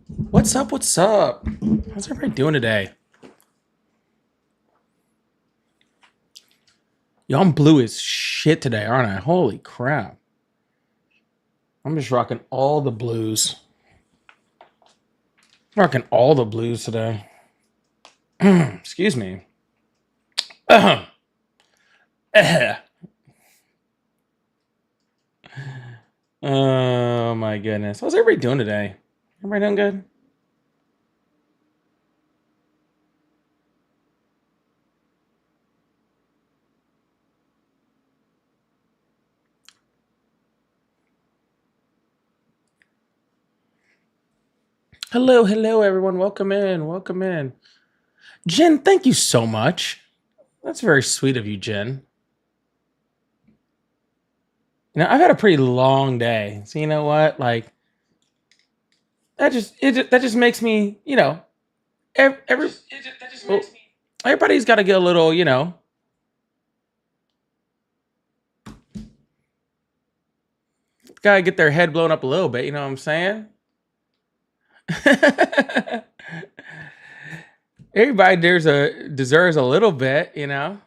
What's up? What's up? How's everybody doing today? Yo, I'm blue as shit today, aren't I? Holy crap. I'm just rocking all the blues. Rocking all the blues today. Excuse me. Oh my goodness. How's everybody doing today? Everybody doing good? Hello, hello, everyone. Welcome in. Welcome in. Jen, thank you so much. That's very sweet of you, Jen. I've had a pretty long day. So you know what? Like that just makes me, every well, everybody's got to get a little, gotta get their head blown up a little bit. You know what I'm saying? Everybody deserves a little bit, you know.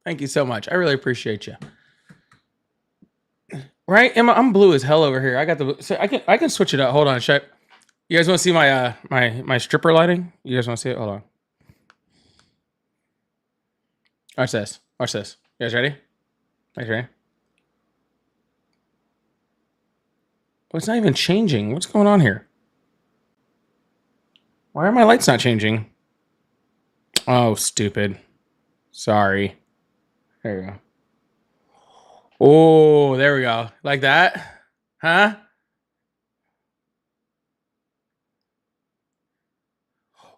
Thank you so much. I really appreciate you. Right, Emma, I'm blue as hell over here. I got the so I can switch it up. Hold on, check. You guys want to see my my stripper lighting? You guys want to see it? Hold on. Watch this. Watch this. You guys ready? You guys ready? Well, it's not even changing. What's going on here? Why are my lights not changing? Oh, stupid. Sorry. There we go. Oh, there we go. Like that? Huh?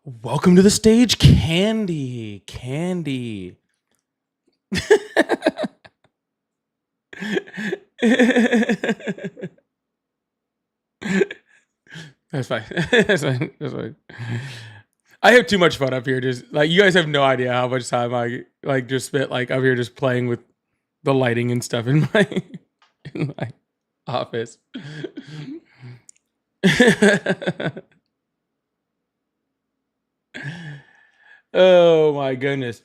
Welcome to the stage, Candy. Candy. That's fine. That's fine. That's fine. I have too much fun up here. Just like you guys have no idea how much time I like just spent like up here just playing with the lighting and stuff in my office. Oh my goodness.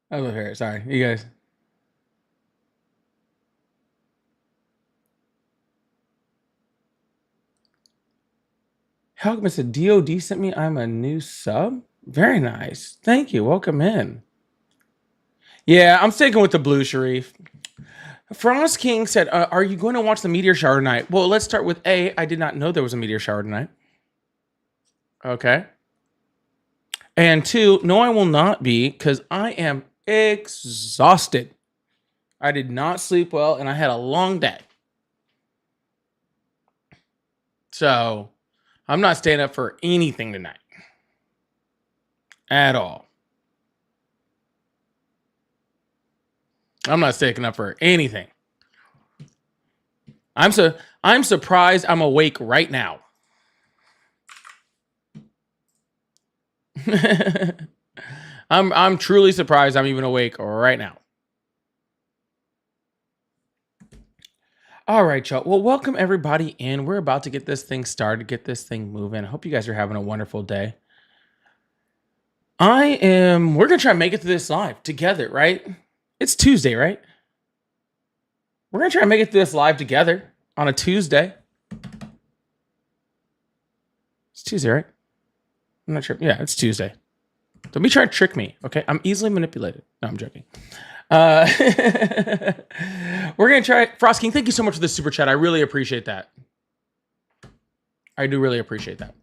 I love hair. Sorry, you guys. How come it said DOD sent me? I'm a new sub. Very nice. Thank you. Welcome in. Yeah, I'm sticking with the blue, Sharif. Frost King said, "Are you going to watch the meteor shower tonight?" Well, let's start with A. I did not know there was a meteor shower tonight. Okay. And two, no, I will not be because I am exhausted. I did not sleep well and I had a long day. So I'm not staying up for anything tonight at all. I'm not staying up for anything. I'm surprised I'm awake right now. I'm truly surprised I'm even awake right now. All right, y'all. Well, welcome everybody in. We're about to get this thing started, get this thing moving. I hope you guys are having a wonderful day. We're gonna try and make it to this live together, right? It's Tuesday, right? We're gonna try and make it to this live together on a Tuesday. It's Tuesday, right? I'm not sure. Yeah, it's Tuesday. Don't be trying to trick me, okay? I'm easily manipulated. No, I'm joking. We're gonna try. Frost King, thank you so much for the super chat. I really appreciate that. I do really appreciate that.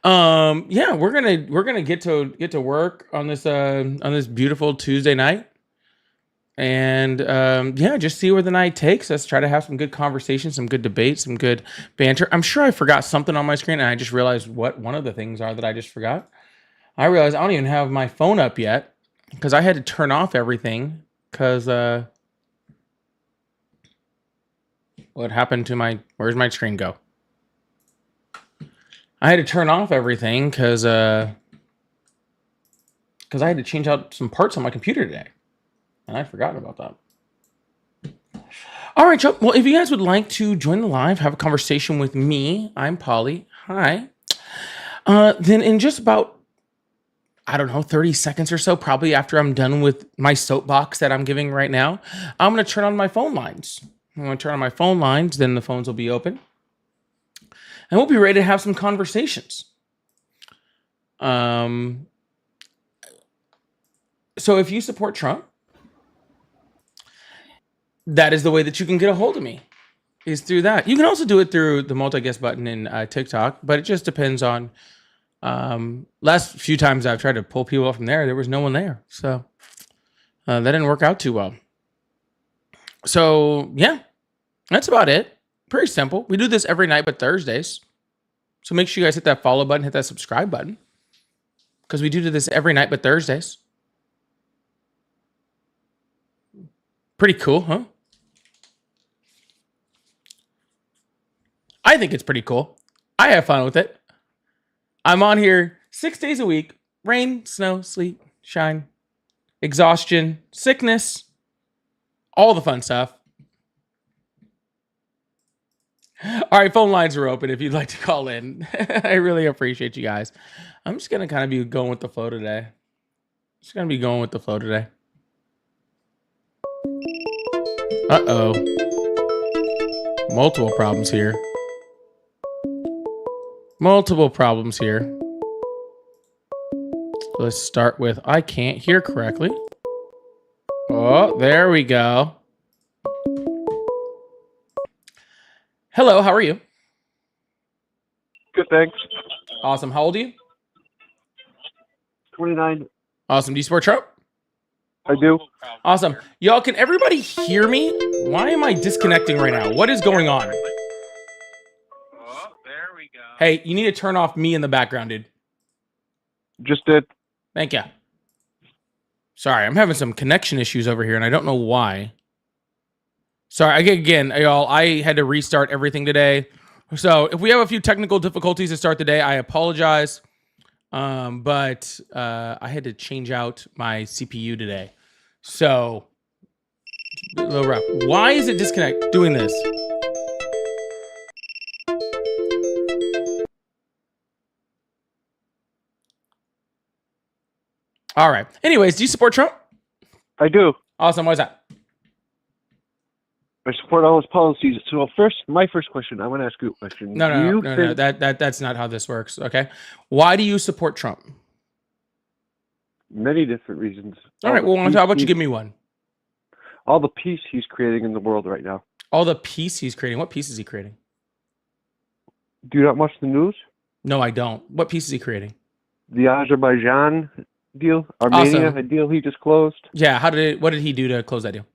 Yeah, we're gonna get to work on this beautiful Tuesday night, and yeah, just see where the night takes us. Try to have some good conversations, some good debates, some good banter. I'm sure I forgot something on my screen, and I just realized what one of the things are that I just forgot. I realized I don't even have my phone up yet because I had to turn off everything because what happened to my where's my screen go? I had to turn off everything because I had to change out some parts on my computer today. And I'd forgotten about that. All right, Joe. Well, if you guys would like to join the live, have a conversation with me, I'm Polly. Hi. Then in just about, I don't know, 30 seconds or so, probably after I'm done with my soapbox that I'm giving right now, I'm going to turn on my phone lines. I'm going to turn on my phone lines, then the phones will be open. And we'll be ready to have some conversations. So if you support Trump, that is the way that you can get a hold of me, is through that. You can also do it through the multi-guest button in TikTok, but it just depends on last few times I've tried to pull people up from there was no one there. So that didn't work out too well. So yeah, that's about it. Pretty simple. We do this every night, but Thursdays. So make sure you guys hit that follow button, hit that subscribe button, because we do this every night, but Thursdays. Pretty cool, huh? I think it's pretty cool. I have fun with it. I'm on here 6 days a week. Rain, snow, sleet, shine, exhaustion, sickness, all the fun stuff. All right, phone lines are open if you'd like to call in. I really appreciate you guys. I'm just going to kind of be going with the flow today. Uh-oh. Multiple problems here. Let's start with I can't hear correctly. Oh, there we go. Hello, how are you? Good, thanks. Awesome. How old are you? 29. Awesome. Do you support Trump? I do. Awesome. Y'all, can everybody hear me? Why am I disconnecting right now? What is going on? Oh, there we go. Hey, you need to turn off me in the background, dude. Just did. Thank you. Sorry, I'm having some connection issues over here, and I don't know why. Sorry, again, y'all, I had to restart everything today. So if we have a few technical difficulties to start the day, I apologize. But I had to change out my CPU today. So, a little rough. Why is it disconnect doing this? All right. Anyways, do you support Trump? I do. Awesome. Why is that? I support all his policies. So my first question, I want to ask you a question. No. That's not how this works. Okay. Why do you support Trump? Many different reasons. All right. Well, how about you give me one? All the peace he's creating in the world right now. All the peace he's creating. What peace is he creating? Do you not watch the news? No, I don't. What peace is he creating? The Azerbaijan deal, Armenia, Awesome. a deal he just closed. Yeah. What did he do to close that deal?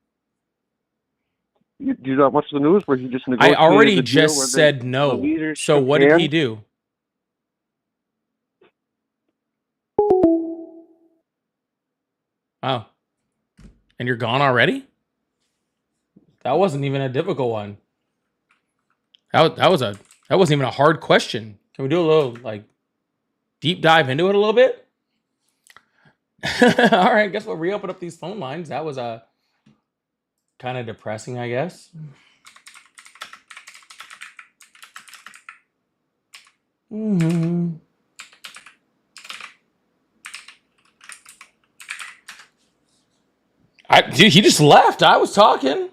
Do you not watch the news where he just negotiated? I already just said no. So what did he do? Oh, and you're gone already? That wasn't even a difficult one. That wasn't even a hard question. Can we do a little deep dive into it a little bit? All right, guess we'll reopen up these phone lines. That was kind of depressing, I guess. Dude, he just left. I was talking.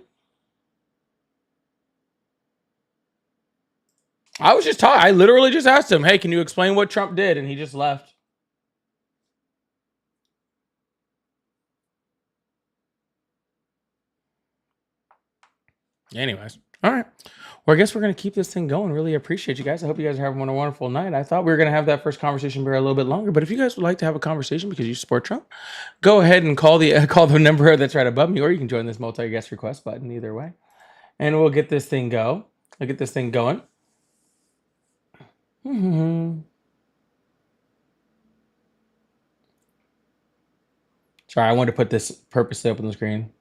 I literally just asked him, hey, can you explain what Trump did? And he just left. Anyways, all right. Well, I guess we're going to keep this thing going. Really appreciate you guys. I hope you guys are having a wonderful night. I thought we were going to have that first conversation be a little bit longer, but if you guys would like to have a conversation because you support Trump, go ahead and call the number that's right above me, or you can join this multi-guest request button either way. And we'll get this thing going. Sorry, I wanted to put this purposely up on the screen.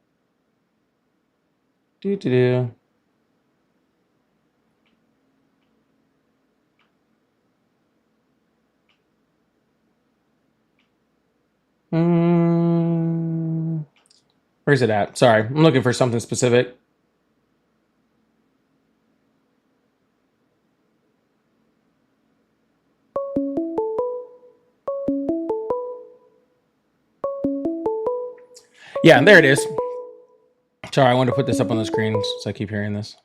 We're Where's it at? Sorry, I'm looking for something specific. Yeah, there it is. Sorry, I wanted to put this up on the screen so I keep hearing this.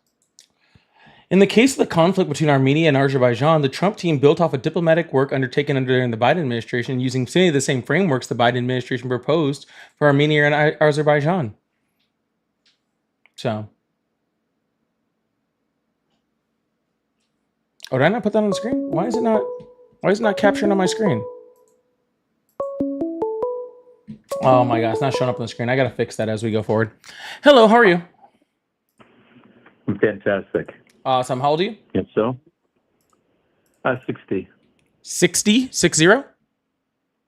In the case of the conflict between Armenia and Azerbaijan, the Trump team built off a diplomatic work undertaken under the Biden administration using many of the same frameworks the Biden administration proposed for Armenia and Azerbaijan. So, did I not put that on the screen? Why is it not capturing on my screen? Oh my God, it's not showing up on the screen. I gotta fix that as we go forward. Hello, how are you? I'm fantastic. Awesome. How old are you? Yes, so? 60. 60? 60?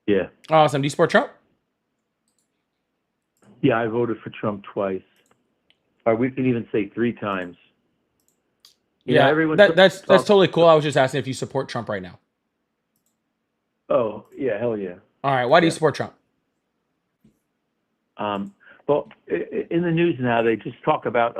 Yeah. Awesome. Do you support Trump? Yeah, I voted for Trump twice. Or we can even say 3 times. You know, everyone that's totally cool. I was just asking if you support Trump right now. Oh, yeah, hell yeah. All right. Why do you support Trump? Well, in the news now, they just talk about,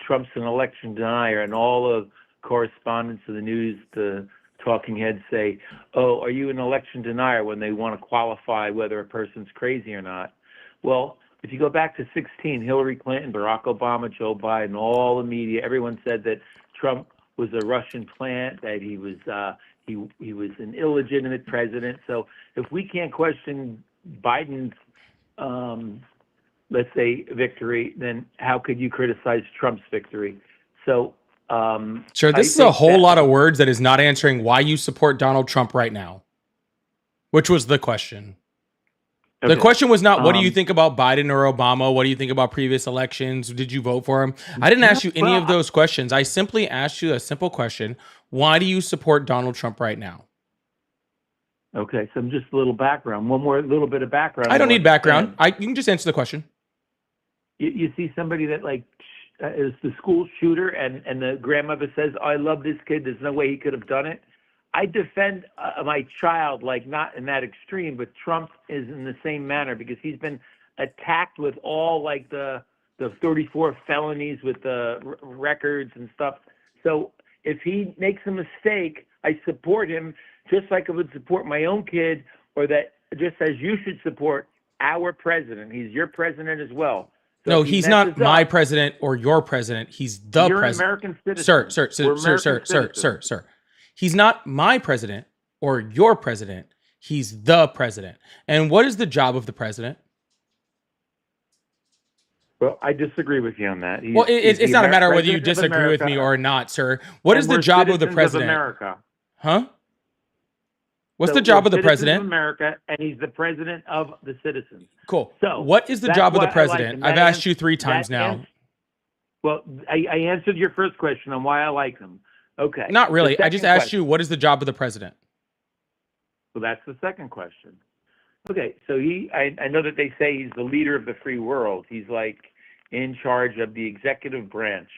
Trump's an election denier, and all the correspondents of the news, the talking heads say, oh, are you an election denier, when they want to qualify whether a person's crazy or not. Well, if you go back to 2016, Hillary Clinton, Barack Obama, Joe Biden, all the media, everyone said that Trump was a Russian plant, that he was an illegitimate president. So if we can't question Biden's let's say victory, then how could you criticize Trump's victory? So, sure, this is a whole lot of words that is not answering why you support Donald Trump right now, which was the question. Okay. The question was not, what do you think about Biden or Obama? What do you think about previous elections? Did you vote for him? I didn't ask you any of those questions. I simply asked you a simple question. Why do you support Donald Trump right now? Okay, so just a little background. One more little bit of background. I don't need background. You can just answer the question. You see somebody that is the school shooter, and the grandmother says, I love this kid. There's no way he could have done it. I defend my child, not in that extreme, but Trump is in the same manner, because he's been attacked with all the 34 felonies with the records and stuff. So if he makes a mistake, I support him, just like I would support my own kid, or that just as you should support our president. He's your president as well. So no, he's not my president or your president. He's the You're president. An American citizen. Sir. He's not my president or your president. He's the president. And what is the job of the president? Well, I disagree with you on that. It's not a matter of whether you disagree with me or not, sir. What is the job of the president? Of America. Huh? What's the job of the president? Of America, and he's the president of the citizens. Cool. So, what is the job of the president? I've asked you 3 times now. Well, I answered your first question on why I like him. Okay. Not really. I just asked you, what is the job of the president? Well, that's the second question. Okay, so I know that they say he's the leader of the free world. He's in charge of the executive branch.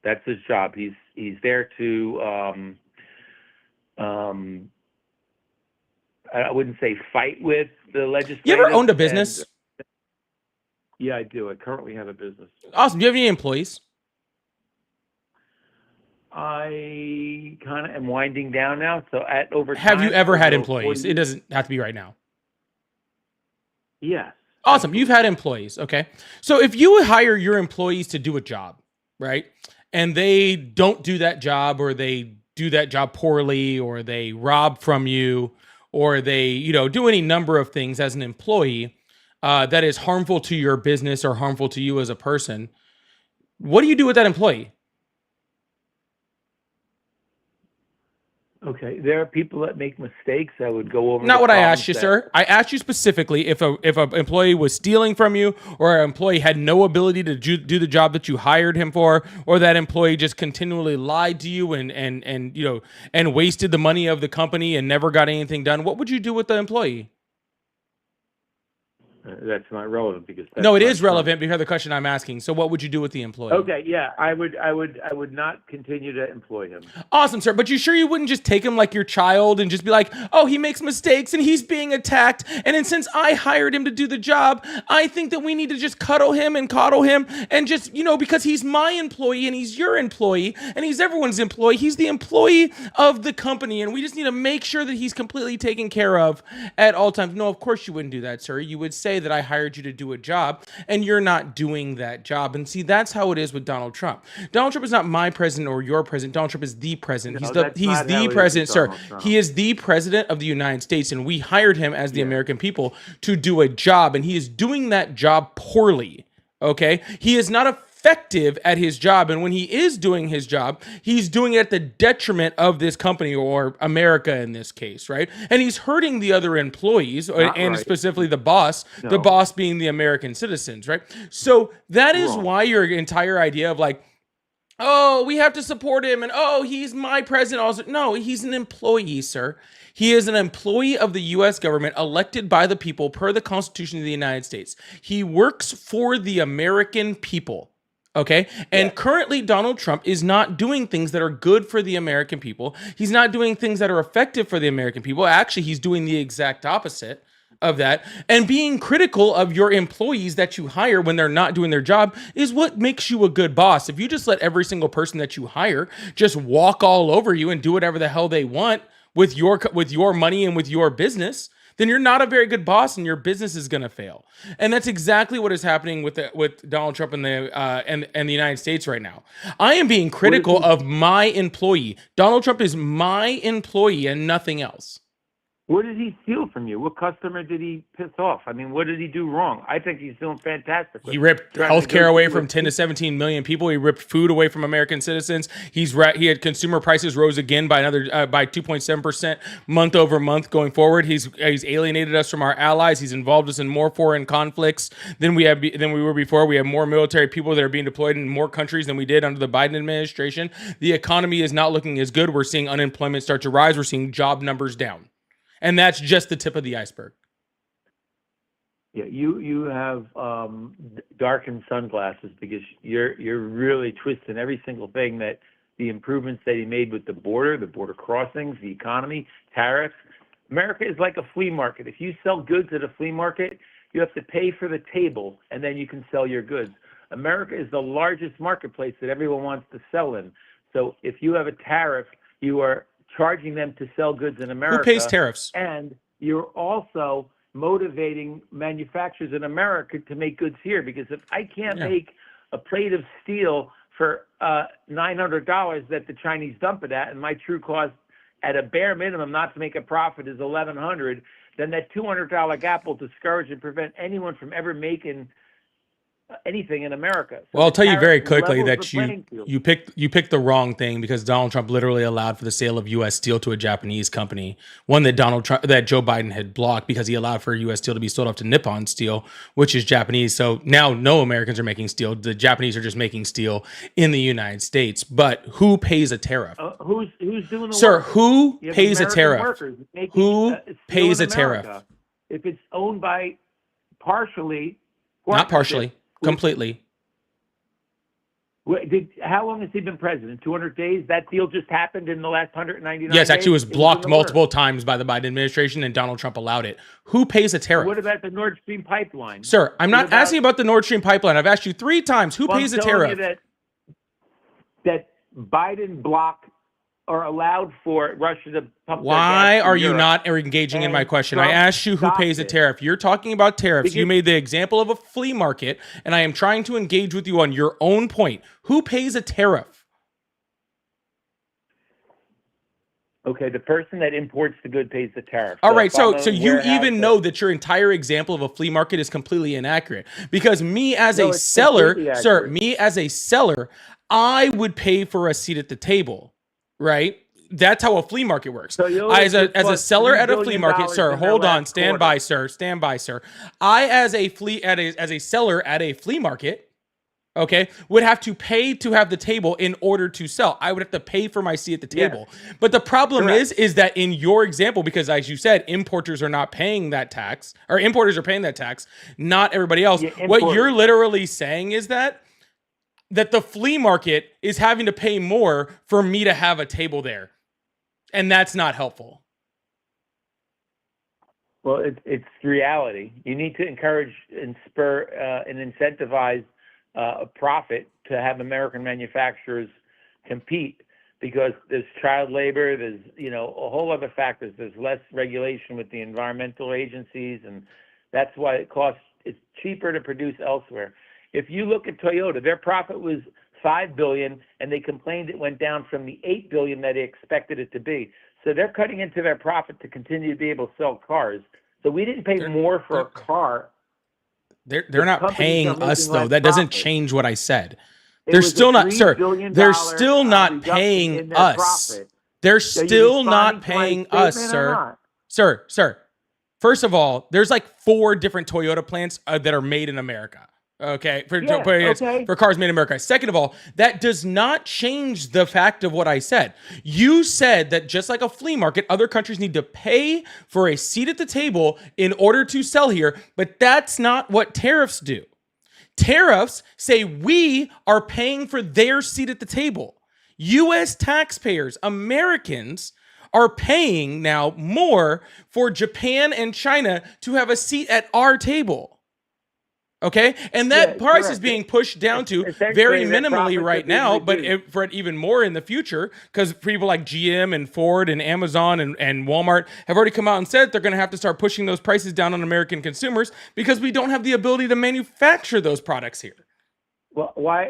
That's his job. He's there to I wouldn't say fight with the legislature. You ever owned a business? Yeah, I do. I currently have a business. Awesome. Do you have any employees? I kind of am winding down now. So over time. Have you ever had employees? It doesn't have to be right now. Yes. Awesome. You've had employees. Okay. So if you would hire your employees to do a job, right, and they don't do that job, or they do that job poorly, or they rob from you, or they, do any number of things as an employee that is harmful to your business or harmful to you as a person, what do you do with that employee? Okay, there are people that make mistakes. I would go over. Not what I asked you, sir. I asked you specifically if a employee was stealing from you, or an employee had no ability to do the job that you hired him for, or that employee just continually lied to you and wasted the money of the company and never got anything done. What would you do with the employee? That's not relevant because that's No, it not is Trump. relevant because of the question I'm asking. So what would you do with the employee? Okay, yeah, I would not continue to employ him. Awesome, sir. But you sure you wouldn't just take him like your child and just be like, oh, he makes mistakes and he's being attacked. And then since I hired him to do the job, I think that we need to just cuddle him and coddle him and just, because he's my employee and he's your employee and he's everyone's employee. He's the employee of the company. And we just need to make sure that he's completely taken care of at all times. No, of course you wouldn't do that, sir. You would say that I hired you to do a job and you're not doing that job. And see, that's how it is with Donald Trump. Donald Trump is not my president or your president. Donald Trump is the president. No, He's that's the not how it is president, with sir. Donald Trump. He is the president of the United States, and we hired him as the American people to do a job, and he is doing that job poorly. Okay, he is not effective at his job, and when he is doing his job, he's doing it at the detriment of this company or America in this case, right? And he's hurting the other employees, and right. specifically the boss. No. The boss being the American citizens, right? So that is Wrong. why your entire idea of like, oh, we have to support him, and oh, he's my president also. No, he's an employee, sir. He is an employee of the U.S. government elected by the people per the Constitution of the United States. He works for the American people. Okay. And currently Donald Trump is not doing things that are good for the American people. He's not doing things that are effective for the American people. Actually, he's doing the exact opposite of that. And being critical of your employees that you hire when they're not doing their job is what makes you a good boss. If you just let every single person that you hire just walk all over you and do whatever the hell they want with your money and with your business, then you're not a very good boss and your business is going to fail. And that's exactly what is happening with Donald Trump and the United States right now. I am being critical of my employee. Donald Trump is my employee and nothing else. What did he steal from you? What customer did he piss off? I mean, what did he do wrong? I think he's doing fantastic. He ripped healthcare away from 10 to 17 million people. He ripped food away from American citizens. He had consumer prices rose again by another by 2.7% month over month going forward. He's alienated us from our allies. He's involved us in more foreign conflicts than we were before. We have more military people that are being deployed in more countries than we did under the Biden administration. The economy is not looking as good. We're seeing unemployment start to rise. We're seeing job numbers down. And that's just the tip of the iceberg. Yeah, you have darkened sunglasses because you're really twisting every single thing that the improvements that he made with the border crossings, the economy, tariffs. America is like a flea market. If you sell goods at a flea market, you have to pay for the table and then you can sell your goods. America is the largest marketplace that everyone wants to sell in. So if you have a tariff, you are charging them to sell goods in America. Who pays tariffs? And you're also motivating manufacturers in America to make goods here, because if I can't make a plate of steel for $900 that the Chinese dump it at, and my true cost at a bare minimum not to make a profit is $1,100, then that $200 gap will discourage and prevent anyone from ever making anything in America. So well, I'll tell you very quickly levels that the you picked the wrong thing, because Donald Trump literally allowed for the sale of U.S. steel to a Japanese company, one that Joe Biden had blocked because he allowed for U.S. steel to be sold off to Nippon Steel, which is Japanese. So now no Americans are making steel. The Japanese are just making steel in the United States. But who pays a tariff? Who's doing the Sir, work? who You have pays a American tariff? workers making, Who steel pays in a tariff? America. If it's owned by partially, Not partially, completely. How long has he been president? 200 days? That deal just happened in the last 199 Yes, actually, it was days? blocked multiple times by the Biden administration, and Donald Trump allowed it. Who pays a tariff? What about the Nord Stream pipeline? Sir, I'm not asking about the Nord Stream pipeline. I've asked you 3 times. Who pays a tariff? That Biden blocked or allowed for Russia to pump. Why are you not engaging in my question? I asked you who pays a tariff. You're talking about tariffs. You made the example of a flea market, and I am trying to engage with you on your own point. Who pays a tariff? Okay, the person that imports the good pays the tariff. All right, so you even know that your entire example of a flea market is completely inaccurate, because me as a seller, sir, me as a seller, I would pay for a seat at the table, right? That's how a flea market works. So as a seller at a flea market, sir, hold on, stand by, sir. I as a seller at a flea market okay, would have to pay to have the table in order to sell. I would have to pay for my seat at the Yes. table. But the problem Correct. is that in your example, because as you said, importers are not paying that tax, or importers are paying that tax, not everybody else. Yeah, What importers. you're literally saying is that the flea market is having to pay more for me to have a table there. And that's not helpful. Well, it's reality. You need to encourage and spur and incentivize a profit to have American manufacturers compete, because there's child labor, there's a whole other factors. There's less regulation with the environmental agencies, and that's why it's cheaper to produce elsewhere. If you look at Toyota, their profit was $5 billion, and they complained it went down from the $8 billion that they expected it to be. So they're cutting into their profit to continue to be able to sell cars. So we didn't pay more for a car. They're The not companies paying are making us though. less That doesn't profit. change what I said. It They're was a still not, $3 sir. billion, They're still not reduction in paying their us. profit. They're Are you still not responding to my paying us, statement or sir. not? Sir. First of all, there's like 4 different Toyota plants that are made in America. Okay, Yeah, okay. for cars made in America. Second of all, that does not change the fact of what I said. You said that just like a flea market, other countries need to pay for a seat at the table in order to sell here, but that's not what tariffs do. Tariffs say we are paying for their seat at the table. U.S. taxpayers, Americans, are paying now more for Japan and China to have a seat at our table. Okay, and that Yeah, price is correct. being pushed down to Essentially, very their minimally profits are right being now, but reduced. for it even more in the future, because people like GM and Ford and Amazon and Walmart have already come out and said they're going to have to start pushing those prices down on American consumers because we don't have the ability to manufacture those products here. Well, why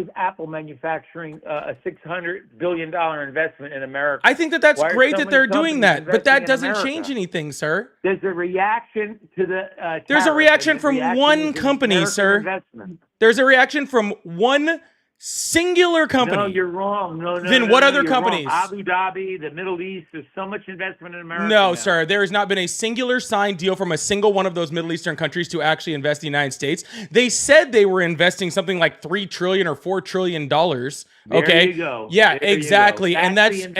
is Apple manufacturing a $600 billion investment in America? I think that's Why are great so that many they're doing companies that, but that investing in doesn't America? change anything, sir. There's a reaction to the There's a tariff, reaction and the from reaction one is an company, American sir. investment. There's a reaction from one singular company. No, you're wrong. No, Then no, what no, other you're wrong. companies? Abu Dhabi, the Middle East. There's so much investment in America. No, now. sir. There has not been a singular signed deal from a single one of those Middle Eastern countries to actually invest in the United States. They said they were investing something like $3 trillion or $4 trillion. Okay. you go. Yeah, There you exactly. go. And That's the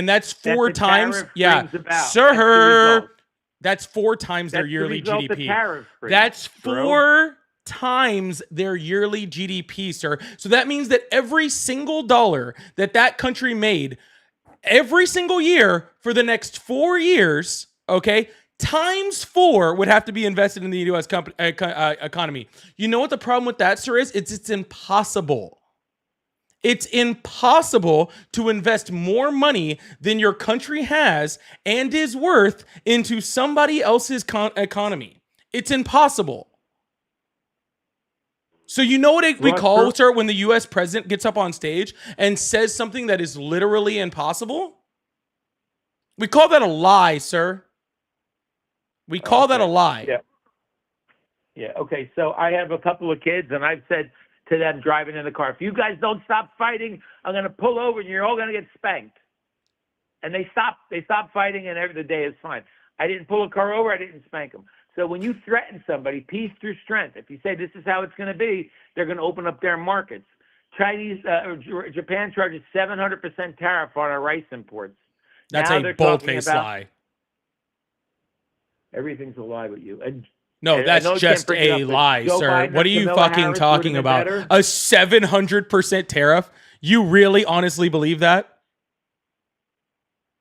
that's that 4 the times. tariff Yeah, brings about. That's the sir. result. That's 4 times their That's the yearly result the GDP. tariff brings, That's bro. 4 times their yearly GDP, sir. So that means that every single dollar that country made every single year for the next 4 years, okay, times 4 would have to be invested in the U.S. economy. You know what the problem with that, sir, is? It's impossible. It's impossible to invest more money than your country has and is worth into somebody else's economy. It's impossible. So you know what we call, sir, when the U.S. president gets up on stage and says something that is literally impossible? We call that a lie, sir. We call that a lie. Yeah. Yeah. Okay. So I have a couple of kids, and I've said to them driving in the car, if you guys don't stop fighting, I'm going to pull over and you're all going to get spanked. And they stop fighting, and every the day is fine. I didn't pull a car over. I didn't spank them. So when you threaten somebody, peace through strength. If you say this is how it's going to be, they're going to open up their markets. Japan charges 700% tariff on our rice imports. That's Now a they're talking bold-faced about- lie. Everything's a lie with you. And No, I know that's you can't just bring it a up, but lie, Joe sir. Biden What are and you Kamala fucking Harris talking would've been about? better. A 700% tariff? You really honestly believe that?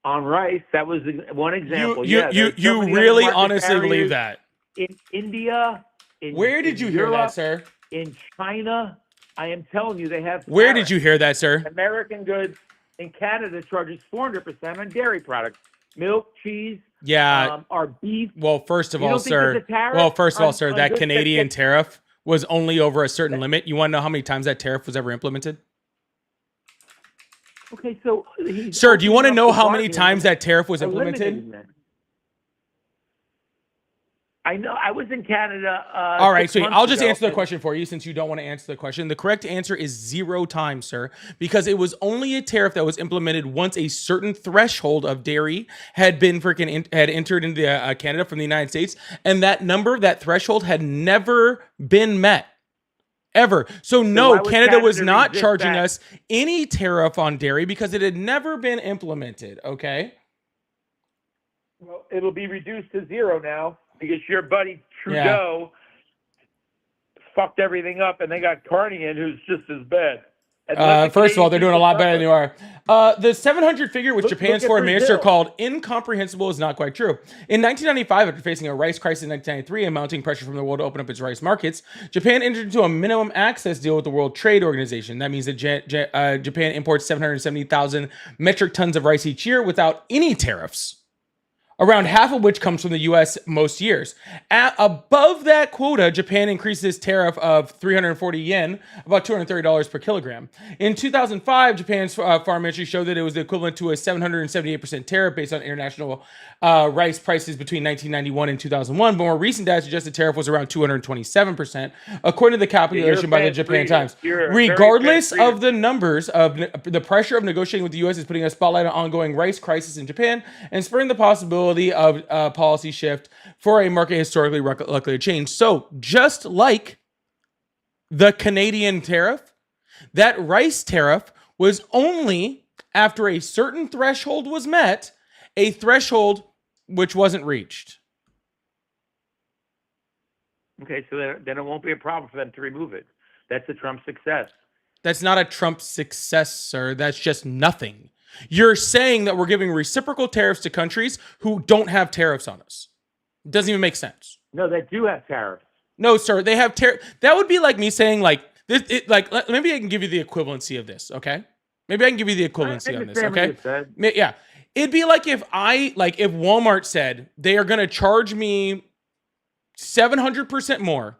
on rice, that was one example. You there's so many other really market honestly believe barriers that? in India? Where did you hear that, Europe, sir? In China, I am telling you, they have. Where tariffs. did you hear that, sir? American goods in Canada charges 400% on dairy products, milk, cheese, Yeah. our beef. Well, first of You all, don't think sir. there's a tariff Well, first of all, on- sir, on that goods that Canadian get- tariff was only over a certain limit. You want to know how many times that tariff was ever implemented? Okay, so Sir, do you want to know how many bargain times that tariff was eliminating implemented? them. I know. I was in Canada. All right, 6 so months I'll just ago, answer the and- question for you since you don't want to answer the question. The correct answer is 0 times, sir, because it was only a tariff that was implemented once a certain threshold of dairy had been had entered into Canada from the United States, and that threshold had never been met. ever. So why no, would Canada was Canada not resist charging that? us any tariff on dairy because it had never been implemented. Okay. Well, it'll be reduced to zero now because your buddy Yeah. Trudeau fucked everything up, and they got Carney in, who's just as bad. And let the First of all, they're Canadian doing a lot people better than you are. The 700 figure, which Look- Japan's look at foreign minister Brazil. called incomprehensible, is not quite true. In 1995, after facing a rice crisis in 1993 and mounting pressure from the world to open up its rice markets, Japan entered into a minimum access deal with the World Trade Organization. That means that Japan imports 770,000 metric tons of rice each year without any tariffs, around half of which comes from the U.S. most years. Above that quota, Japan increased its tariff of 340 yen, about $230 per kilogram. In 2005, Japan's farm ministry showed that it was the equivalent to a 778% tariff based on international rice prices between 1991 and 2001. But more recent data suggests the tariff was around 227%, according to the calculation by the Japan Times. Regardless of the numbers of the pressure of negotiating with the U.S. is putting a spotlight on ongoing rice crisis in Japan and spurring the possibility of policy shift for a market historically likely to change. So just like the Canadian tariff, that rice tariff was only after a certain threshold was met, a threshold which wasn't reached. Okay, so then it won't be a problem for them to remove it. That's a Trump success. That's not a Trump success, sir. That's just nothing. You're saying that we're giving reciprocal tariffs to countries who don't have tariffs on us. It doesn't even make sense. No, they do have tariffs. No, sir, they have tariff. That would be like me saying like this. Maybe I can give you the equivalency of this. Okay, maybe I can give you the equivalency on this. Okay, yeah, it'd be like if Walmart said they are going to charge me 700% more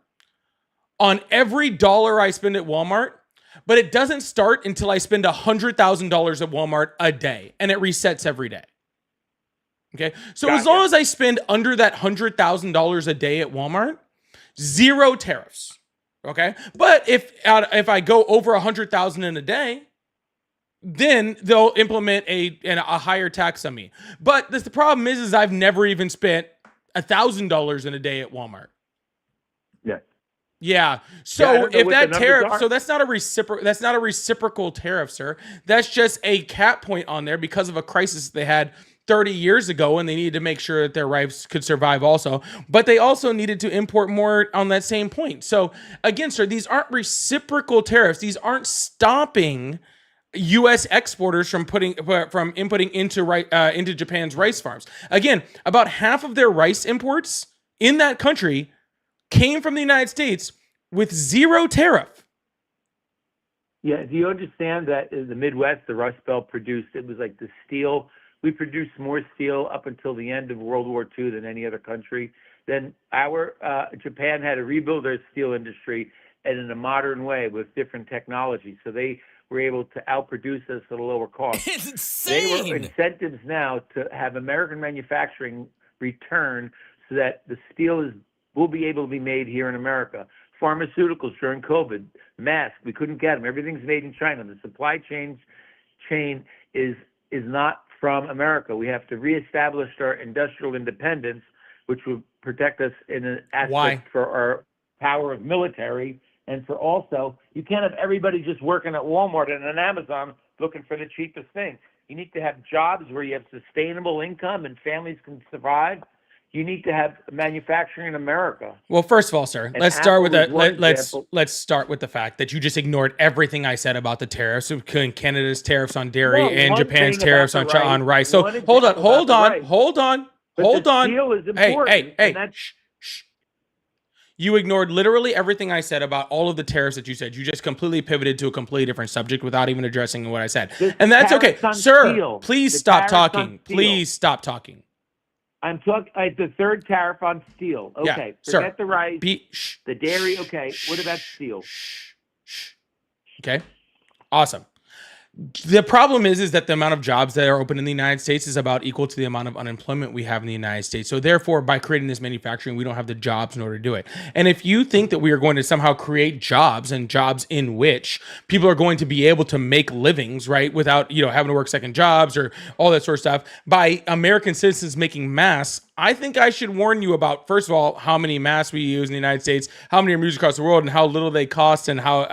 on every dollar I spend at Walmart. But it doesn't start until I spend $100,000 at Walmart a day, and it resets every day. Okay, so Gotcha. as long as I spend under that $100,000 a day at Walmart, zero tariffs. Okay, but if I go over $100,000 in a day, then they'll implement a higher tax on me. But the problem is I've never even spent $1,000 in a day at Walmart. Yeah. Yeah. So if that tariff, are. that's not a reciprocal tariff, sir. That's just a cap point on there because of a crisis they had 30 years ago, and they needed to make sure that their rice could survive also. But they also needed to import more on that same point. So again, sir, these aren't reciprocal tariffs. These aren't stopping U.S. exporters from inputting into Japan's rice farms. Again, about half of their rice imports in that country came from the United States with zero tariff. Yeah, do you understand that in the Midwest, the Rust Belt produced, it was like the steel. We produced more steel up until the end of World War II than any other country. Then Japan had to rebuild their steel industry and in a modern way with different technology. So they were able to outproduce us at a lower cost. It's insane. They were incentives now to have American manufacturing return so that the steel will be able to be made here in America. Pharmaceuticals during COVID, masks, we couldn't get them. Everything's made in China. The supply chain is not from America. We have to reestablish our industrial independence, which will protect us in an aspect for our power of military, and for also, you can't have everybody just working at Walmart and on Amazon looking for the cheapest thing. You need to have jobs where you have sustainable income and families can survive. You need to have manufacturing in America. Well, first of all, sir, And let's start with Apple is one let's example. start with the fact that you just ignored everything I said about the tariffs, including Canada's tariffs on dairy Well, and one Japan's thing tariffs about on the on rice. So one hold example about the rice. But the steel is important, Hey, and that's- shh. You ignored literally everything I said about all of the tariffs that you said. You just completely pivoted to a completely different subject without even addressing what I said. The And that's okay. tariffs on Sir, steel. please The stop tariffs on talking. steel. Please stop talking. I'm talking the third tariff on steel. Yeah, Okay, sir. forget the rice, Shh. the dairy. Okay, what about steel? Okay. Awesome. The problem is that the amount of jobs that are open in the United States is about equal to the amount of unemployment we have in the United States. So therefore, by creating this manufacturing, we don't have the jobs in order to do it. And if you think that we are going to somehow create jobs and jobs in which people are going to be able to make livings, right, without, having to work second jobs or all that sort of stuff, by American citizens making masks, I think I should warn you about, first of all, how many masks we use in the United States, how many are used across the world, and how little they cost, and how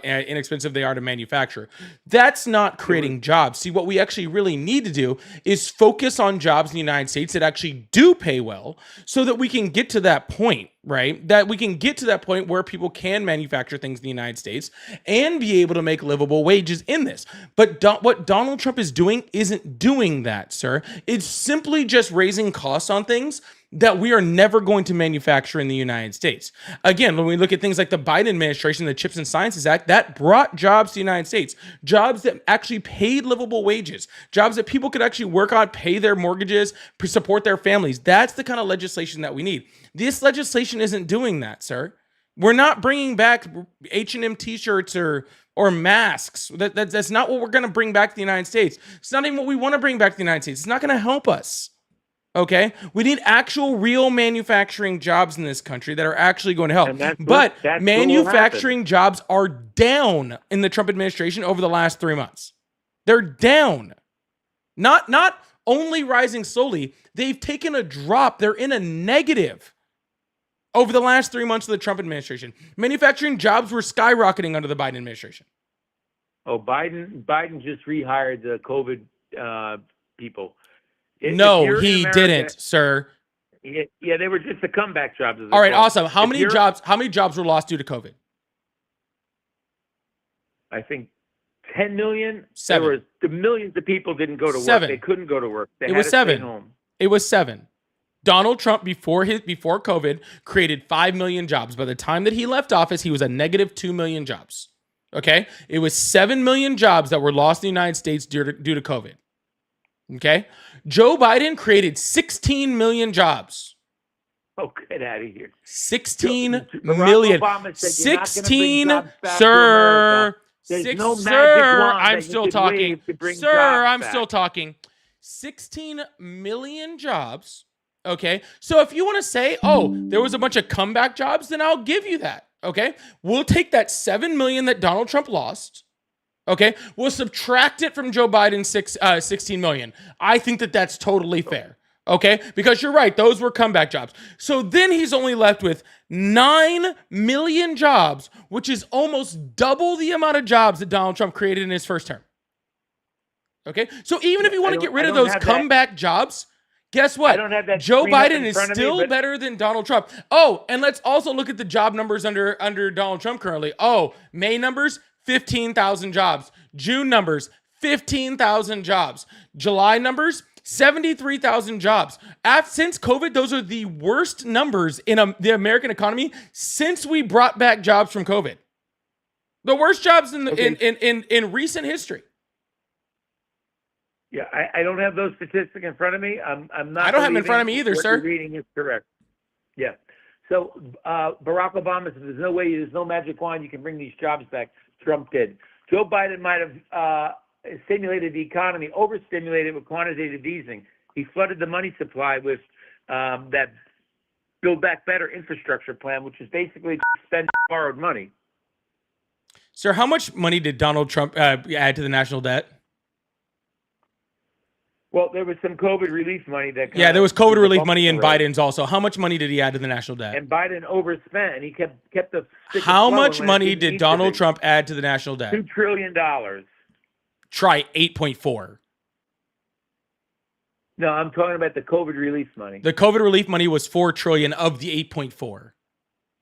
inexpensive they are to manufacture. That's not creating jobs. See, what we actually really need to do is focus on jobs in the United States that actually do pay well, so that we can get to that point, right? That we can get to that point where people can manufacture things in the United States and be able to make livable wages in this. But what Donald Trump is doing isn't doing that, sir. It's simply just raising costs on things that we are never going to manufacture in the United States. Again, when we look at things like the Biden administration, the Chips and Sciences Act, that brought jobs to the United States, jobs that actually paid livable wages, jobs that people could actually work on, pay their mortgages, support their families. That's the kind of legislation that we need. This legislation isn't doing that, sir. We're not bringing back H&M t-shirts or masks. That's not what we're going to bring back to the United States. It's not even what we want to bring back to the United States. It's not going to help us. Okay, we need actual real manufacturing jobs in this country that are actually going to help. But manufacturing jobs are down in the Trump administration over the last 3 months. They're down. Not only rising slowly, they've taken a drop. They're in a negative over the last 3 months of the Trump administration. Manufacturing jobs were skyrocketing under the Biden administration. Oh, Biden just rehired the COVID people. No, he didn't, sir. Yeah, they were just the comeback jobs. All right, awesome. How many jobs were lost due to COVID? I think 10 million. 7. There was the millions of people didn't go to 7. work. They couldn't go to work. They it was 7. Home. It was 7. Donald Trump, before COVID, created 5 million jobs. By the time that he left office, he was a negative 2 million jobs. Okay? It was 7 million jobs that were lost in the United States due to COVID. Okay? Joe Biden created 16 million jobs. Oh, get out of here. 16 million. 16, sir. No sir, I'm still talking. Sir, I'm still talking. 16 million jobs. Okay? So if you want to say, oh, there was a bunch of comeback jobs, then I'll give you that. Okay? We'll take that 7 million that Donald Trump lost. Okay, we'll subtract it from Joe Biden's 16 million. I think that that's totally fair. Okay, because you're right, those were comeback jobs. So then he's only left with 9 million jobs, which is almost double the amount of jobs that Donald Trump created in his first term. Okay, so even if you want to get rid of those comeback jobs, guess what? Joe Biden is still better than Donald Trump. Oh, and let's also look at the job numbers under Donald Trump currently. Oh, May numbers, 15,000 jobs. June numbers, 15,000 jobs. July numbers, 73,000 jobs. Since COVID, those are the worst numbers in the American economy since we brought back jobs from COVID. The worst jobs in recent history. Yeah, I don't have those statistics in front of me. I'm not. I don't have them in front of me either, sir. What you're reading is correct. Yeah. So Barack Obama said, there's no magic wand you can bring these jobs back. Trump did. Joe Biden might have stimulated the economy, overstimulated with quantitative easing. He flooded the money supply with that Build Back Better infrastructure plan, which is basically spend borrowed money. Sir, how much money did Donald Trump add to the national debt? Well, there was some COVID relief money that. Yeah, there was COVID relief money in Biden's also. How much money did he add to the national debt? And Biden overspent, and he kept the. How much money did Donald Trump add to the national debt? $2 trillion. Try 8.4. No, I'm talking about the COVID relief money. The COVID relief money was $4 trillion of the 8.4.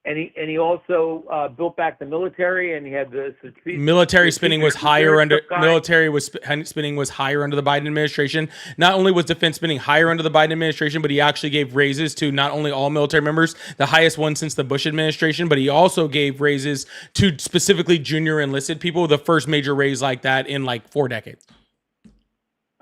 And he also built back the military, and he had the military spending was higher under spending was higher under the Biden administration. Not only was defense spending higher under the Biden administration, but he actually gave raises to not only all military members, the highest one since the Bush administration, but he also gave raises to specifically junior enlisted people, the first major raise like that in like 4 decades.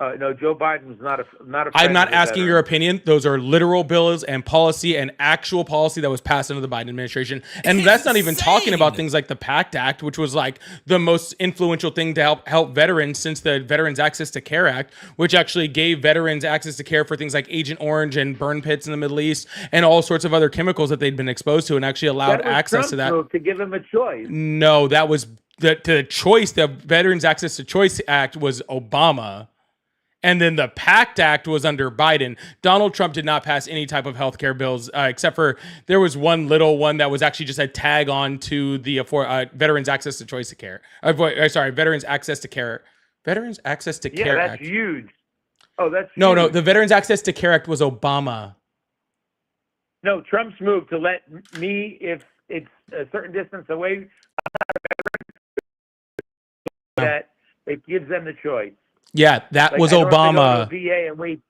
No, Joe Biden's not a I'm friend not of the asking your veterans. opinion. Those are literal bills and policy and actual policy that was passed under the Biden administration. And that's not even talking about things like the PACT Act, which was like the most influential thing to help veterans since the Veterans Access to Care Act, which actually gave veterans access to care for things like Agent Orange and burn pits in the Middle East and all sorts of other chemicals that they'd been exposed to, and actually allowed That was access Trump's to that. move to give him a choice. No, that was the choice. The Veterans Access to Choice Act was Obama. And then the PACT Act was under Biden. Donald Trump did not pass any type of healthcare bills, except for there was one little one that was actually just a tag on to the Veterans Access to Choice of Care. Veterans Access to Care. Veterans Access to Yeah, Care that's Act. huge. Oh, that's No, huge. the Veterans Access to Care Act was Obama. No, Trump's move to let me, if it's a certain distance away, that it gives them the choice. Yeah, that Like, was I don't have Obama. to go to a VA and wait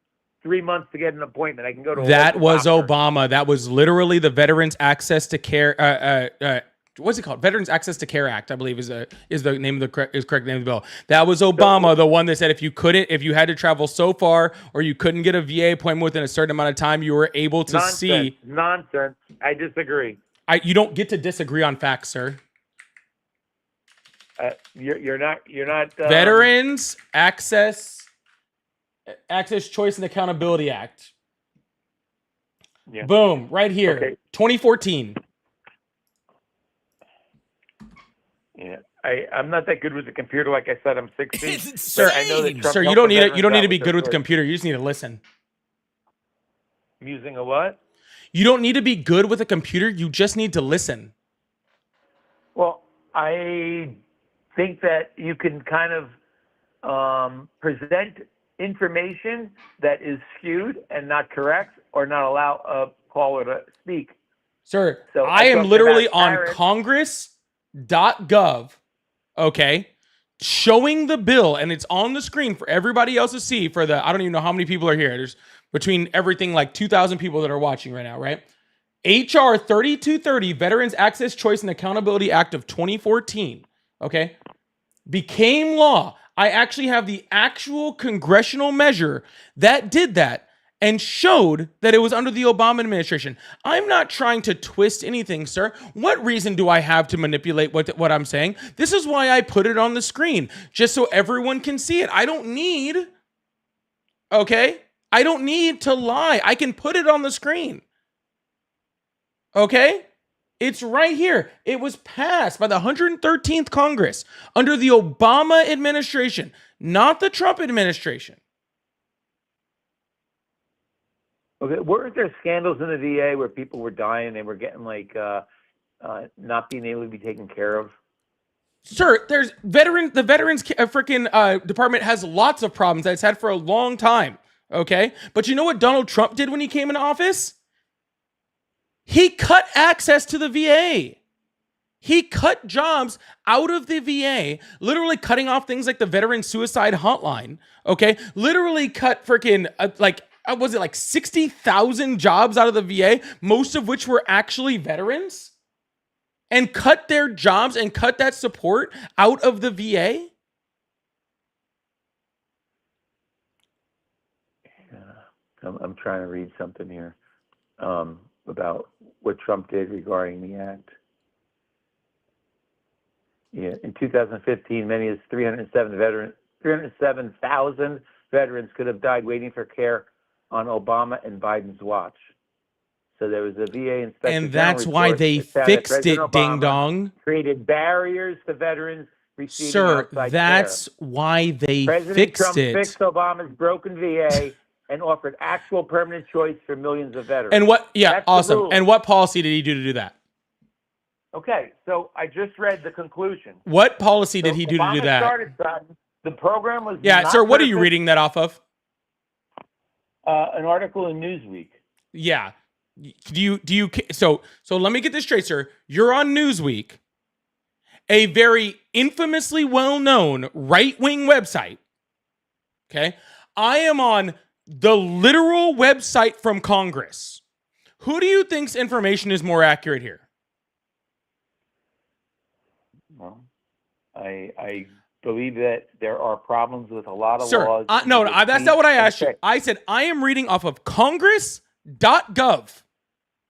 3 months to get an appointment. I can go to a That local was doctor. Obama. That was literally the Veterans Access to Care. What's it called? Veterans Access to Care Act, I believe, is the name of the correct name of the bill. That was Obama, the one that said if you had to travel so far or you couldn't get a VA appointment within a certain amount of time, you were able to see. Nonsense. I disagree. You don't get to disagree on facts, sir. You're not. Veterans Access Choice and Accountability Act. Yeah. Boom, right here. Okay. 2014. Yeah. I'm not that good with the computer. Like I said, I'm 60. Sir, I know that Trump Sir, you helped don't the need veterans to out be with good their with the choice. computer. You just need to listen. Using a what? You don't need to be good with a computer. You just need to listen. Well, I think that you can kind of present information that is skewed and not correct, or not allow a caller to speak. Sir, So I I am talked literally about on Paris. congress.gov, okay, showing the bill, and it's on the screen for everybody else to see. For the, I don't even know how many people are here. There's between everything like 2,000 people that are watching right now, right? HR 3230, Veterans Access Choice and Accountability Act of 2014, okay, became law. I actually have the actual congressional measure that did that and showed that it was under the Obama administration. I'm not trying to twist anything, sir. What reason do I have to manipulate what I'm saying? This is why I put it on the screen, just so everyone can see it. I don't need to lie. I can put it on the screen. Okay? It's right here. It was passed by the 113th Congress under the Obama administration, not the Trump administration. Okay, weren't there scandals in the VA where people were dying? They were getting like not being able to be taken care of. Sir, the veterans freaking department has lots of problems that it's had for a long time. Okay, but you know what Donald Trump did when he came into office? He cut access to the VA. He cut jobs out of the VA, literally cutting off things like the veteran suicide hotline. Okay, literally cut freaking was it like 60,000 jobs out of the VA, most of which were actually veterans, and cut their jobs and cut that support out of the VA? I'm trying to read something here about what Trump did regarding the act. Yeah, in 2015, many as 307,000 veterans could have died waiting for care on Obama and Biden's watch. So there was a VA inspector. And that's why they fixed it, ding dong. Created barriers to veterans receiving Sir, outside that's care. why they President fixed Trump it. fixed Obama's broken VA and offered actual permanent choice for millions of veterans. And what? Yeah, That's the awesome. rule. And what policy did he do to do that? Okay, so I just read the conclusion. What policy did he do to do Obama that? started something. The program was Yeah, not sir, what are you perfect. reading that off of? An article in Newsweek. Yeah. So let me get this straight, sir. You're on Newsweek, a very infamously well-known right-wing website. Okay? I am on the literal website from Congress. Who do you think's information is more accurate here? Well, I believe that there are problems with a lot of Sir, laws. no, that that's speak not what I and asked you. say- I said I am reading off of Congress.gov.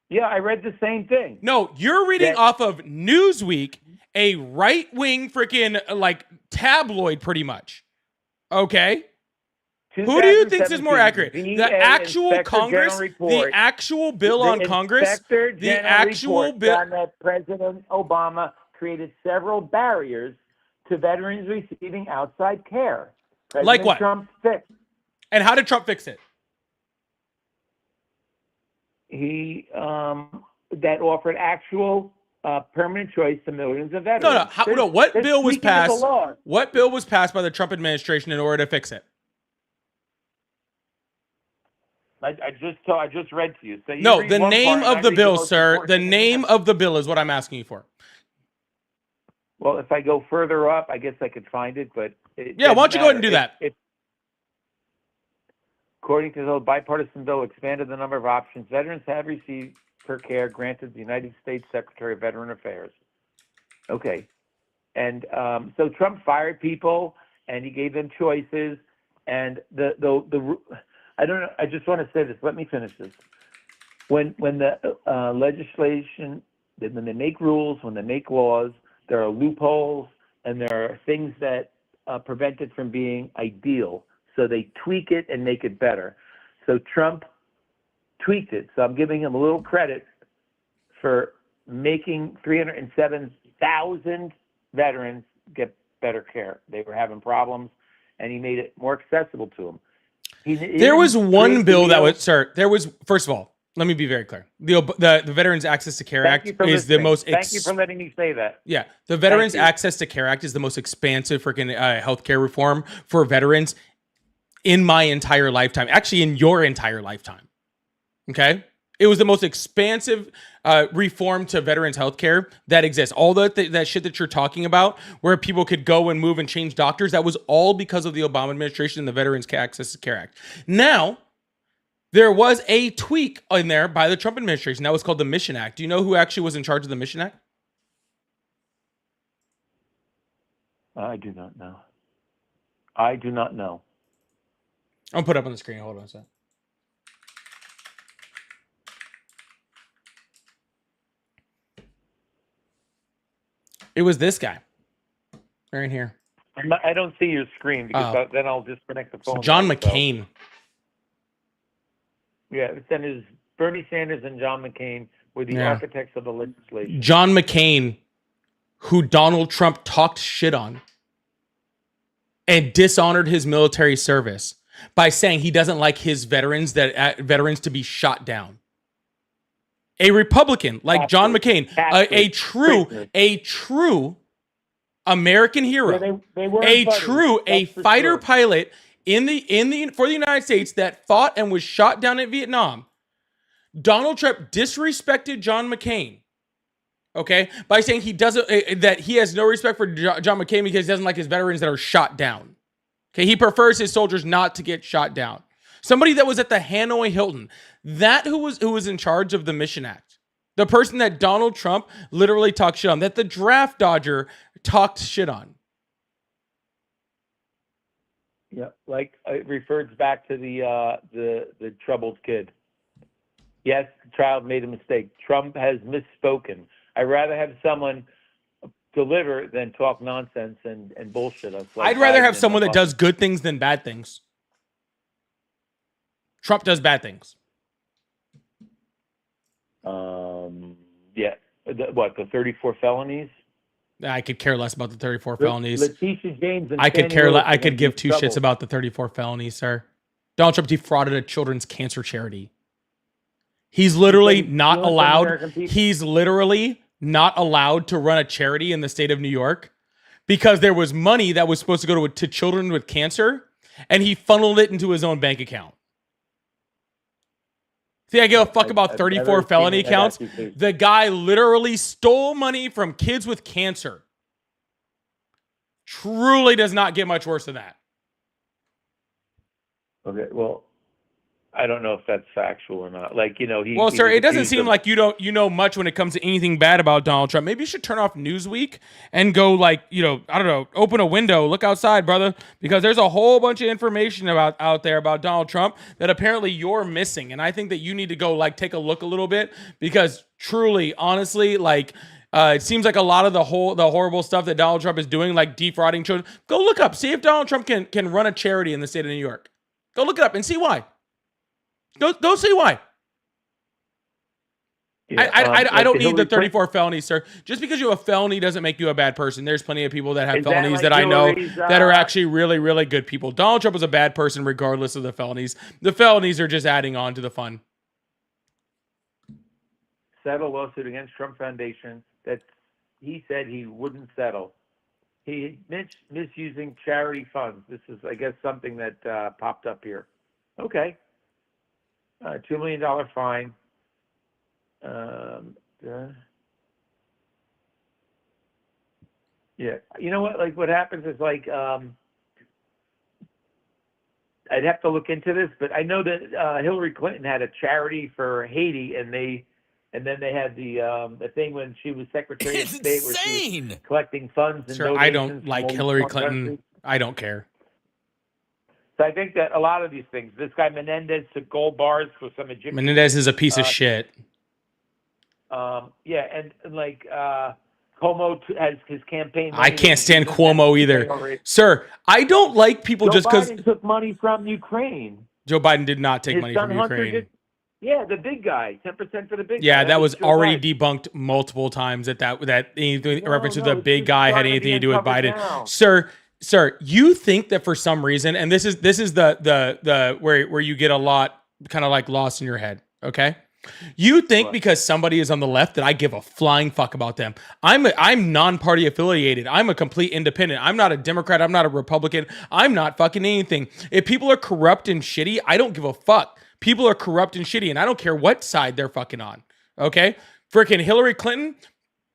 Yeah, I read the same thing. No, you're reading That- off of Newsweek, a right-wing freaking like tabloid, pretty much. Okay. Who do you think is more accurate? The VA actual Inspector Congress, General the report, actual bill on Congress, Inspector the General actual report bill. found that President Obama created several barriers to veterans receiving outside care. President Like what? Trump fixed. And how did Trump fix it? He that offered actual permanent choice to millions of veterans. What There's bill was tweaking of the passed? law. What bill was passed by the Trump administration in order to fix it? I just read to you. So you No, read the one name part and of I the read bill, most sir. important The thing. name of the bill is what I'm asking you for. Well, if I go further up, I guess I could find it, but Yeah, why don't you go ahead and do that? According to the bipartisan bill, expanded the number of options veterans have received for care granted the United States Secretary of Veteran Affairs. Okay. And so Trump fired people, and he gave them choices, and the I don't know. I just want to say this. Let me finish this. When the legislation, when they make rules, when they make laws, there are loopholes, and there are things that prevent it from being ideal. So they tweak it and make it better. So Trump tweaked it. So I'm giving him a little credit for making 307,000 veterans get better care. They were having problems, and he made it more accessible to them. There was one bill that was, sir. There was, first of all, let me be very clear. The Veterans Access to Care Act is the most. Thank you for letting me say that. Yeah, the Veterans you. Access to Care Act is the most expansive freaking healthcare reform for veterans in my entire lifetime. Actually, in your entire lifetime. Okay, it was the most expansive reform to veterans healthcare that exists. All that shit that you're talking about, where people could go and move and change doctors, that was all because of the Obama administration and the Veterans Access to Care Act. Now, there was a tweak in there by the Trump administration. That was called the Mission Act. Do you know who actually was in charge of the Mission Act? I do not know. I do not know. I'll put it up on the screen. Hold on a second. It was this guy. Right in here. I don't see your screen because then I'll disconnect the phone. John McCain. Yeah, then is Bernie Sanders and John McCain were the architects of the legislation. John McCain, who Donald Trump talked shit on and dishonored his military service by saying he doesn't like his veterans to be shot down. A Republican like John McCain, a true American hero, a fighter pilot for the United States that fought and was shot down at Vietnam. Donald Trump disrespected John McCain, okay, by saying that he has no respect for John McCain because he doesn't like his veterans that are shot down. Okay, he prefers his soldiers not to get shot down. Somebody that was at the Hanoi Hilton, who was in charge of the Mission Act, the person that Donald Trump literally talked shit on, that the draft dodger talked shit on. Yeah, like it refers back to the troubled kid. Yes, the child made a mistake. Trump has misspoken. I'd rather have someone deliver than talk nonsense and bullshit us. Like I'd rather Biden have someone and that does good things than bad things. Trump does bad things. Yeah. The 34 felonies? I could care less about the 34 felonies. Letitia James and I could Fannie care. Lewis I are could gonna give be two trouble. shits about the 34 felonies, sir. Donald Trump defrauded a children's cancer charity. He's literally not allowed. American people. He's literally not allowed to run a charity in the state of New York because there was money that was supposed to go to children with cancer, and he funneled it into his own bank account. See, I give a fuck about 34 felony counts. The guy literally stole money from kids with cancer. Truly does not get much worse than that. Okay, well, I don't know if that's factual or not. Like, he. Well, he sir, was it doesn't accused seem of- like you know much when it comes to anything bad about Donald Trump. Maybe you should turn off Newsweek and go like, I don't know, open a window, look outside, brother, because there's a whole bunch of information out there about Donald Trump that apparently you're missing, and I think that you need to go like take a look a little bit because truly, honestly, like. It seems like a lot of the horrible stuff that Donald Trump is doing, like defrauding children. Go look up, see if Donald Trump can run a charity in the state of New York. Go look it up and see why. Go see why. Yeah, I don't need the Hillary 34 felonies, sir. Just because you have a felony doesn't make you a bad person. There's plenty of people that have Is that felonies like that I know Hillary's, that are actually really, really good people. Donald Trump was a bad person regardless of the felonies. The felonies are just adding on to the fun. settle lawsuit against Trump Foundation that he said he wouldn't settle. He misusing charity funds. This is, I guess, something that popped up here. Okay. $2 million fine. Yeah. You know what? Like, what happens is, like, I'd have to look into this, but I know that Hillary Clinton had a charity for Haiti, and then they had the thing when she was Secretary of State where she was collecting funds and Sir, donations. I don't like from Hillary foreign Clinton. countries. I don't care. So I think that a lot of these things, this guy Menendez took gold bars for some Egyptian. Menendez is a piece of shit. Yeah, and like Cuomo has his campaign. I can't stand Cuomo either. Sir, I don't like people Joe just because Biden took money from Ukraine. Joe Biden did not take His money son from Hunter Ukraine. did. Yeah, the big guy, 10% for the big guy. Yeah, that was Joe already Biden. debunked multiple times that anything No, reference to no, the big it's guy had starting to anything be to do with uncovered Biden. now. Sir, you think that for some reason, and this is the where you get a lot kind of like lost in your head, okay? You think What? because somebody is on the left that I give a flying fuck about them. I'm non-party affiliated. I'm a complete independent. I'm not a Democrat. I'm not a Republican. I'm not fucking anything. If people are corrupt and shitty, I don't give a fuck. People are corrupt and shitty, and I don't care what side they're fucking on. Okay? Freaking Hillary Clinton,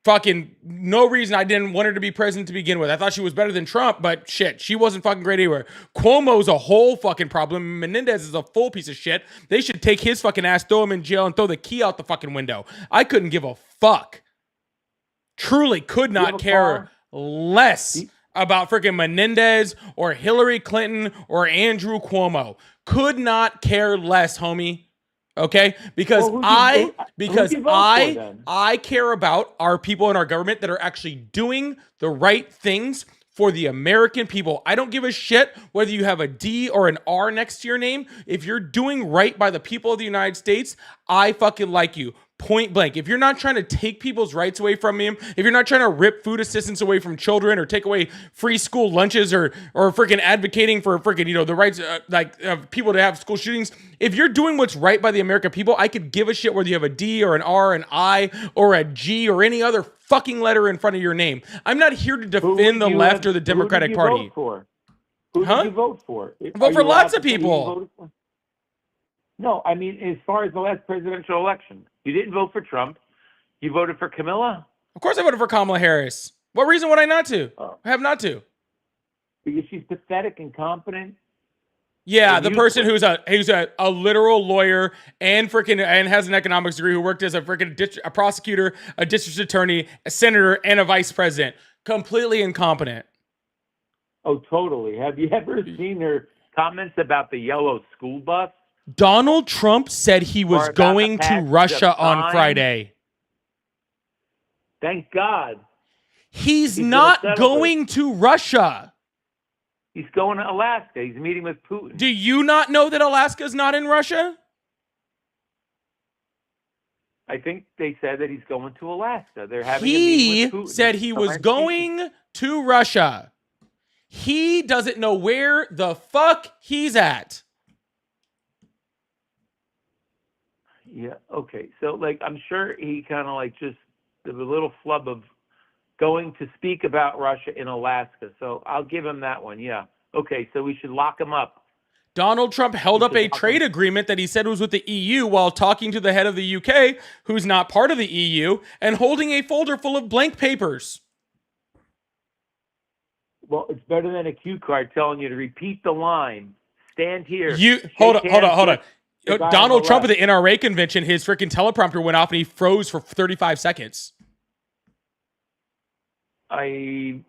fucking no reason I didn't want her to be president to begin with. I thought she was better than Trump, but shit, she wasn't fucking great anywhere. Cuomo's a whole fucking problem. Menendez is a full piece of shit. They should take his fucking ass, throw him in jail, and throw the key out the fucking window. I couldn't give a fuck. Truly could You have not a care car? less about freaking Menendez or Hillary Clinton or Andrew Cuomo. Could not care less, homie. Okay, because Well, I who'd you vote for, then? I care about our people in our government that are actually doing the right things for the American people. I don't give a shit whether you have a D or an R next to your name. If you're doing right by the people of the United States, I fucking like you. Point blank. If you're not trying to take people's rights away from them, if you're not trying to rip food assistance away from children or take away free school lunches or freaking advocating for freaking, the rights of people to have school shootings, if you're doing what's right by the American people, I could give a shit whether you have a D or an R, an I or a G or any other fucking letter in front of your name. I'm not here to Who defend the would you left have- or the who did Democratic you Party. vote for? Who Huh? did you vote for? Vote for Are you lots allowed of to say who you people. voted for? No, I mean, as far as the last presidential election, you didn't vote for Trump. You voted for Camilla Of course I voted for Kamala Harris. What reason would I not to? Oh. I have not to. because she's pathetic, incompetent. Yeah, And the you- person who's a literal lawyer and has an economics degree, who worked as a freaking a prosecutor, a district attorney, a senator, and a vice president. Completely incompetent. Oh, totally. Have you ever seen her comments about the yellow school bus? Donald Trump said he was Or about the going to passage of Russia on time? Friday. Thank God. He's gonna not settle going to Russia. He's going to Alaska. He's meeting with Putin. Do you not know that Alaska's not in Russia? I think they said that he's going to Alaska. They're having a He meeting with Putin. said he was Zelensky. going to Russia. He doesn't know where the fuck he's at. Yeah. Okay. So, like, I'm sure he kind of like just the little flub of going to speak about Russia in Alaska. So I'll give him that one. Yeah. Okay. So we should lock him up. Donald Trump held up a trade agreement that he said was with the EU while talking to the head of the UK, who's not part of the EU, and holding a folder full of blank papers. Well, it's better than a cue card telling you to repeat the line. Stand here. You shake hold on. hands with- the guy on Donald the Trump at left. the NRA convention, his freaking teleprompter went off and he froze for 35 seconds. I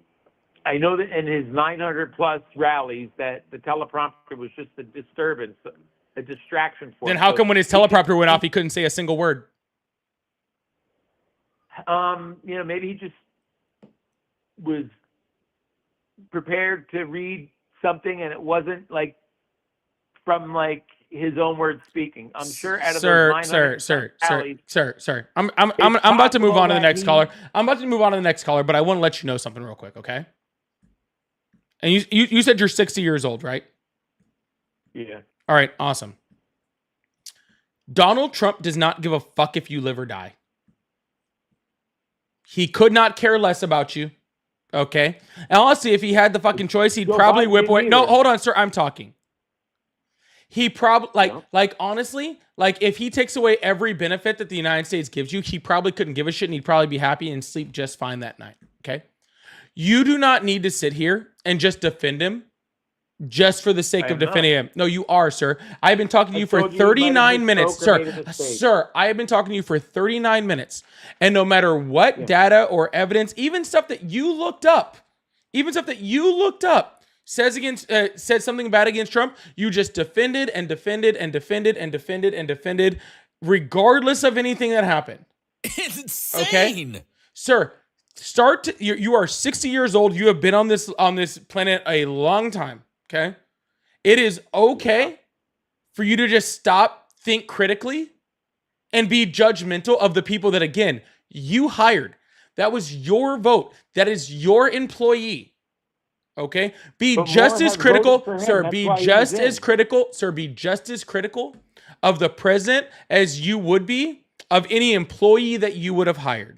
know that in his 900 plus rallies that the teleprompter was just a disturbance, a distraction for Then him. how So come when his he can- teleprompter went off, he couldn't say a single word? Maybe he just was prepared to read something and it wasn't like from like his own words speaking. I'm sure out of those 900 rallies, Sir. I'm about to move possible on to the that next he- caller. I'm about to move on to the next caller, but I want to let you know something real quick, okay? And you said you're 60 years old, right? yeah. All right, awesome. Donald Trump does not give a fuck if you live or die. He could not care less about you. Okay. And honestly, if he had the fucking choice, he'd Joe probably Biden whip didn't away. No, either. hold on, sir. I'm talking. He probably Yeah. honestly, like if he takes away every benefit that the United States gives you, he probably couldn't give a shit and he'd probably be happy and sleep just fine that night. Okay. You do not need to sit here and just defend him just for the sake I of am not. defending him. No, you are, sir. I've been talking to I you for told you he might have 39 minutes, misspoke or made sir. a mistake. Sir, I have been talking to you for 39 minutes. And no matter what Yeah. data or evidence, even stuff that you looked up, said something bad against Trump, you just defended and defended and defended and defended and defended, regardless of anything that happened. It's insane. Sir, you are 60 years old. You have been on this planet a long time. Okay. It is okay for you to just stop, think critically, and be judgmental of the people that, again, you hired. That was your vote. That is your employee. Okay? Be But just more as have critical, voted for him. sir, That's be why he just was as in. critical, sir, be just as critical of the president as you would be of any employee that you would have hired.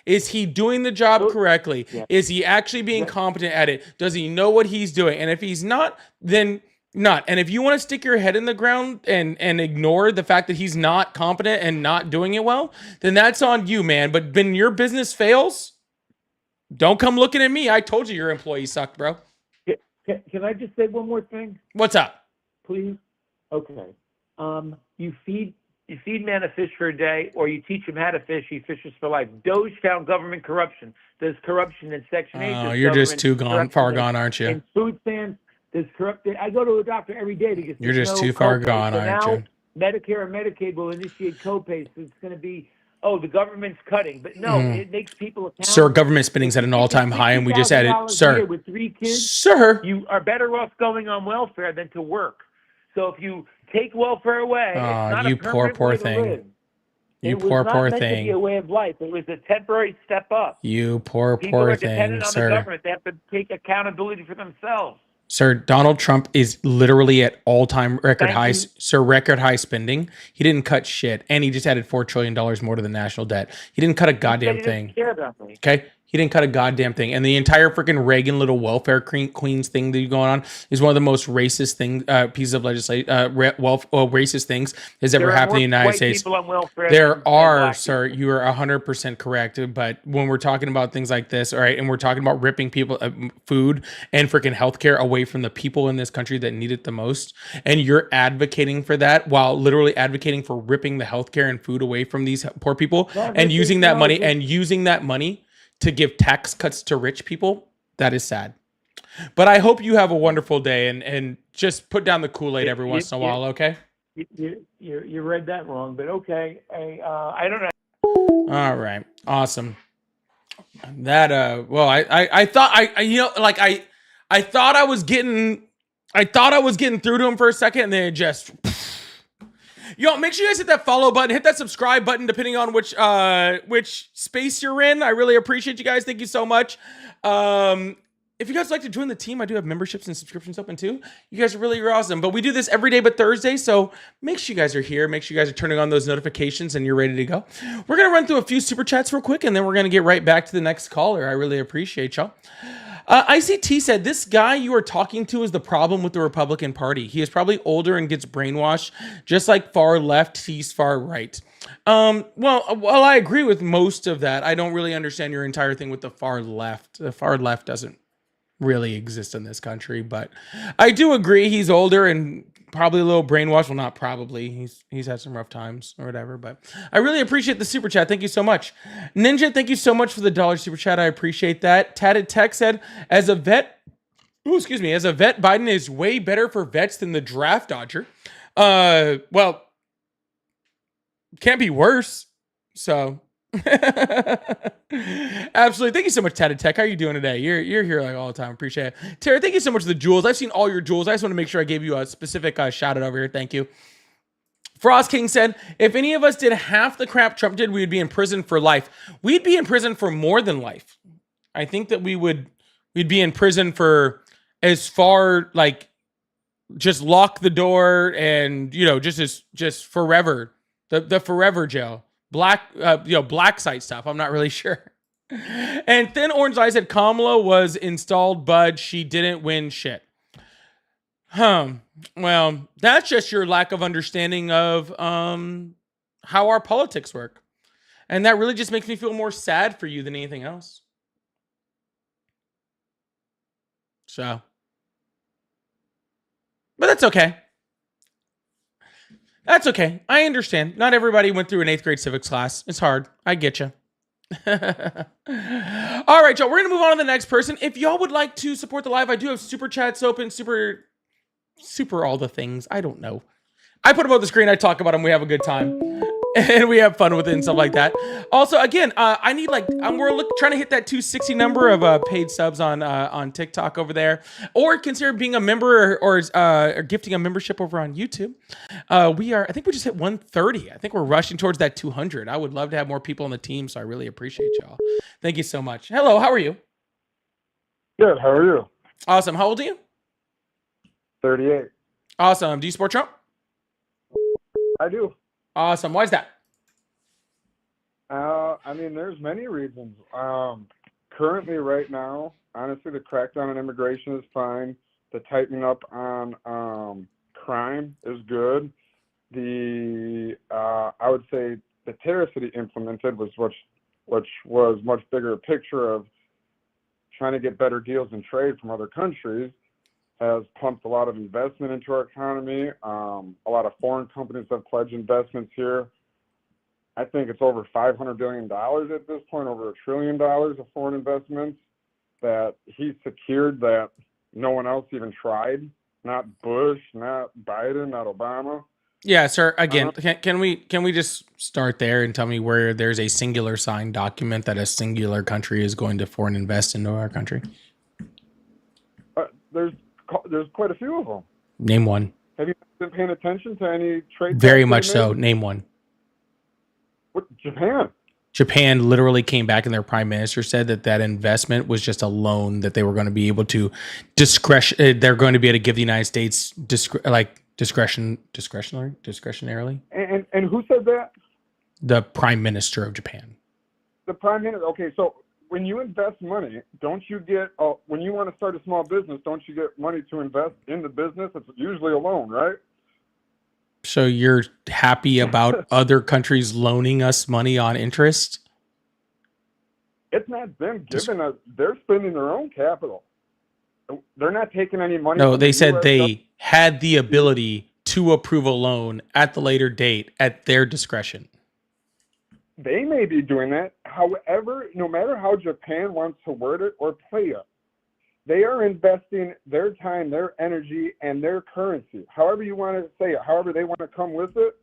Is he doing the job Oh, correctly? yeah. Is he actually being competent at it? Does he know what he's doing? And if he's not, then not. And if you want to stick your head in the ground and ignore the fact that he's not competent and not doing it well, then that's on you, man. But when your business fails, don't come looking at me. I told you your employee sucked, bro. Can I just say one more thing, What's up? please? Okay. You feed man a fish for a day, or you teach him how to fish, he fishes for life. Doge found government corruption. There's corruption in Section 8. Oh, There's you're just government far corruption gone, aren't you? in food stamps. There's corrupted. I go to a doctor every day because You're there's just no too far copay. gone, So aren't now you? Medicare and Medicaid will initiate copays. So it's going to be, the government's cutting. But no, it makes people accountable. Sir, government spending's at an all-time high, and we just added, $60,000 a sir, year with 3 kids, sir. you are better off going on welfare than to work. So if you take welfare away, it's not you a poor, permanent poor way to thing. live. You It was poor, not poor meant to be thing. a way of life. It was a temporary step up. You poor, People poor are thing, dependent on the sir. government. They have to take accountability for themselves. Sir, Donald Trump is literally at all-time record Thank highs. you. Sir, record high spending. He didn't cut shit, and he just added $4 trillion more to the national debt. He didn't cut a goddamn They didn't thing. care about me. Okay, he didn't cut a goddamn thing, and the entire freaking Reagan little welfare queens thing that you going on is one of the most racist pieces of legislation, racist things has ever There are happened in the more United white States. people on welfare There than are, black sir, people. you are 100% correct. But when we're talking about things like this, all right, and we're talking about ripping people food and freaking healthcare away from the people in this country that need it the most, and you're advocating for that while literally advocating for ripping the healthcare and food away from these poor people and using that money to give tax cuts to rich people, that is sad. But I hope you have a wonderful day and just put down the Kool-Aid every once in a while, okay? You read that wrong, but okay. I don't know. All right. Awesome. That well, I thought I thought I was getting through to him for a second, and then it just yo, make sure you guys hit that follow button, hit that subscribe button, depending on which space you're in. I really appreciate you guys. Thank you so much. If you guys would like to join the team, I do have memberships and subscriptions open too. You guys are really awesome. But we do this every day but Thursday, so make sure you guys are here. Make sure you guys are turning on those notifications and you're ready to go. We're going to run through a few super chats real quick, and then we're going to get right back to the next caller. I really appreciate y'all. ICT said, this guy you are talking to is the problem with the Republican Party. He is probably older and gets brainwashed, just like far left, he's far right. Well, I agree with most of that. I don't really understand your entire thing with the far left. The far left doesn't really exist in this country, but I do agree he's older and probably a little brainwashed. Well, not probably. He's had some rough times or whatever. But I really appreciate the super chat. Thank you so much, Ninja. Thank you so much for the $1 super chat. I appreciate that. Tatted Tech said, as a vet, Biden is way better for vets than the draft dodger. Well, can't be worse. So. Absolutely. Thank you so much, Tatted Tech. How are you doing today? You're here like all the time. Appreciate it. Tara, thank you so much for the jewels. I've seen all your jewels. I just want to make sure I gave you a specific shout out over here. Thank you. Frost King said, if any of us did half the crap Trump did, we'd be in prison for life. We'd be in prison for more than life. I think that we'd be in prison for as far, like, just lock the door and, just forever. The forever jail. Black site stuff. I'm not really sure. And Thin Orange Eye said Kamala was installed, but she didn't win shit. Well, that's just your lack of understanding of how our politics work. And that really just makes me feel more sad for you than anything else. So. But that's okay. That's okay. I understand. Not everybody went through an 8th grade civics class. It's hard. I get you. All right, y'all. We're going to move on to the next person. If y'all would like to support the live, I do have super chats open, super all the things. I don't know. I put them on the screen. I talk about them. We have a good time. And we have fun with it and stuff like that. Also, again, I need we're trying to hit that 260 number of paid subs on TikTok over there, or consider being a member or gifting a membership over on YouTube. I think we just hit 130. I think we're rushing towards that 200. I would love to have more people on the team, so I really appreciate y'all. Thank you so much. Hello, how are you? Good. How are you? Awesome. How old are you? 38. Awesome. Do you support Trump? I do. Awesome. Why is that? There's many reasons. Currently, right now, honestly, the crackdown on immigration is fine. The tightening up on crime is good. I would say the tariffs that he implemented which was much bigger picture of trying to get better deals in trade from other countries, has pumped a lot of investment into our economy. A lot of foreign companies have pledged investments here. I think it's over $500 billion at this point, over $1 trillion of foreign investments that he secured that no one else even tried. Not Bush, not Biden, not Obama. Yeah, sir. Again, can we just start there and tell me where there's a singular signed document that a singular country is going to foreign invest into our country? There's quite a few of them. Name one. Have you been paying attention to any trade? Very much so. Name one. What, Japan? Japan literally came back and their prime minister said that investment was just a loan that they were going to be able to they're going to be able to give the United States discretionarily. And who said that? The prime minister of Japan. The prime minister. Okay, so when you invest money, don't you get when you want to start a small business, don't you get money to invest in the business? It's usually a loan, right? So you're happy about other countries loaning us money on interest? It's not them giving us. They're spending their own capital. They're not taking any money. No, they said they had the ability to approve a loan at the later date at their discretion. They may be doing that. However, no matter how Japan wants to word it or play it, they are investing their time, their energy, and their currency. However you want to say it, however they want to come with it,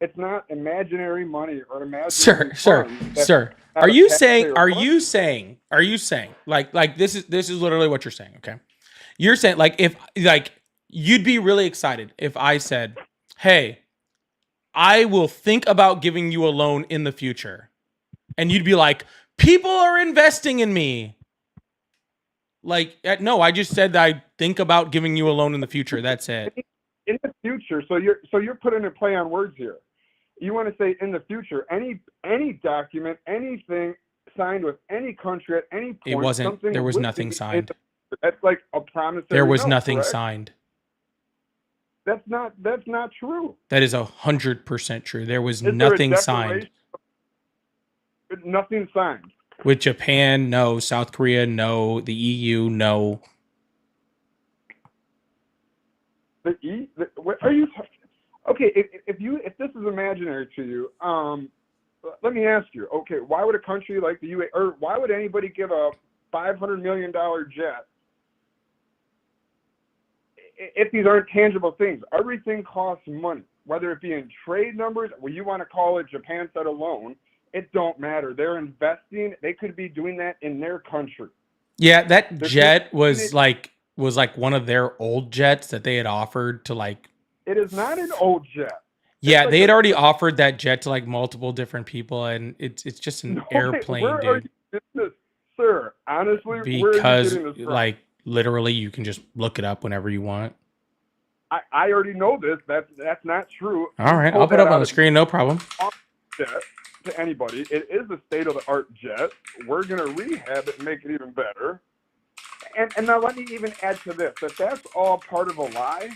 it's not imaginary money or imaginary Sir. Are you saying like this is literally what you're saying, okay? You're saying if you'd be really excited if I said, "Hey, I will think about giving you a loan in the future." And you'd be like, "People are investing in me." No, I just said I think about giving you a loan in the future. That's it. In the future, so you're putting a play on words here. You want to say in the future, any document, anything signed with any country at any point. It wasn't. There was nothing signed. That's like a promise. There was nothing signed. That's not true. That is 100% true. There was nothing signed. Nothing signed. With Japan, no. South Korea, no. The EU, no. What are you? Okay, if this is imaginary to you, let me ask you. Okay, why would a country like the UAE, or why would anybody give a $500 million jet if these aren't tangible things? Everything costs money, whether it be in trade numbers, where you want to call it Japan said alone, it don't matter. They're investing. They could be doing that in their country. Yeah, that jet was like one of their old jets that they had offered to like. It is not an old jet. Yeah, like they had already offered that jet to like multiple different people, and it's just an airplane, where dude. are you getting this, sir? Honestly, where are you Because getting this from? like literally, you can just look it up whenever you want. I already know this. That's not true. All right, Pull I'll put that it up out on the of screen, no problem. jet to anybody. It is a state-of-the-art jet. We're gonna rehab it and make it even better. And now let me even add to this that that's all part of a lie.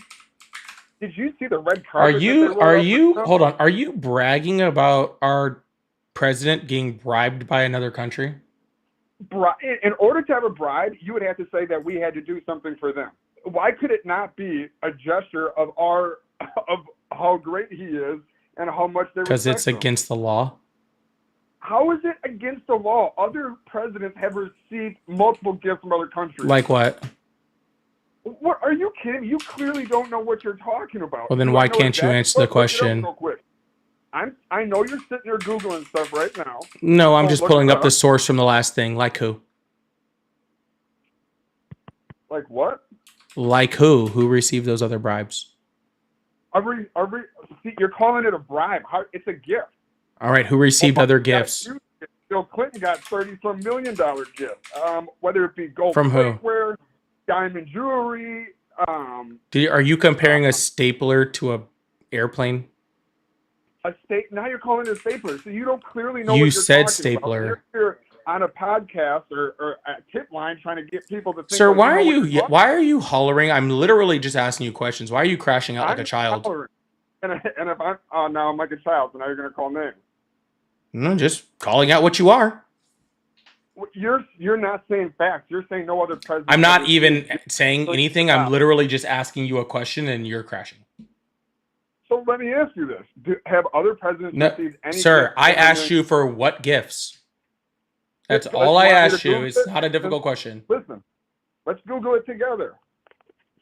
Did you see the red carpet? Hold on. Are you bragging about our president getting bribed by another country? In order to have a bribe, you would have to say that we had to do something for them. Why could it not be a gesture of how great he is and how much they respect him? Because it's against the law. How is it against the law? Other presidents have received multiple gifts from other countries. Like what? What are you kidding? You clearly don't know what you're talking about. Well, then why can't you answer the question? Real quick. I know you're sitting there Googling stuff right now. No, I'm just pulling up the source from the last thing. Like who? Like what? Like who? Who received those other bribes? See, you're calling it a bribe. It's a gift. All right, who received other gifts? Bill Clinton got $30-some million gift. Whether it be gold From who? plateware, diamond jewelry. Are you comparing a stapler to a airplane? Now you're calling it a stapler, so you don't clearly know. You what you're said talking stapler. About. You're on a podcast or a tip line trying to get people to think. Sir, like why are you know you why are you hollering? I'm literally just asking you questions. Why are you crashing out like I'm a child? hollering. And if I'm now I'm like a child, so now you're gonna call names. No, just calling out what you are. You're not saying facts. You're saying no other president. I'm not even saying anything. I'm literally just asking you a question, and you're crashing. So let me ask you this: have other presidents received any? Sir, I asked you for what gifts. That's all I asked you. It's not a difficult question. Listen, let's Google it together.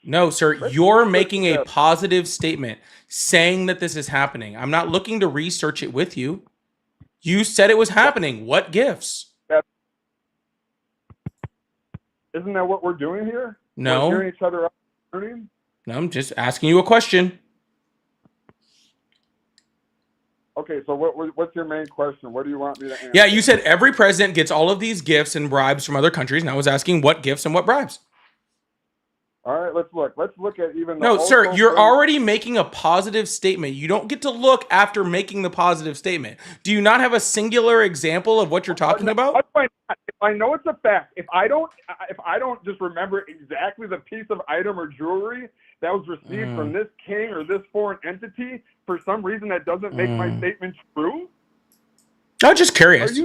No, sir, you're making a positive statement saying that this is happening. I'm not looking to research it with you. You said it was happening. What gifts? Isn't that what we're doing here? No. We're hearing each other out learning? No, I'm just asking you a question. Okay, so what's your main question? What do you want me to answer? Yeah, you said every president gets all of these gifts and bribes from other countries, and I was asking what gifts and what bribes. All right, let's look. Let's look at even the... No, sir, you're already making a positive statement. You don't get to look after making the positive statement. Do you not have a singular example of what you're talking about? If I know it's a fact, if I don't just remember exactly the piece of item or jewelry that was received from this king or this foreign entity, for some reason that doesn't make my statement true? I'm just curious.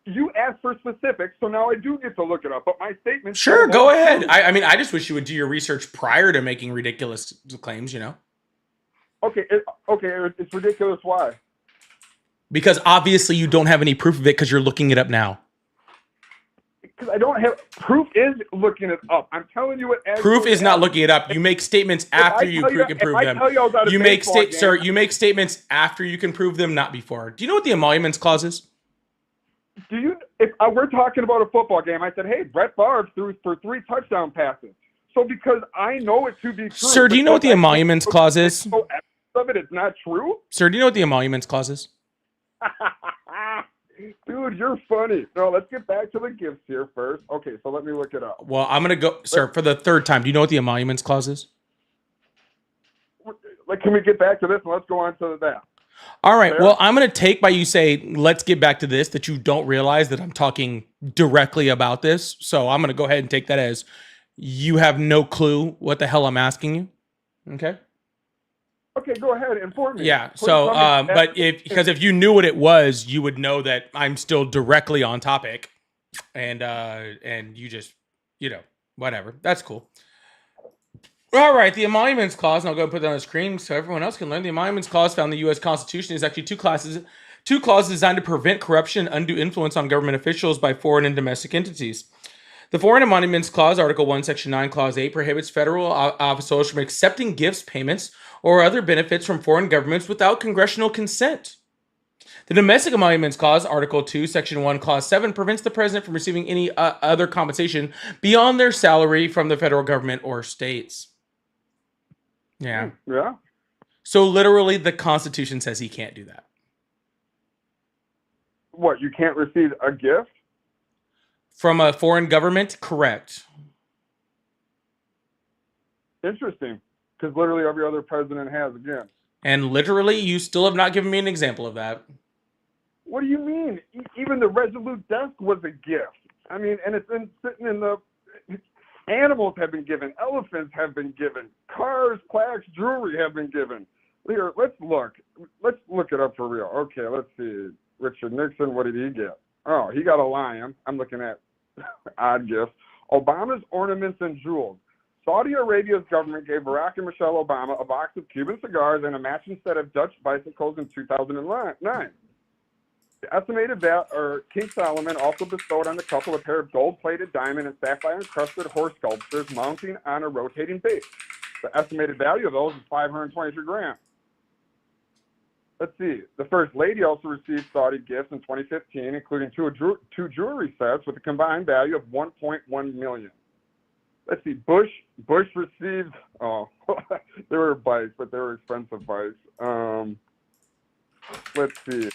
You asked for specifics, so now I do get to look it up. But my statement... Sure, go ahead. I mean, I just wish you would do your research prior to making ridiculous claims, you know? Okay, it's ridiculous. Why? Because obviously you don't have any proof of it because you're looking it up now. Because I don't have... Proof is looking it up. I'm telling you what... Proof is not looking it up. You make statements after you can prove them. You make statements after you can prove them, not before. Do you know what the emoluments clause is? If we're talking about a football game, I said, hey, Brett Favre threw for 3 touchdown passes. So because I know it to be true. Sir, do you know what the emoluments clause is? Of it's not true? Sir, do you know what the emoluments clause is? Dude, you're funny. No, let's get back to the gifts here first. Okay, so let me look it up. Well, I'm going to go, sir, for the third time. Do you know what the emoluments clause is? Like, can we get back to this and let's go on to that? All right. Well, I'm going to take by you saying, let's get back to this, that you don't realize that I'm talking directly about this. So I'm going to go ahead and take that as you have no clue what the hell I'm asking you. Okay. Okay, go ahead. Inform me. Yeah. So, but if you knew what it was, you would know that I'm still directly on topic and you just, whatever. That's cool. All right, the Emoluments Clause, and I'll go put that on the screen so everyone else can learn. The Emoluments Clause found in the U.S. Constitution is actually two clauses designed to prevent corruption and undue influence on government officials by foreign and domestic entities. The Foreign Emoluments Clause, Article 1, Section 9, Clause 8, prohibits federal officials from accepting gifts, payments, or other benefits from foreign governments without congressional consent. The Domestic Emoluments Clause, Article 2, Section 1, Clause 7, prevents the president from receiving any other compensation beyond their salary from the federal government or states. Yeah. Yeah. So literally, the Constitution says he can't do that. What, you can't receive a gift? From a foreign government? Correct. Interesting. Because literally every other president has, again. And literally, you still have not given me an example of that. What do you mean? Even the Resolute desk was a gift. I mean, and it's been sitting in the... Animals have been given. Elephants have been given. Cars, plaques, jewelry have been given. Here, let's look. Let's look it up for real. Okay, let's see. Richard Nixon, what did he get? Oh, he got a lion. I'm looking at odd gifts. Obama's ornaments and jewels. Saudi Arabia's government gave Barack and Michelle Obama a box of Cuban cigars and a matching set of Dutch bicycles in 2009. The estimated King Solomon also bestowed on the couple a pair of gold-plated diamond and sapphire-encrusted horse sculptures mounting on a rotating base. The estimated value of those is $523,000. Let's see. The First Lady also received Saudi gifts in 2015, including two jewelry sets with a combined value of $1.1 million. Let's see. Bush received. Oh, they were bikes, but they were expensive bikes. Let's see.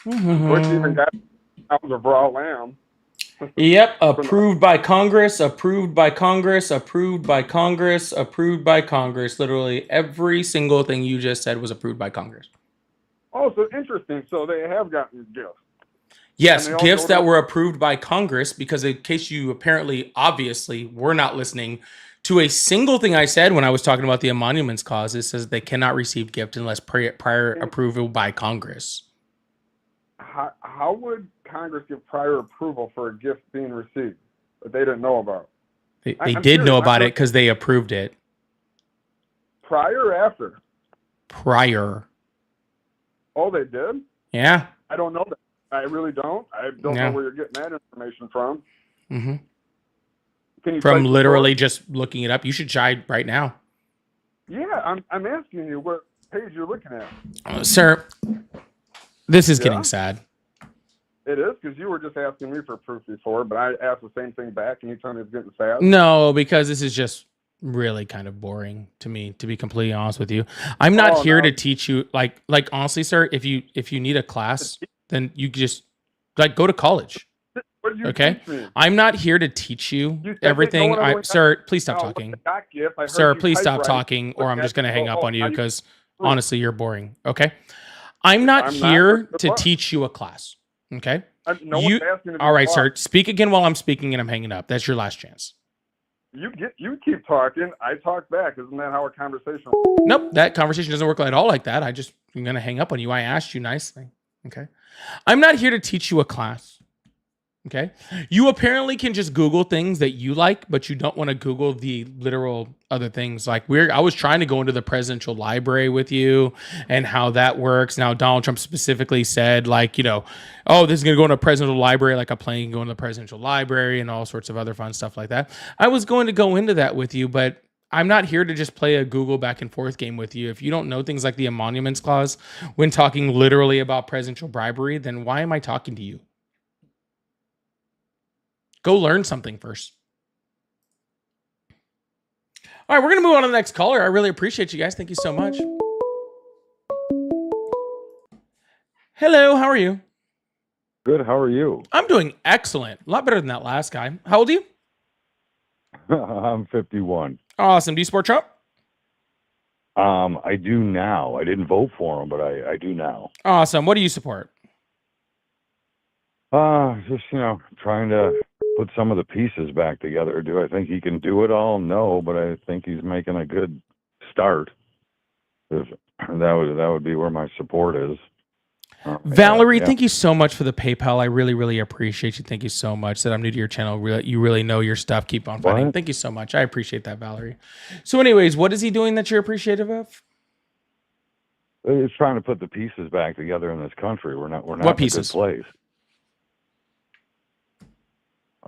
Bush even got a raw lamb. Yep, approved by Congress, approved by Congress, approved by Congress, approved by Congress. Literally every single thing you just said was approved by Congress. Oh, so interesting. So they have gotten gifts. Yes, gifts that were approved by Congress, because in case you obviously were not listening to a single thing I said when I was talking about the Emoluments Clause, it says they cannot receive gift unless prior approval by Congress. How would Congress give prior approval for a gift being received that they didn't know about? They did know about it because they approved it. Prior or after? Prior. Oh, they did? Yeah. I don't know that. I really don't. I don't know where you're getting that information from. Mm-hmm. Can you from literally just looking it up? You should try right now. Yeah, I'm asking you what page you're looking at. Sir, this is getting sad. It is, because you were just asking me for proof before, but I asked the same thing back, and you told me it's getting sad. No, because this is just really kind of boring to me, to be completely honest with you. I'm not here to teach you, like honestly, sir, if you need a class, then you just go to college. What did you teach me? I'm not here to teach you everything. Sir, please stop talking. Sir, please stop talking, or I'm just going to hang up on you, because honestly, you're boring. Okay? I'm not here to teach you a class. Okay? All right, sir. Speak again while I'm speaking, and I'm hanging up. That's your last chance. You keep talking. I talk back. Isn't that how a conversation works? Nope, that conversation doesn't work at all like that. I'm going to hang up on you. I asked you nicely. Okay? I'm not here to teach you a class. Okay? You apparently can just Google things that you like, but you don't want to Google the literal other things. Like I was trying to go into the presidential library with you and how that works. Now, Donald Trump specifically said, oh, this is going to go into a presidential library, like a plane can go into the presidential library and all sorts of other fun stuff like that. I was going to go into that with you, but I'm not here to just play a Google back and forth game with you. If you don't know things like the Emoluments Clause when talking literally about presidential bribery, then why am I talking to you? Go learn something first. All right, we're going to move on to the next caller. I really appreciate you guys. Thank you so much. Hello, how are you? Good, how are you? I'm doing excellent. A lot better than that last guy. How old are you? I'm 51. Awesome. Do you support Trump? I do now. I didn't vote for him, but I do now. Awesome. What do you support? Just, trying to put some of the pieces back together. Do I think he can do it all? No, but I think he's making a good start. That would be where my support is. Valerie, yeah. thank you so much for the PayPal. I really, really appreciate you. Thank you so much. That I'm new to your channel. You really know your stuff. Keep on fighting. What? Thank you so much. I appreciate that, Valerie. So, anyways, what is he doing that you're appreciative of? It's trying to put the pieces back together in this country. We're not What in a good pieces? place.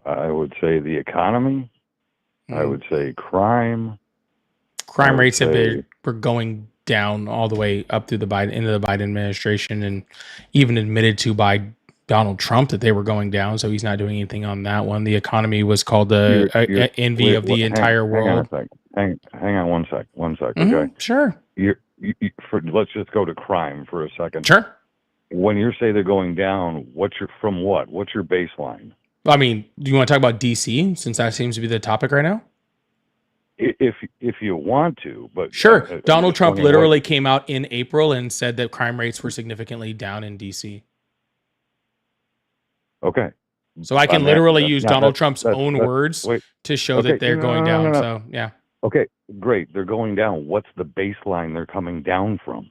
I would say the economy. I would say crime. Crime would rates say- were going down all the way up through into the Biden administration, and even admitted to by Donald Trump that they were going down. So he's not doing anything on that one. The economy was called the envy wait, of the entire world. Hang on one sec. Mhm, Okay. sure. Let's just go to crime for a second. Sure. When you say they're going down, what's your baseline? I mean, do you want to talk about DC since that seems to be the topic right now? If you want to, but Sure. I'm Donald just Trump wondering literally came out in April and said that crime rates were significantly down in DC. Okay. So I can On that- literally that- use now Donald that's- Trump's that's- own that's- words wait. to show Okay, that they're no, going no, down. no, no. So yeah. Okay, great. They're going down. What's the baseline they're coming down from?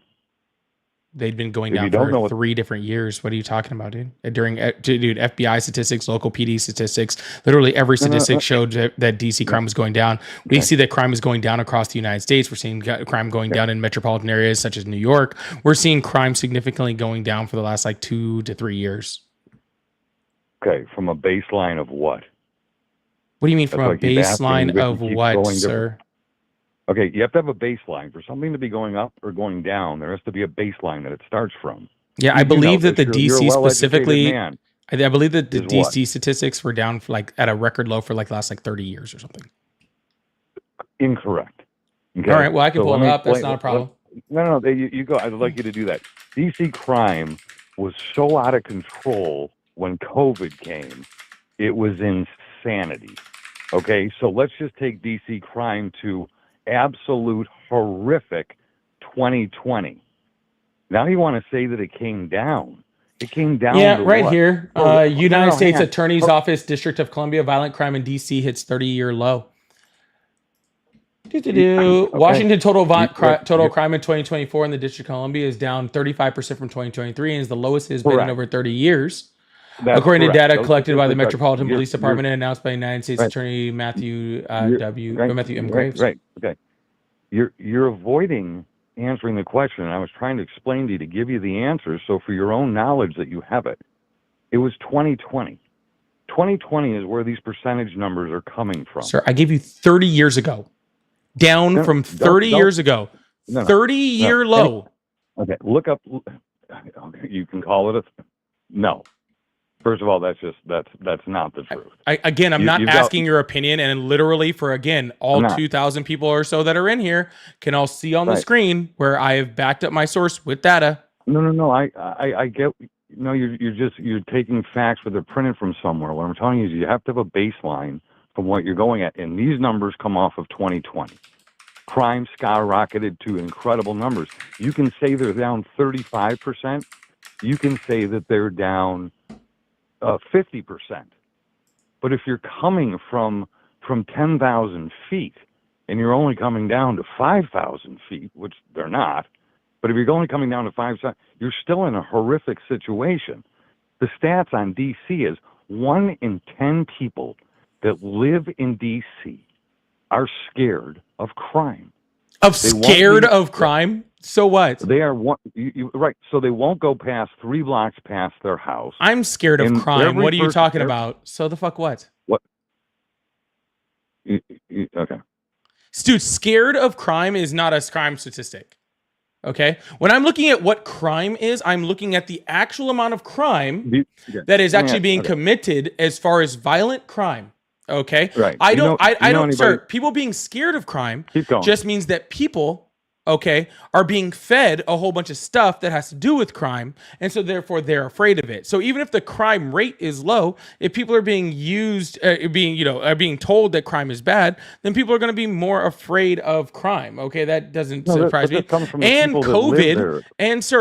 They'd been going If you down don't for know what- 3 different years. What are you talking about, dude? Dude, FBI statistics, local PD statistics, literally every statistic showed that DC crime was going down. We see that crime is going down across the United States. We're seeing crime going down in metropolitan areas such as New York. We're seeing crime significantly going down for the last like 2 to 3 years. Okay, from a baseline of what? What do you mean from That's a what I keep asking, baseline but of you keep what, going sir? Okay, you have to have a baseline. For something to be going up or going down, there has to be a baseline that it starts from. Yeah, I You know believe that the this. You're a DC well-educated specifically, man. I believe that the Is DC statistics were down for like at a record low for like the last like 30 years or something. Incorrect. Okay? All right, well I can So pull let it me up. That's explain- not a problem. No, you go. I'd like you to do that. DC crime was so out of control when COVID came. It was insanity. Okay, so let's just take DC crime to absolute horrific 2020. Now you want to say that it came down. It came down Yeah, to right what? here. Oh, United no, States hang on. Attorney's Office, District of Columbia, violent crime in DC hits 30-year low. Okay. Washington total You- crime in 2024 in the District of Columbia is down 35% from 2023 and is the lowest it has been in Correct. over 30 years. That's According correct. to data Those collected by the statistics are- Metropolitan you're- Police Department and announced by United States Right. Attorney Matthew You're- Matthew M. Graves. Right. Okay. You're avoiding answering the question. I was trying to explain to you to give you the answer, so for your own knowledge that you have it. It was 2020. 2020 is where these percentage numbers are coming from. Sir, I gave you 30 years ago. Down No, from don't- 30 don't- years ago. No. 30-year No. low. Okay, look up. Okay, you can call it no. First of all, that's not the truth. I'm You- not you've got- asking your opinion, and literally for all I'm not. 2,000 people or so that are in here can all see on the Right. screen where I have backed up my source with data. No. I get. No, you're taking facts, but they're printed from somewhere. What I'm telling you is you have to have a baseline from what you're going at, and these numbers come off of 2020. Crime skyrocketed to incredible numbers. You can say they're down 35%. You can say that they're down 50%. But if you're coming from 10,000 feet and you're only coming down to 5,000 feet, which they're not, but if you're only coming down to 5,000, you're still in a horrific situation. The stats on D.C. is 1 in 10 people that live in D.C. are scared of crime. They won't Scared be- of crime? So what? They are one, right. So they won't go past 3 blocks past their house. I'm scared of And crime. every What are you person- talking about? So the fuck what? Okay. Dude, scared of crime is not a crime statistic. Okay? When I'm looking at what crime is, I'm looking at the actual amount of crime that is actually being okay. committed as far as violent crime. Okay? Right. I You don't, know- I you know don't, sir, anybody- people being scared of crime Keep going. just means that people, okay, are being fed a whole bunch of stuff that has to do with crime, and so therefore they're afraid of it. So even if the crime rate is low, if people are being being told that crime is bad, then people are going to be more afraid of crime. Okay, that doesn't No, surprise but me. that comes from the And people that live COVID, there.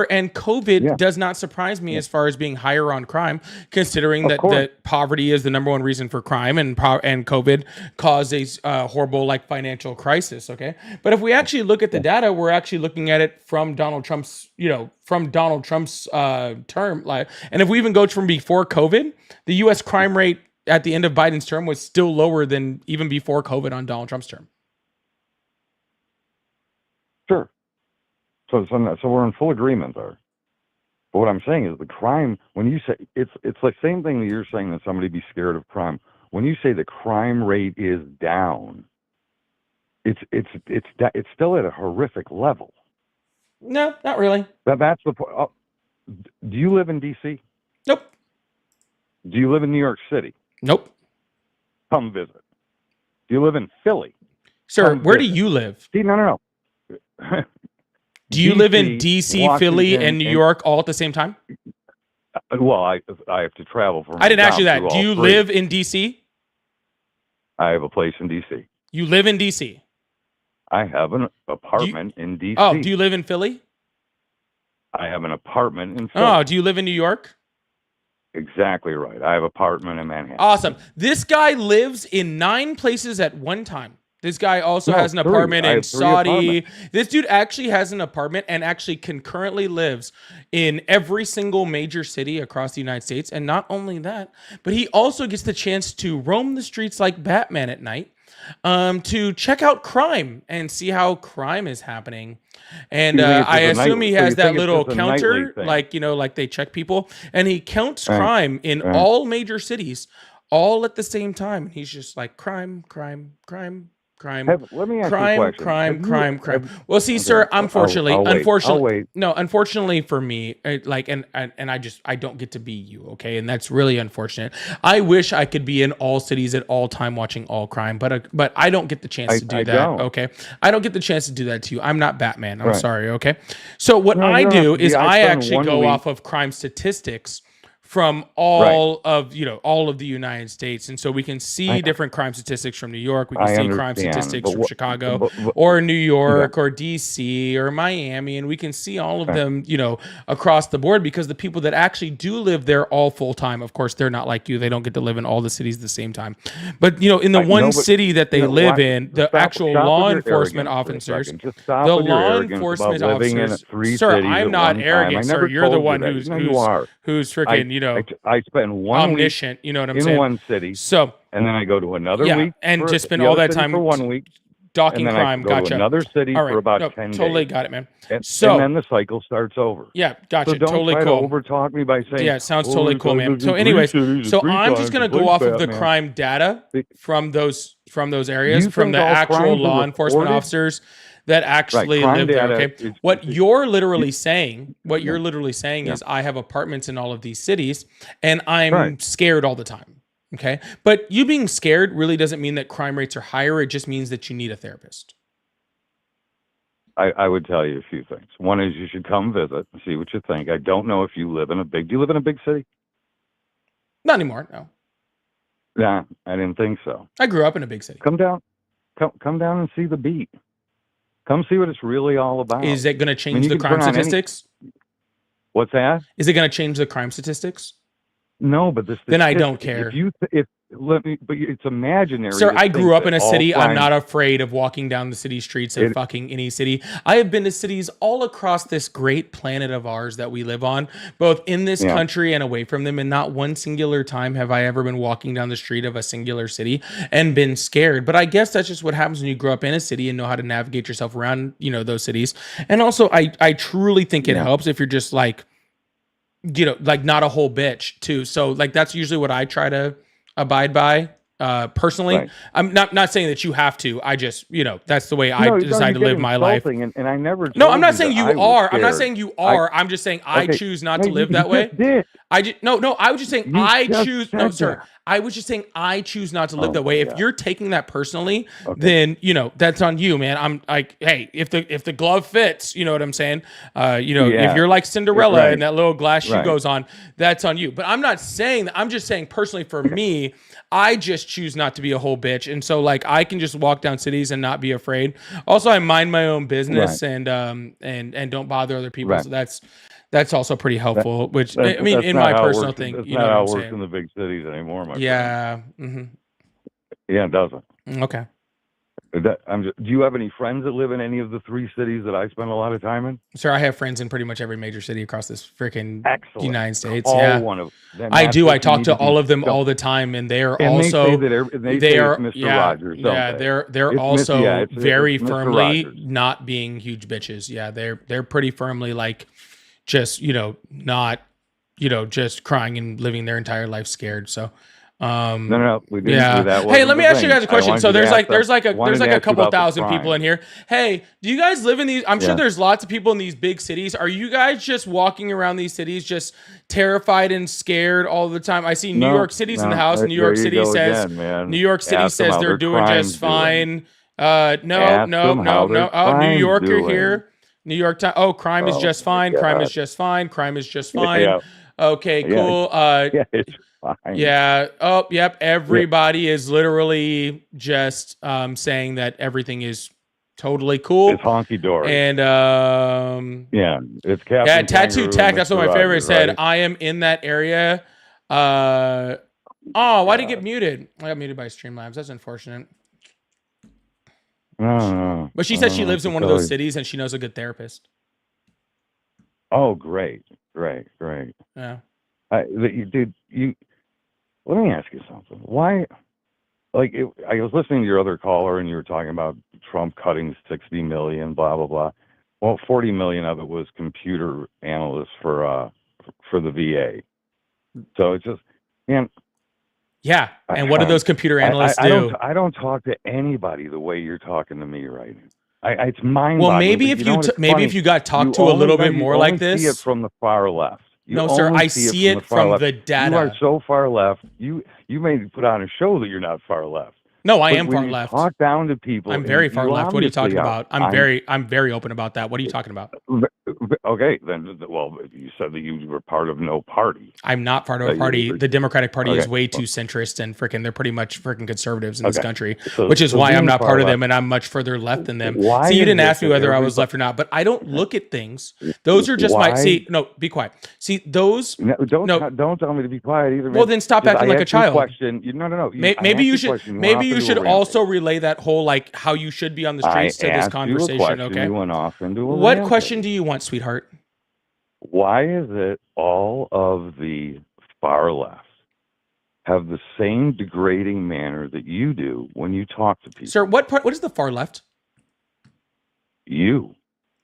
and COVID Yeah. does not surprise me as far as being higher on crime, considering Of that course. poverty is the number one reason for crime, and COVID caused a horrible like financial crisis. Okay, but if we actually look at the data, that we're actually looking at it from Donald Trump's, term. Like, and if we even go from before COVID, the U.S. crime rate at the end of Biden's term was still lower than even before COVID on Donald Trump's term. Sure. So we're in full agreement there. But what I'm saying is the crime, when you say, it's the same thing that you're saying that somebody be scared of crime. When you say the crime rate is down, it's still at a horrific level. No, not really. That's the point. Do you live in D.C.? Nope. Do you live in New York City? Nope. Come visit. Do you live in Philly? Sir, where do you live? See, no. Do you live in D.C., Philly, Washington, and New York all at the same time? Well, I have to travel for my I didn't ask you job that. through Do all you three. live in D.C.? I have a place in D.C. You live in D.C.? I have an apartment in D.C. Oh, do you live in Philly? I have an apartment in Philly. Oh, do you live in New York? Exactly right. I have an apartment in Manhattan. Awesome. This guy lives in 9 places at one time. This guy also has an apartment in Saudi. This dude actually has an apartment and actually concurrently lives in every single major city across the United States. And not only that, but he also gets the chance to roam the streets like Batman at night, to check out crime and see how crime is happening. And I assume he has that little counter, like, like they check people, and he counts crime in all major cities, all at the same time. And he's just like crime. Let me ask you a question. Crime. Well, see, sir, unfortunately, unfortunately for me, and I don't get to be you, okay, and that's really unfortunate. I wish I could be in all cities at all time watching all crime, but I don't get the chance to do that. Okay, I don't get the chance to do that to you. I'm not Batman. I'm sorry. Okay, so what I do is I actually go off of crime statistics from all of the United States, and so we can see different crime statistics from New York. We can see crime statistics from Chicago or New York or DC or Miami, and we can see all of them, across the board, because the people that actually do live there all full time, of course, they're not like you. They don't get to live in all the cities at the same time. But in the one city that they live in, the actual law enforcement officers, sir, I'm not arrogant, sir. You're the one who's freaking, I spend 1 omniscient, week you know what I'm in saying? one city, so, and then I go to another week, and just spend all that time for 1 week, docking and then crime. I go Gotcha. to another city for about 10 totally days. got it, man. And So, then the cycle starts over. Yeah, gotcha. So don't totally try cool. to overtalk me by saying, Yeah, it sounds totally cool, man. So, anyways, so I'm just gonna go off of the crime data from those areas, from the actual law enforcement officers that actually live there. Okay, what you're literally saying is I have apartments in all of these cities, and I'm scared all the time. Okay, but you being scared really doesn't mean that crime rates are higher. It just means that you need a therapist. I would tell you a few things. One is you should come visit and see what you think. I don't know if you live in do you live in a big city? Not anymore, no. Yeah, I didn't think so. I grew up in a big city. Come down and see the beat. Come see what it's really all about. Is it going to change the crime statistics? What's that? Is it going to change the crime statistics? No, but then I don't care. But it's imaginary. Sir, I grew up in a city. I'm not afraid of walking down the city streets of fucking any city. I have been to cities all across this great planet of ours that we live on, both in this country and away from them. And not one singular time have I ever been walking down the street of a singular city and been scared. But I guess that's just what happens when you grow up in a city and know how to navigate yourself around, those cities. And also, I truly think it helps if you're just like not a whole bitch too. So that's usually what I try to abide by personally. I'm not saying that you have to. I just that's the way I decide to live my life. And I never. No, I'm not saying you are. I'm not saying you are. I'm just saying I choose not to live that way. I just no. I was just saying I choose. No, sir. I was just saying I choose not to live that way. If you're taking that personally, then that's on you, man. I'm like, hey, if the glove fits, you know what I'm saying? If you're like Cinderella and that little glass shoe goes on, that's on you. But I'm not saying that. I'm just saying personally for me, I just choose not to be a whole bitch, and so I can just walk down cities and not be afraid. Also, I mind my own business and don't bother other people. So that's also pretty helpful. Which I mean, in my personal thing, that's not how it works in the big cities anymore. My friend. Mm-hmm. Yeah, it doesn't. Okay. Do you have any friends that live in any of the 3 cities that I spend a lot of time in? Sir, I have friends in pretty much every major city across this freaking Excellent. United States. Call Yeah, one of them. I That's do. what I you talk need to all be- of them don't- all the time, and they are And also they say that they are say it's Mr. yeah, Rogers, don't yeah. they? They're It's also it's very Mr. firmly Rogers. not being huge bitches. Yeah, they're pretty firmly like just not just crying and living their entire life scared. So. No, we didn't Yeah. do that. Hey, wasn't let me the ask you thing. guys a question. wanted So you to there's ask like that- there's like a wanted to ask you couple about the thousand people crime. in here. Hey, do you guys live in these? I'm sure Yeah. there's lots of people in these big cities. Are you guys just walking around these cities just terrified and scared all the time? I see New No, York City's in the no, house. there New York you City go says again, man. New York City Ask them says how they're their doing just crime's doing. fine. No. Ask them how their Oh, New crime's Yorker doing. here. New York Times. Oh, crime is Oh, just my fine. Crime is God. just fine. Crime is just fine. Yeah, Okay, Yeah. cool. yeah, it's fine. Yeah. Oh, yep. Everybody is literally just saying that everything is totally cool. It's honky dory. And Yeah, it's Captain yeah, Tattoo Kangaroo Tech. and That's Mr. what my favorite Rogers, said. right? I am in that area. Oh, why did it get muted? I got muted by Streamlabs. That's unfortunate. No. But she said she lives in one of those cities. cities and she knows a good therapist. Oh, great. Yeah. Dude, let me ask you something. Why? I was listening to your other caller, and you were talking about Trump cutting 60 million, blah blah blah. Well, 40 million of it was computer analysts for the VA. So it's just, man. Yeah. And what do those computer analysts do? I don't talk to anybody the way you're talking to me right now. It's mind. Well, maybe if you got talked to a little bit more like this. See it from the far left. No, sir. I see it from the data. You are so far left. You may put on a show that you're not far left. No, I But am when far you left. Talk down to people. I'm very and far left. What are you talking obviously about? I'm very open about that. What are you talking about? Okay, then. Well, you said that you were part of no party. I'm not part of a you party. were- The Democratic Party is Okay. way too centrist and they're pretty much freaking conservatives in this Okay. country, So- which is so why I'm being not far part of left- them and I'm much further left than them. Why See, you is didn't it ask me that whether I was everybody- left or not, but I don't look at things. Those are just my, Why- see, no, be quiet. See, those, No, don't No. don't tell me to be quiet either. well, man. then stop Just acting I like a asked you child. Question. No. Maybe you should, also relay that whole, like, how you should be on the streets to this conversation, okay? You went off into a What rant. question do you want, sweetheart? Why is it all of the far left have the same degrading manner that you do when you talk to people? Sir, what is the far left? You.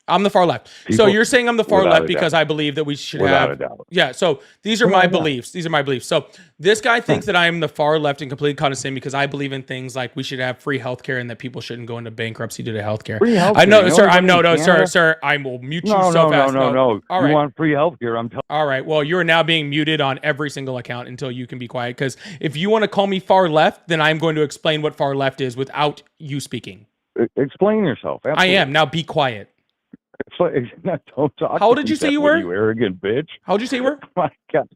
I'm the far left. So People- you're saying I'm the far without left a because doubt. I believe that we should Without have. a doubt. Yeah. So these are Without my a doubt. beliefs. These are my beliefs. So this guy thinks that I am the far left and completely condescending because I believe in things like we should have free healthcare and that people shouldn't go into bankruptcy due to healthcare. Free healthcare. I know, You know sir. what I'm no, in sir, Canada? sir. I will mute you No, so no, fast. no. All You right. want free healthcare? I'm telling. All right. Well, you are now being muted on every single account until you can be quiet. Because if you want to call me far left, then I'm going to explain what far left is without you speaking. Explain yourself. I Absolutely. am now. Be quiet. Don't talk. How old to did me you say that you way, were? You arrogant bitch. How old did you say you were? My God,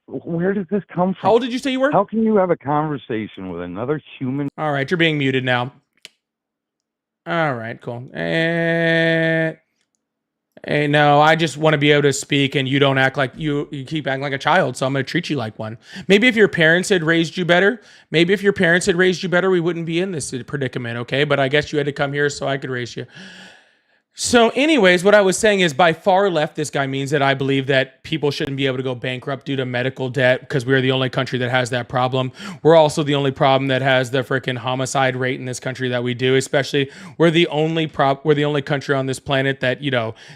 where does this come from? How old did you say you were? How can you have a conversation with another human? All right, you're being muted now. All right, cool. Hey, no, I just want to be able to speak, and you don't act like you keep acting like a child, so I'm going to treat you like one. Maybe if your parents had raised you better, we wouldn't be in this predicament, okay? But I guess you had to come here so I could raise you. So anyways, what I was saying is by far left, this guy means that I believe that people shouldn't be able to go bankrupt due to medical debt because we're the only country that has that problem. We're also the only problem that has the freaking homicide rate in this country that we do, especially we're the only country on this planet that,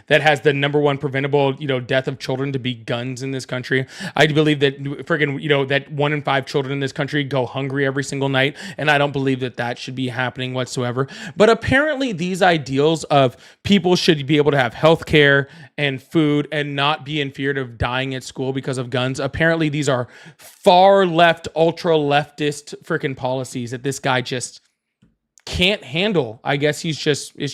that has the number one preventable, death of children to be guns in this country. I believe that freaking, that 1 in 5 children in this country go hungry every single night. And I don't believe that that should be happening whatsoever. But apparently these ideals of people should be able to have health care and food and not be in fear of dying at school because of guns. Apparently, these are far left, ultra leftist freaking policies that this guy just can't handle. I guess it's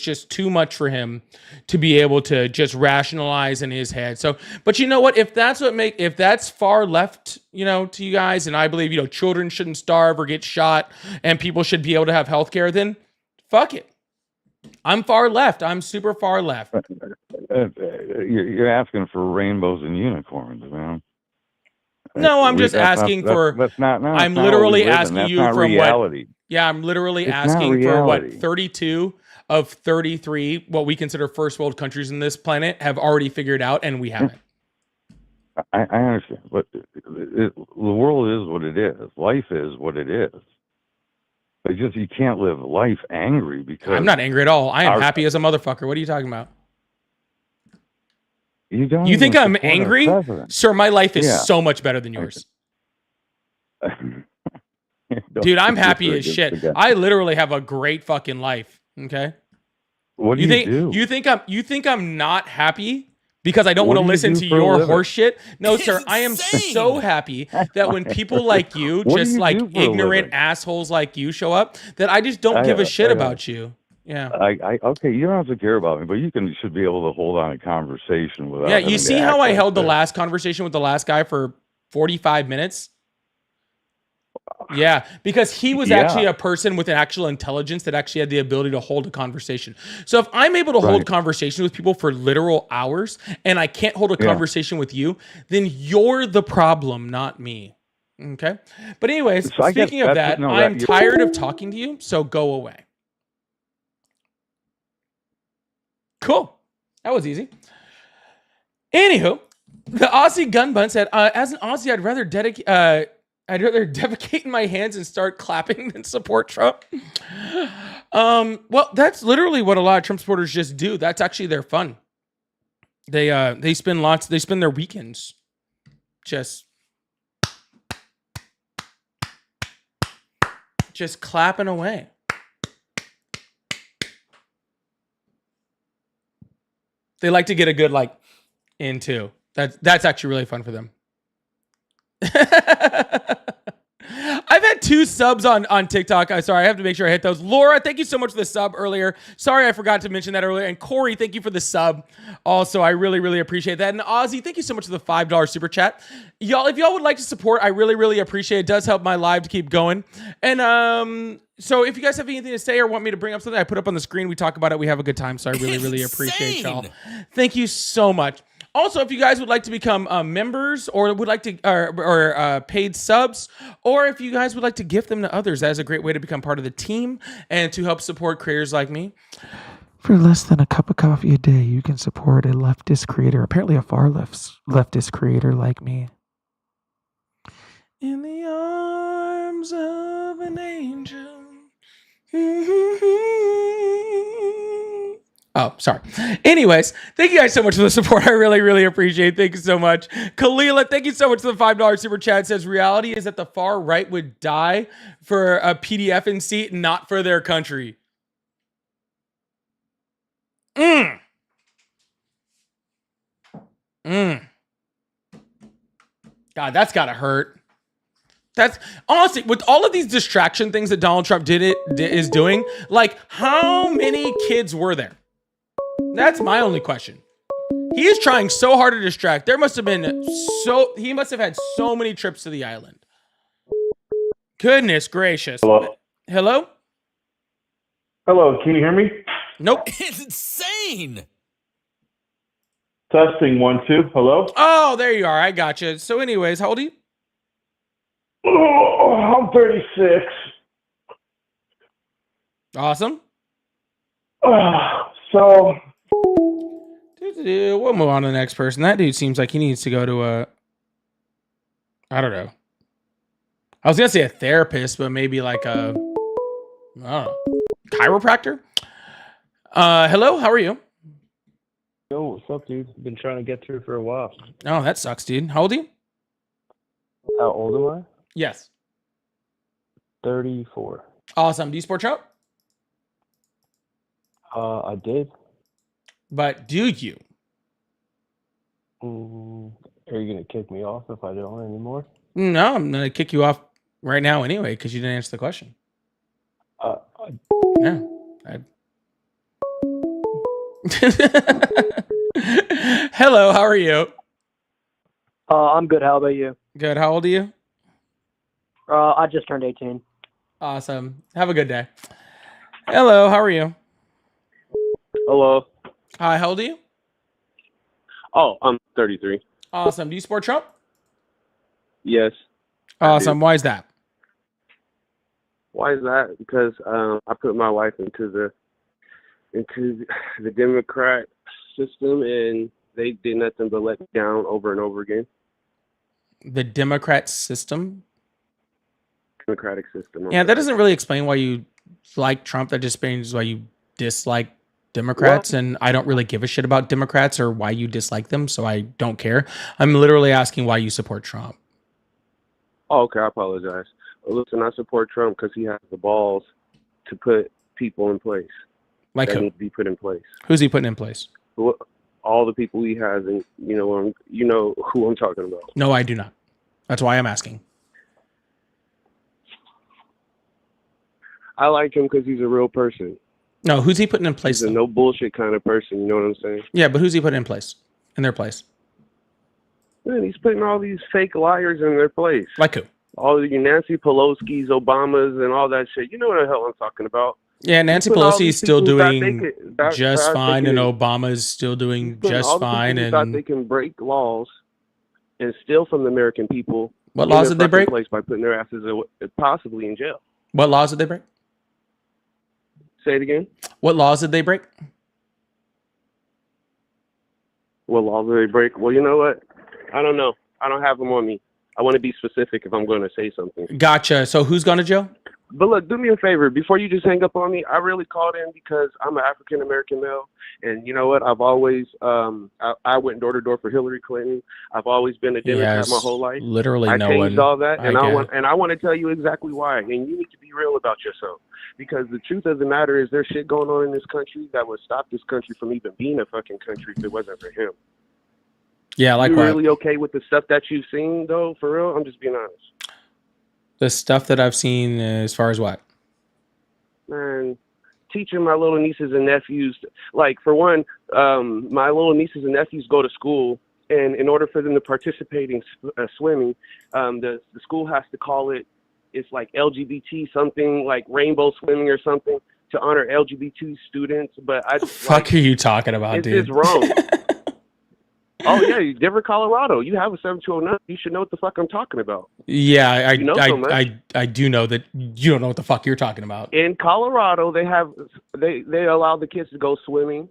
just too much for him to be able to just rationalize in his head. So, but you know what? If that's far left, to you guys, and I believe, children shouldn't starve or get shot and people should be able to have health care, then fuck it. I'm far left. I'm super far left. You're asking for rainbows and unicorns, man. No, I'm just That's not- asking that's- for. That's not. No, I'm that's not what we literally live in. asking That's you not from what. reality. Yeah, I'm literally It's not asking for what reality. 32 of 33, what we consider first world countries in this planet, have already figured out, and we haven't. I understand, but the world is what it is. Life is what it is. But just you can't live life angry because I'm not angry at all. I am Our- happy as a motherfucker. What are you talking about? you don't. You think even I'm support our angry? president. Sir, my life is Yeah. so much better than yours. Don't Dude, I'm think happy you're as against shit. the guy. I literally have a great fucking life. Okay? What do You you think do? you think I'm not happy because I don't What want to do you listen do to for a your living? horse shit? No, It's sir. I am insane. so happy that when people like you, What do just you like do for a ignorant living? assholes like you show up, that I just don't I give a know, shit I know. about you. Yeah. Okay, you don't have to care about me, but you should be able to hold on a conversation without. Yeah, having you to see act how I like held the this. last conversation with the last guy for 45 minutes? Yeah, because he was Yeah. actually a person with an actual intelligence that actually had the ability to hold a conversation. So if I'm able to hold Right. conversations with people for literal hours and I can't hold a Yeah. conversation with you, then you're the problem, not me. Okay? But anyways, So I guess speaking of that's- that, no, I'm that- tired of talking to you, so go away. Cool. That was easy. Anywho, the Aussie gun bun said, as an Aussie, I'd rather defecate in my hands and start clapping than support Trump. Well, that's literally what a lot of Trump supporters just do. That's actually their fun. They spend their weekends just clapping away. They like to get a good like into. That's actually really fun for them. I've had 2 subs on TikTok. I have to make sure I hit those. Laura, thank you so much for the sub earlier. Sorry, I forgot to mention that earlier. And Corey, thank you for the sub. Also, I really, really appreciate that. And Ozzy, thank you so much for the $5 super chat. Y'all, if y'all would like to support, I really, really appreciate it. It does help my live to keep going. And so if you guys have anything to say or want me to bring up something, I put up on the screen. We talk about it. We have a good time. So I really, It's really appreciate y'all. insane. Thank you so much. Also, if you guys would like to become members or would like to or paid subs, or if you guys would like to gift them to others, that is a great way to become part of the team and to help support creators like me. For less than a cup of coffee a day, you can support a leftist creator, apparently a far leftist creator like me. In the arms of an angel. Oh, sorry. Anyways, thank you guys so much for the support. I really, really appreciate it. Thank you so much. Kalila, thank you so much for the $5 super chat. It says, reality is that the far right would die for a PDF in seat, not for their country. God, that's gotta hurt. That's honestly, with all of these distraction things that Donald Trump is doing, like how many kids were there? That's my only question. He is trying so hard to distract. He must have had so many trips to the island. Goodness gracious. Hello? Hello? Hello, can you hear me? Nope. It's insane. Testing 1 2. Hello? Oh, there you are. I got you. So anyways, how old are you? Oh, I'm 36. Awesome. So, We'll move on to the next person. That dude seems like he needs to go to I don't know. I was gonna say a therapist, but maybe like I don't know, chiropractor. Hello, how are you? Yo, what's up, dude? Been trying to get through for a while. Oh, that sucks, dude. How old are you? How old am I? Yes. 34. Awesome. Do you sport Trump? I did. But do you? Are you gonna kick me off if I don't anymore? No, I'm gonna kick you off right now anyway because you didn't answer the question. Yeah. Hello, how are you? I'm good. How about you? Good. How old are you? I just turned 18. Awesome. Have a good day. Hello, how are you? Hello. Hi, how old are you? Oh, I'm 33. Awesome. Do you support Trump? Yes. Awesome. Why is that? Why is that? Because I put my life into the Democrat system, and they did nothing but let me down over and over again. The Democrat system? Democratic system. Yeah, that doesn't really explain why you like Trump. That just explains why you dislike Democrats. And I don't really give a shit about Democrats or why you dislike them, so I don't care. I'm literally asking why you support Trump. Oh, okay, I apologize. Well, listen, I support Trump because he has the balls to put people in place. Like that who? need to be put in place. Who's he putting in place? All the people he has, and you know who I'm talking about. No, I do not. That's why I'm asking. I like him because he's a real person. No, who's he putting in place? He's a no bullshit kind of person. You know what I'm saying? Yeah, but who's he putting in place? In their place? Man, he's putting all these fake liars in their place. Like who? All the Nancy Pelosi's, Obamas, and all that shit. You know what the hell I'm talking about. Yeah, Nancy He's putting all Pelosi is these still people who thought they doing could- that- just that fine, they and could- Obama is still doing putting just all the fine. people who thought And they can break laws and steal from the American people. What in laws their did they fucking break? Place by putting their asses possibly in jail. what laws did they break? Say it again. What laws did they break? What laws do they break? Well, you know what? I don't know. I don't have them on me. I want to be specific if I'm going to say something. Gotcha. So who's gone to jail? But look, do me a favor. Before you just hang up on me, I really called in because I'm an African-American male. And you know what? I've always, I went door to door for Hillary Clinton. I've always been a Democrat Yes, my whole life. literally I no changed one. all that, and I get it. want to tell you exactly why. And you need to be real about yourself, because the truth of the matter is there's shit going on in this country that would stop this country from even being a fucking country if it wasn't for him. Yeah, like You what? really okay with the stuff that you've seen, though? For real, I'm just being honest. The stuff that I've seen as far as what? Man, teaching my little nieces and nephews, like for one, my little nieces and nephews go to school, and in order for them to participate in swimming, the school has to call it, it's like LGBT something, like rainbow swimming or something, to honor LGBT students. But I Fuck are you talking about, it's dude? just wrong. Oh yeah, Denver, Colorado. You have a 7209. You should know what the fuck I'm talking about. Yeah, You know so much. I do know that you don't know what the fuck you're talking about. In Colorado, they allow the kids to go swimming.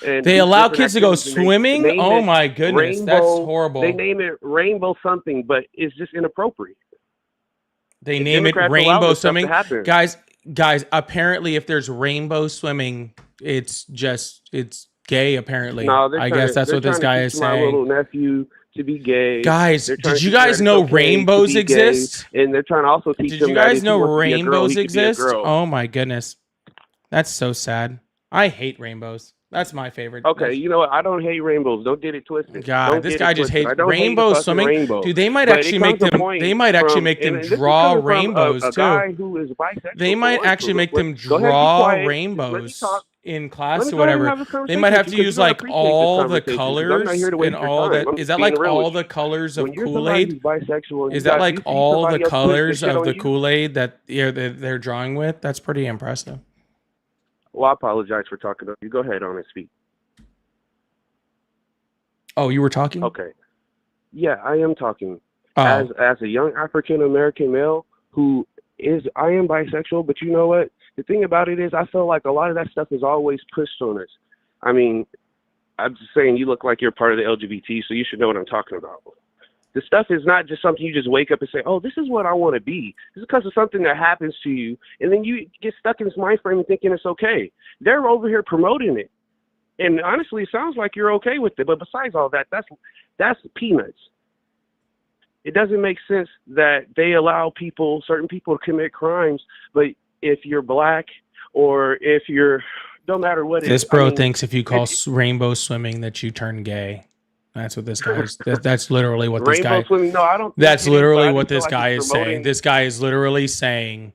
And They do allow different kids to go activities, and they swimming? name Oh it my goodness, that's Rainbow- horrible. They name it rainbow something, but it's just inappropriate. They The name it Democrats allow rainbow this stuff to swimming. happen. Guys, apparently if there's rainbow swimming, it's gay, apparently. No, they're I trying guess to- that's they're what this trying to guy is teach my saying. little nephew to be gay. Guys, They're trying did to you teach him guys that know it's okay to rainbows be gay, exist? and they're trying to also teach Did them you that guys if know you want to be a girl, rainbows you can be a exist? girl. Oh my goodness. That's so sad. I hate rainbows. That's my favorite. Okay, you know what? I don't hate rainbows. Don't get it twisted. God, Don't this get guy it just twisted. hates I don't hate rainbow the fucking swimming. rainbow. Dude, they might But actually it make comes a them. point They might actually from- make them and this is draw coming from rainbows a too. guy who is bisexual. They for might one, actually so make them go ahead, be draw quiet. Let me rainbows talk. in Let class me or go ahead and whatever. have this They might have to conversation, use because I like appreciate this all the conversation, because I'm colors not here to waste and your all time. that. I'm Is just that being like real all with the you. colors of When you're somebody Kool-Aid? who's bisexual and Is you that got- like you see all the somebody else put their colors shit of on the you? Kool-Aid that they're drawing with? That's pretty impressive. Well, I apologize for talking to you. Go ahead on and speak. Oh, you were talking? Okay. Yeah, I am talking. Oh. As a young African American male who I am bisexual, but you know what? The thing about it is I feel like a lot of that stuff is always pushed on us. I mean, I'm just saying you look like you're part of the LGBT, so you should know what I'm talking about. The stuff is not just something you just wake up and say, oh, this is what I want to be. This is because of something that happens to you, and then you get stuck in this mind frame and thinking it's okay. They're over here promoting it. And honestly, it sounds like you're okay with it. But besides all that, that's peanuts. It doesn't make sense that they allow certain people to commit crimes, but if you're black or if you're, no matter what it This is. bro I mean, thinks if you call rainbow swimming that you turn gay. That's what this guy is. That's literally what this rainbow guy. swimming, no, I don't. think That's it is, but I literally just what feel this like guy it's is saying. promoting- This guy is literally saying,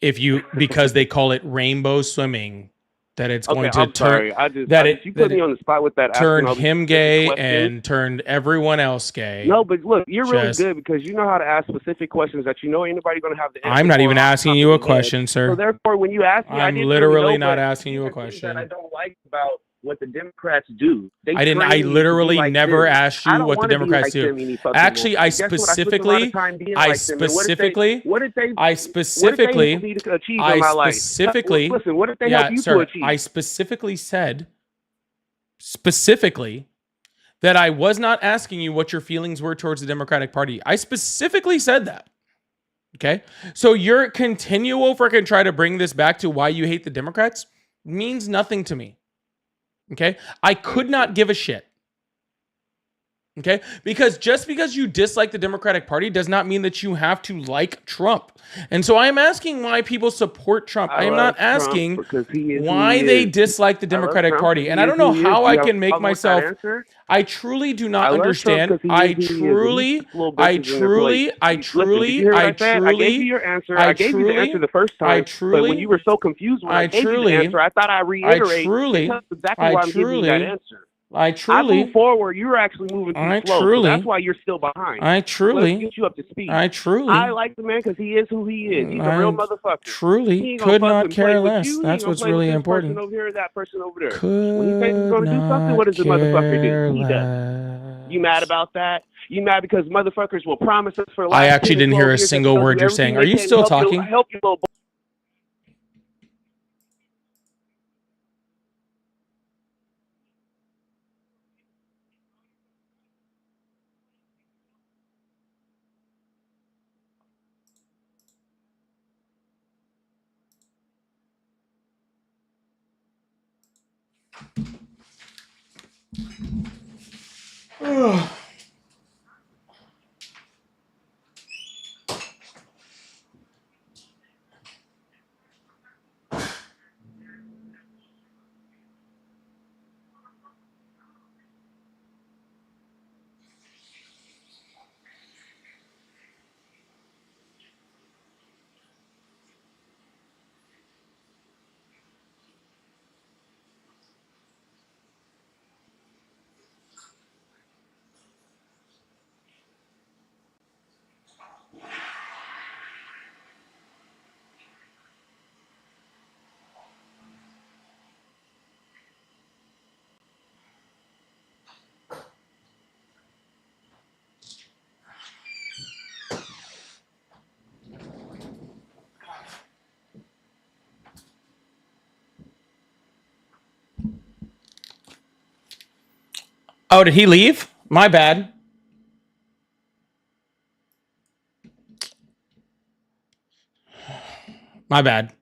because they call it rainbow swimming, that it's going to I'm sorry. You put me on the spot with that. asking turned all these him specific gay questions. and turned everyone else gay. No, but look, you're really Just- good because you know how to ask specific questions that you know ain't nobody going to have the answer I'm not for even off the asking top you of a their head. question, sir. So therefore, when you ask me, I I'm didn't literally really know, not but asking you a these are things question. that I don't like about what the Democrats do. They I didn't. train I you to be literally like never them. asked I you don't what the wanna be Democrats like do. them any fucking Actually, more. I Guess what? I spent a lot of time being I like them. And specifically, what did they I help specifically, me to achieve I in my life? specifically, Listen, what did they yeah, help you to sir, achieve? I specifically said, specifically, that I was not asking you what your feelings were towards the Democratic Party. I specifically said that. Okay. So your continual freaking try to bring this back to why you hate the Democrats means nothing to me. Okay. I could not give a shit. Okay. Because just because you dislike the Democratic Party does not mean that you have to like Trump. And so I am asking why people support Trump. I am love not Trump asking because he is who why he they is. dislike the I love Democratic Trump Party. because And he I is don't know who he is. how Do I you have can a make problem with that myself. answer? I truly do not I love Trump understand. because he I is who he is, and he truly, puts little I bitches in their place. truly, I Listen, did you truly, hear what I I said? I gave you truly, your answer. I I gave you the answer truly, the first I time, but when truly, you were so confused when I I gave you the truly, answer, I thought I'd I reiterate and truly, tell you exactly I why I'm giving you that truly, answer. I I moved truly, forward. You were actually moving too I slow, so that's truly, why you're still behind. I Let's truly, get you up to speed. I I truly, like the man because he is who he is. He's a real I motherfucker. He truly ain't gonna could fuck not and play care with less. you. He ain't That's gonna what's play with really this person important. over here, that person over there. When he says he's Could gonna do something, not what does the motherfucker do? He does. care You mad less. about that? You mad because motherfuckers will promise us for the I last actually 10 to didn't 12 hear a years that single they'll word do you're everything saying. Are they you can to still help talking? your little boy. Oh, did he leave? My bad. My bad.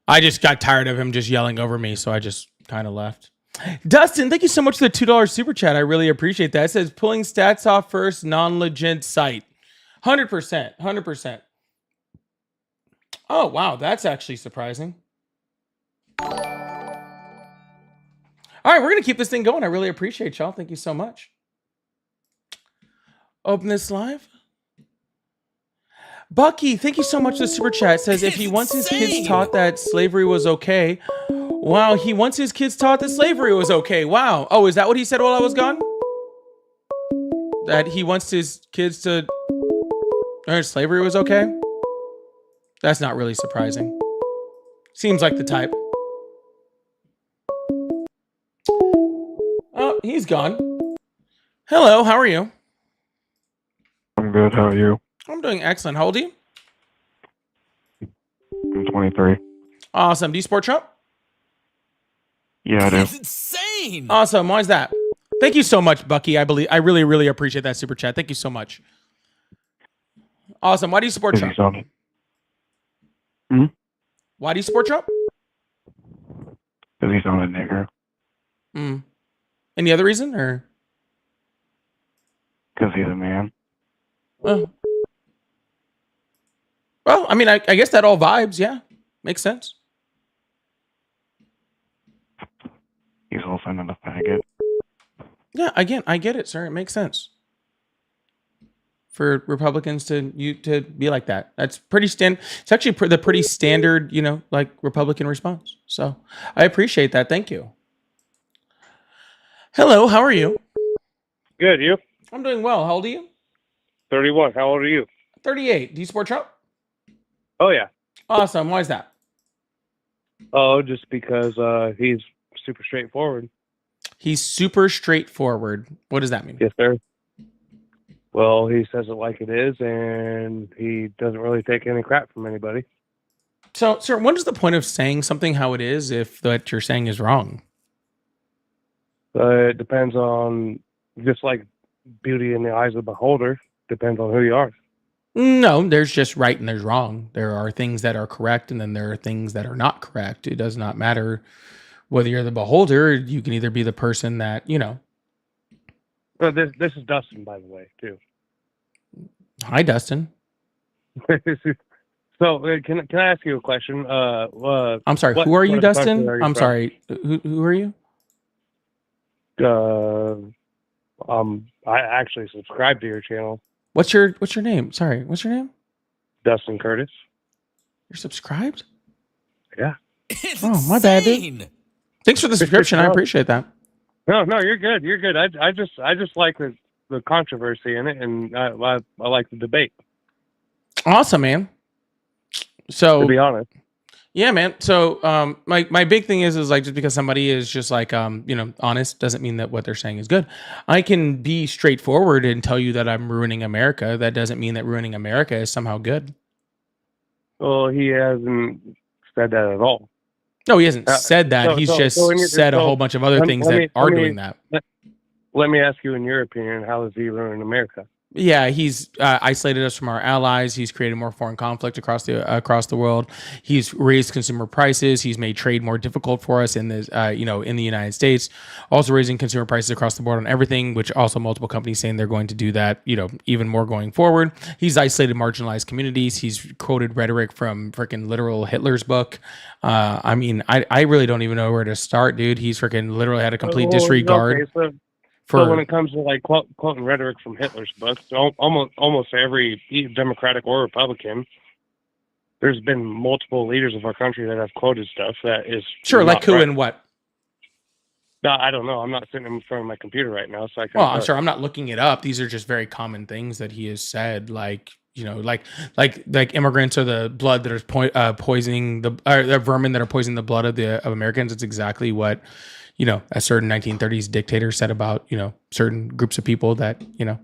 I just got tired of him just yelling over me, so I just kind of left. Dustin, thank you so much for the $2 super chat. I really appreciate that. It says pulling stats off first, non-legit site. 100%. 100%. Oh, wow. That's actually surprising. All right, we're going to keep this thing going. I really appreciate y'all. Thank you so much. Open this live. Bucky, thank you so much for the super chat. It says if he wants his kids taught that slavery was okay. Wow, he wants his kids taught that slavery was okay. Wow. Oh, is that what he said while I was gone? That he wants his kids to learn slavery was okay? That's not really surprising. Seems like the type. Oh, he's gone. Hello, how are you? I'm good. How are you? I'm doing excellent. How old are you? I'm 23. Awesome. Do you support Trump? Yeah, I do. That's insane. Awesome. Why is that? Thank you so much, Bucky. I really, really appreciate that super chat. Thank you so much. Awesome. Why do you support Trump? Why do you support Trump? Because he's not a nigger. Any other reason, or? Because he's a man. Well, I mean, I guess that all vibes. Yeah, makes sense. He's also not a faggot. Yeah, again, I get it, sir. It makes sense for Republicans to be like that. That's pretty It's actually the pretty standard, like Republican response. So I appreciate that. Thank you. Hello, how are you? Good, you? I'm doing well. How old are you? 31. How old are you? 38. Do you support Trump? Oh yeah. Awesome. Why is that? Oh, just because he's super straightforward. He's super straightforward. What does that mean? Yes, sir. Well, he says it like it is, and he doesn't really take any crap from anybody. So, sir, what is the point of saying something how it is if what you're saying is wrong? It depends on, just like beauty in the eyes of the beholder, depends on who you are. No, there's just right and there's wrong. There are things that are correct and then there are things that are not correct. It does not matter whether you're the beholder. You can either be the person that, you know. This is Dustin, by the way, too. Hi, Dustin. So, can I ask you a question? I'm sorry. Who are you, Dustin? I'm sorry. Who are you? I actually subscribe to your channel. What's your name? Sorry, what's your name? Dustin Curtis. You're subscribed? Yeah. Oh, my bad, dude. Thanks for the subscription. I appreciate that. No, you're good. You're good. I just like the controversy in it, and I like the debate. Awesome, man. So, to be honest, yeah, man. So, my big thing is like, just because somebody is just like, you know, honest doesn't mean that what they're saying is good. I can be straightforward and tell you that I'm ruining America. That doesn't mean that ruining America is somehow good. Well, he hasn't said that at all. No, he hasn't said that. He's just said a whole bunch of other things that are doing that. Let me ask you, in your opinion, how is he ruining America? Yeah, he's isolated us from our allies. He's created more foreign conflict across the world. He's raised consumer prices. He's made trade more difficult for us in this, in the United States. Also raising consumer prices across the board on everything, which also multiple companies saying they're going to do that, even more going forward. He's isolated marginalized communities. He's quoted rhetoric from freaking literal Hitler's book. I mean, I really don't even know where to start, dude. He's freaking literally had a complete disregard. Okay, so when it comes to like quoting rhetoric from Hitler's book, almost every Democratic or Republican, there's been multiple leaders of our country that have quoted stuff that is sure, like who right. and what? No, I don't know. I'm not sitting in front of my computer right now, so I can't. Well, I'm sorry, I'm not looking it up. These are just very common things that he has said, like like immigrants are the blood that is poisoning the vermin that are poisoning the blood of Americans. It's exactly what a certain 1930s dictator said about certain groups of people that ended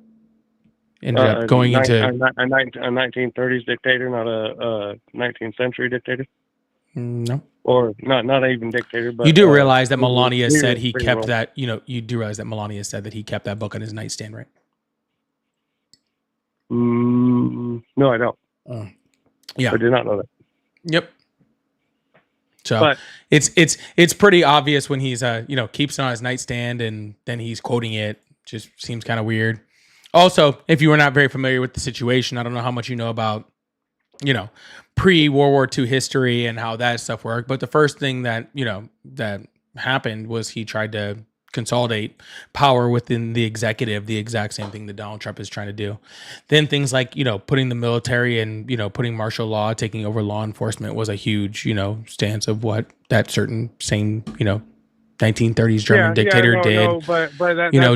up going into a 1930s dictator, not a 19th century dictator. No, or not even dictator. But you do realize that Melania said he kept that. You do realize that Melania said that he kept that book on his nightstand, right? No, I don't. Yeah, I did not know that. Yep. So it's pretty obvious when he's keeps it on his nightstand and then he's quoting it. Just seems kind of weird. Also, if you were not very familiar with the situation, I don't know how much you know about pre-World War II history and how that stuff worked. But the first thing that that happened was he tried to consolidate power within the executive, the exact same thing that Donald Trump is trying to do. Then things like, putting the military and, putting martial law, taking over law enforcement was a huge, stance of what that certain same, 1930s German dictator did. But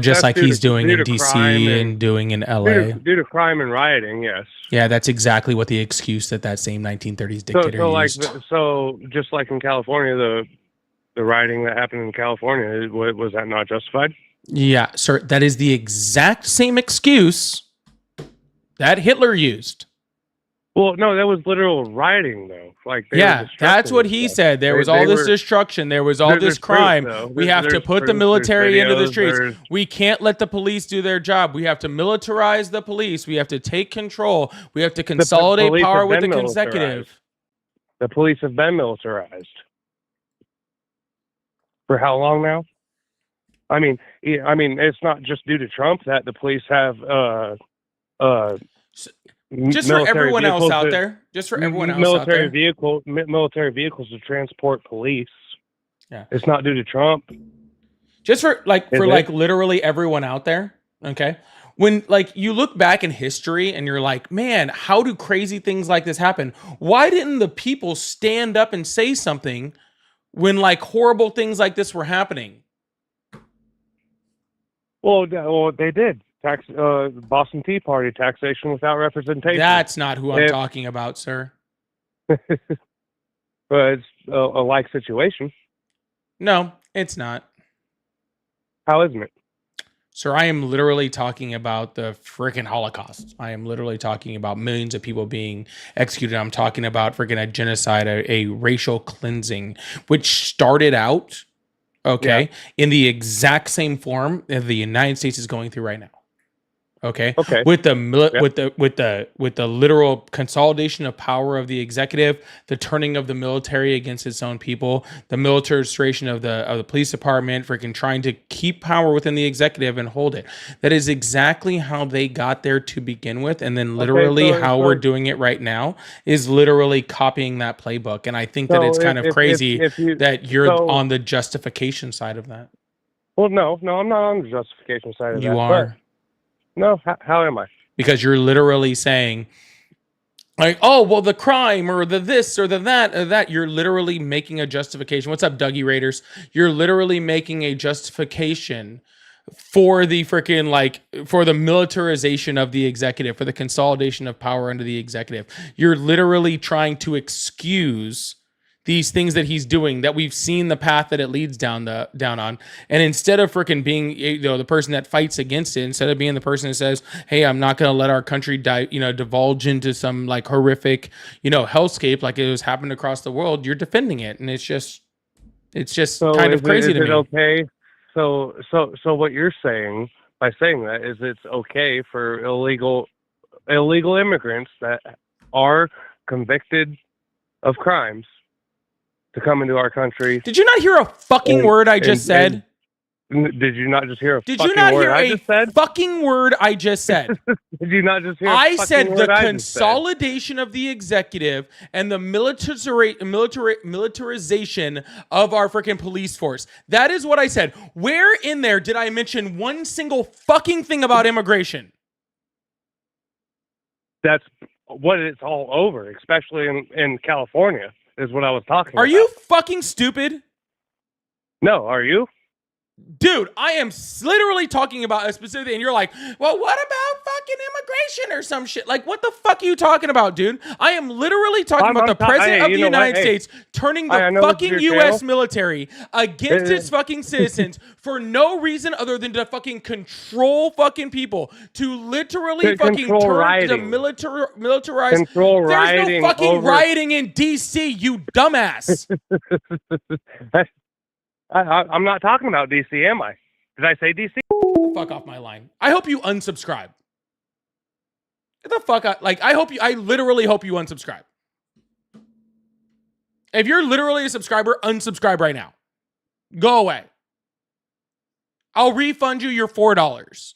just like he's doing in DC and doing in LA. Due to crime and rioting, yes. Yeah, that's exactly what the excuse that same 1930s dictator used. So just like in California, the rioting that happened in California, was that not justified? Yeah, sir. That is the exact same excuse that Hitler used. Well, no, that was literal rioting, though. That's what he said. There was all this destruction. There was all this crime. We have to put the military into the streets. We can't let the police do their job. We have to militarize the police. We have to take control. We have to consolidate power with the executive. The police have been militarized. For how long now? I mean, it's not just due to Trump that the police have just for everyone else out there. Just for everyone else out there. Military vehicles to transport police. Yeah, it's not due to Trump. Just for literally everyone out there. Okay, when you look back in history and you're like, man, how do crazy things like this happen? Why didn't the people stand up and say something when horrible things like this were happening? Well, they did. Boston Tea Party, taxation without representation. That's not who I'm talking about, sir. But it's a like situation. No, it's not. How isn't it? Sir, I am literally talking about the freaking Holocaust. I am literally talking about millions of people being executed. I'm talking about freaking a genocide, a racial cleansing, which started out, okay, in the exact same form that the United States is going through right now. Okay. With the with the literal consolidation of power of the executive, the turning of the military against its own people, the militarization of the police department, freaking trying to keep power within the executive and hold it. That is exactly how they got there to begin with, and then literally how we're doing it right now is literally copying that playbook. And I think that it's kind of crazy that you're on the justification side of that. Well, no, I'm not on the justification side of that. You are. No, how am I? Because you're literally saying, like, oh, well, the crime or the this or the that or that. You're literally making a justification. What's up, Dougie Raiders? You're literally making a justification for the freaking, like, for the militarization of the executive, for the consolidation of power under the executive. You're literally trying to excuse these things that he's doing, that we've seen the path that it leads down on. And instead of freaking being, the person that fights against it, instead of being the person that says, hey, I'm not going to let our country divulge into some like horrific, hellscape like it was happening across the world, you're defending it. And it's just kind of crazy to me. Okay. So what you're saying by saying that is it's okay for illegal immigrants that are convicted of crimes to come into our country. Did you not hear a fucking word I just said? Did you not just hear a Did fucking you not word hear I a just said? fucking word I just said? Did you not just hear I a fucking said word the I just said? consolidation of the executive and the militarization of our freaking police force. That is what I said. Where in there did I mention one single fucking thing about immigration? That's what it's all over, especially in California, is what I was talking about. Are you fucking stupid? No, are you? Dude, I am literally talking about a specific, and you're like, well, what about fucking immigration or some shit? Like, what the fuck are you talking about, dude? I am literally talking about the president of the United States turning the fucking U.S. military against its fucking citizens for no reason other than to fucking control fucking people, to literally fucking turn the militarize. Control There's rioting no fucking over... rioting in D.C., you dumbass. I'm not talking about DC, am I? Did I say DC? Get the fuck off my line. I hope you unsubscribe. Get the fuck out. Like, I literally hope you unsubscribe. If you're literally a subscriber, unsubscribe right now. Go away. I'll refund you your $4.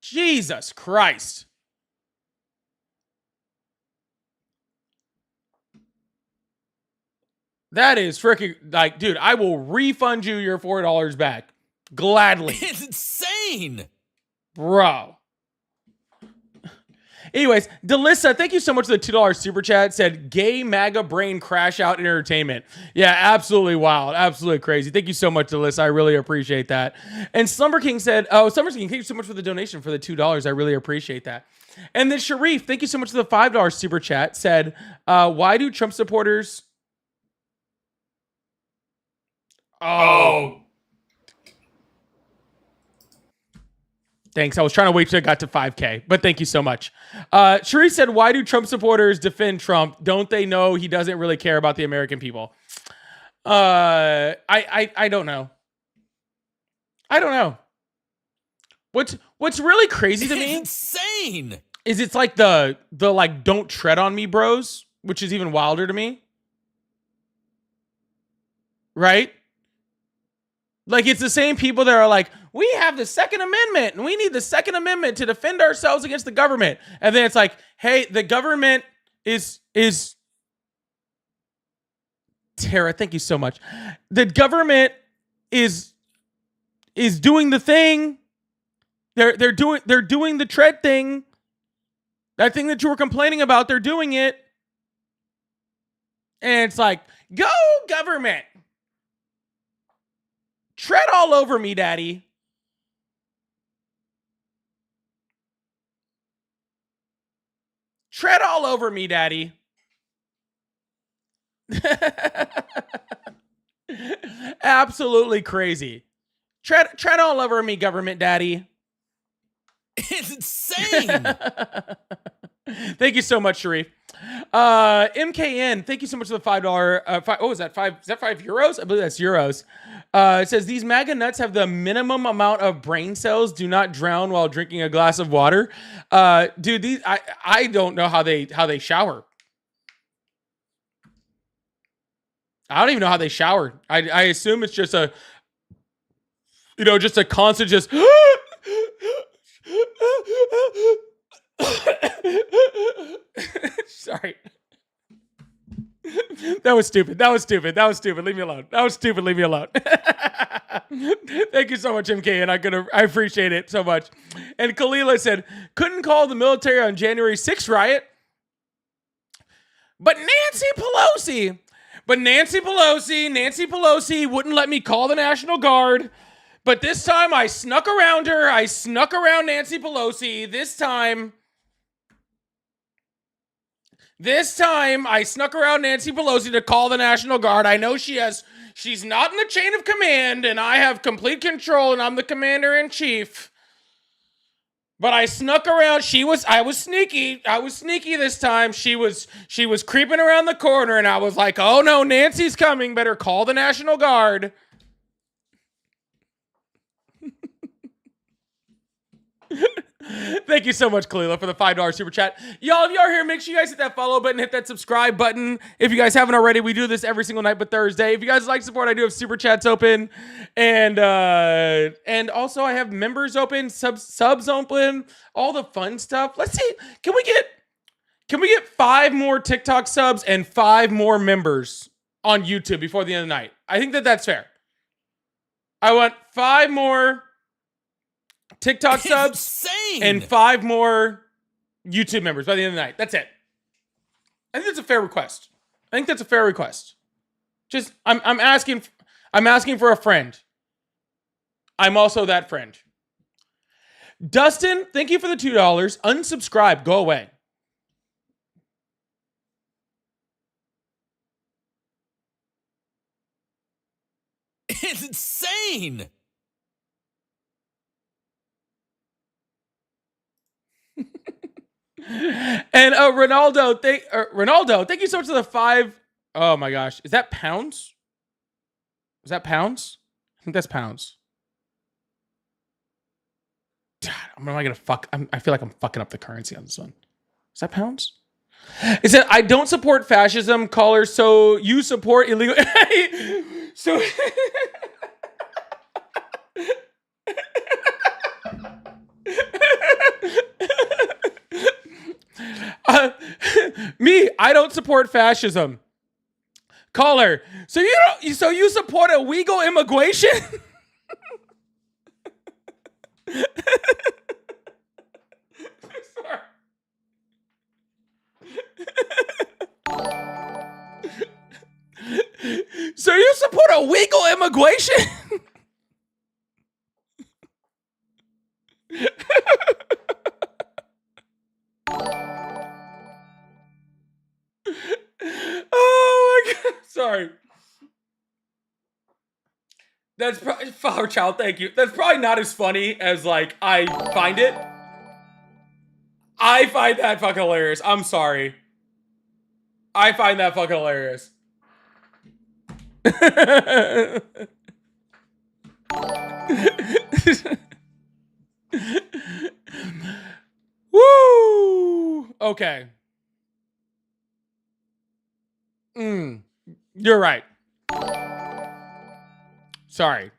Jesus Christ. That is freaking, like, dude, I will refund you your $4 back. Gladly. It's insane. Bro. Anyways, Delissa, thank you so much for the $2 super chat. Said gay MAGA brain crash out entertainment. Yeah, absolutely wild. Absolutely crazy. Thank you so much, Delissa. I really appreciate that. And Slumber King said, Slumber King, thank you so much for the donation for the $2. I really appreciate that. And then Sharif, thank you so much for the $5 super chat. Said, why do Trump supporters... Oh. Thanks. I was trying to wait till it got to 5K, but thank you so much. Sharif said, why do Trump supporters defend Trump? Don't they know he doesn't really care about the American people? I don't know. I don't know. What's really crazy to me insane is it's like the like don't tread on me bros, which is even wilder to me. Right? Like, it's the same people that are like, we have the Second Amendment and we need the Second Amendment to defend ourselves against the government. And then it's like, hey, the government is Tara, thank you so much. The government is doing the thing. They're doing the tread thing. That thing that you were complaining about, they're doing it. And it's like, go government. Tread all over me, daddy. Tread all over me, daddy. Absolutely crazy. Tread all over me, government daddy. Insane. Thank you so much, Sharif. MKN, thank you so much for the $5. What was that? Is that €5? I believe that's euros. It says these MAGA nuts have the minimum amount of brain cells. Do not drown while drinking a glass of water. Dude, these I don't know how they shower. I don't even know how they shower. I assume it's just a, just a constant just. Sorry. That was stupid. Leave me alone. Leave me alone. Thank you so much, MK, and I appreciate it so much. And Kalila said, couldn't call the military on January 6th riot. But Nancy Pelosi wouldn't let me call the National Guard. But this time I snuck around her. I snuck around Nancy Pelosi. This time I snuck around Nancy Pelosi to call the National Guard. I know she's not in the chain of command, and I have complete control, and I'm the commander-in-chief. But I snuck around. I was sneaky. This time. She was creeping around the corner, and I was like, oh no, Nancy's coming. Better call the National Guard. Thank you so much, Kalila, for the $5 super chat. Y'all, if you are here, make sure you guys hit that follow button, hit that subscribe button. If you guys haven't already, we do this every single night but Thursday. If you guys like support, I do have super chats open. And also I have members open, subs open, all the fun stuff. Let's see. Can we get 5 more TikTok subs and 5 more members on YouTube before the end of the night? I think that's fair. I want 5 more TikTok subs and 5 more YouTube members by the end of the night. That's it. I think that's a fair request. Just I'm asking for a friend. I'm also that friend. Dustin, thank you for the $2. Unsubscribe. Go away. Insane. And Ronaldo, thank you so much for the 5. Oh my gosh, is that pounds? I think that's pounds. God, I feel like I'm fucking up the currency on this one. Is that pounds? It said, I don't support fascism, caller, so you support illegal. So. I don't support fascism. Caller, so you support illegal immigration? So you support illegal immigration? Oh my god. Sorry. That's probably Flower Child, thank you. That's probably not as funny as like I find it. I find that fucking hilarious. I'm sorry. I find that fucking hilarious. Woo! Okay. You're right. Sorry.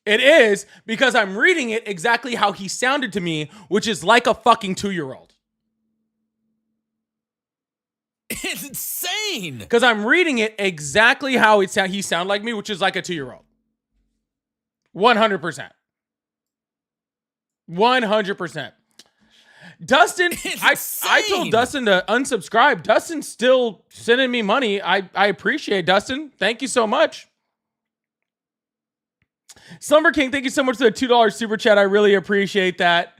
It is because I'm reading it exactly how he sounded to me, which is like a fucking 2-year-old. It's insane. Because I'm reading it exactly how he sounded like me, which is like a 2-year-old. 100%. 100%. Dustin, I told Dustin to unsubscribe. Dustin's still sending me money. I appreciate it, Dustin. Thank you so much. Slumber King, thank you so much for the $2 super chat. I really appreciate that.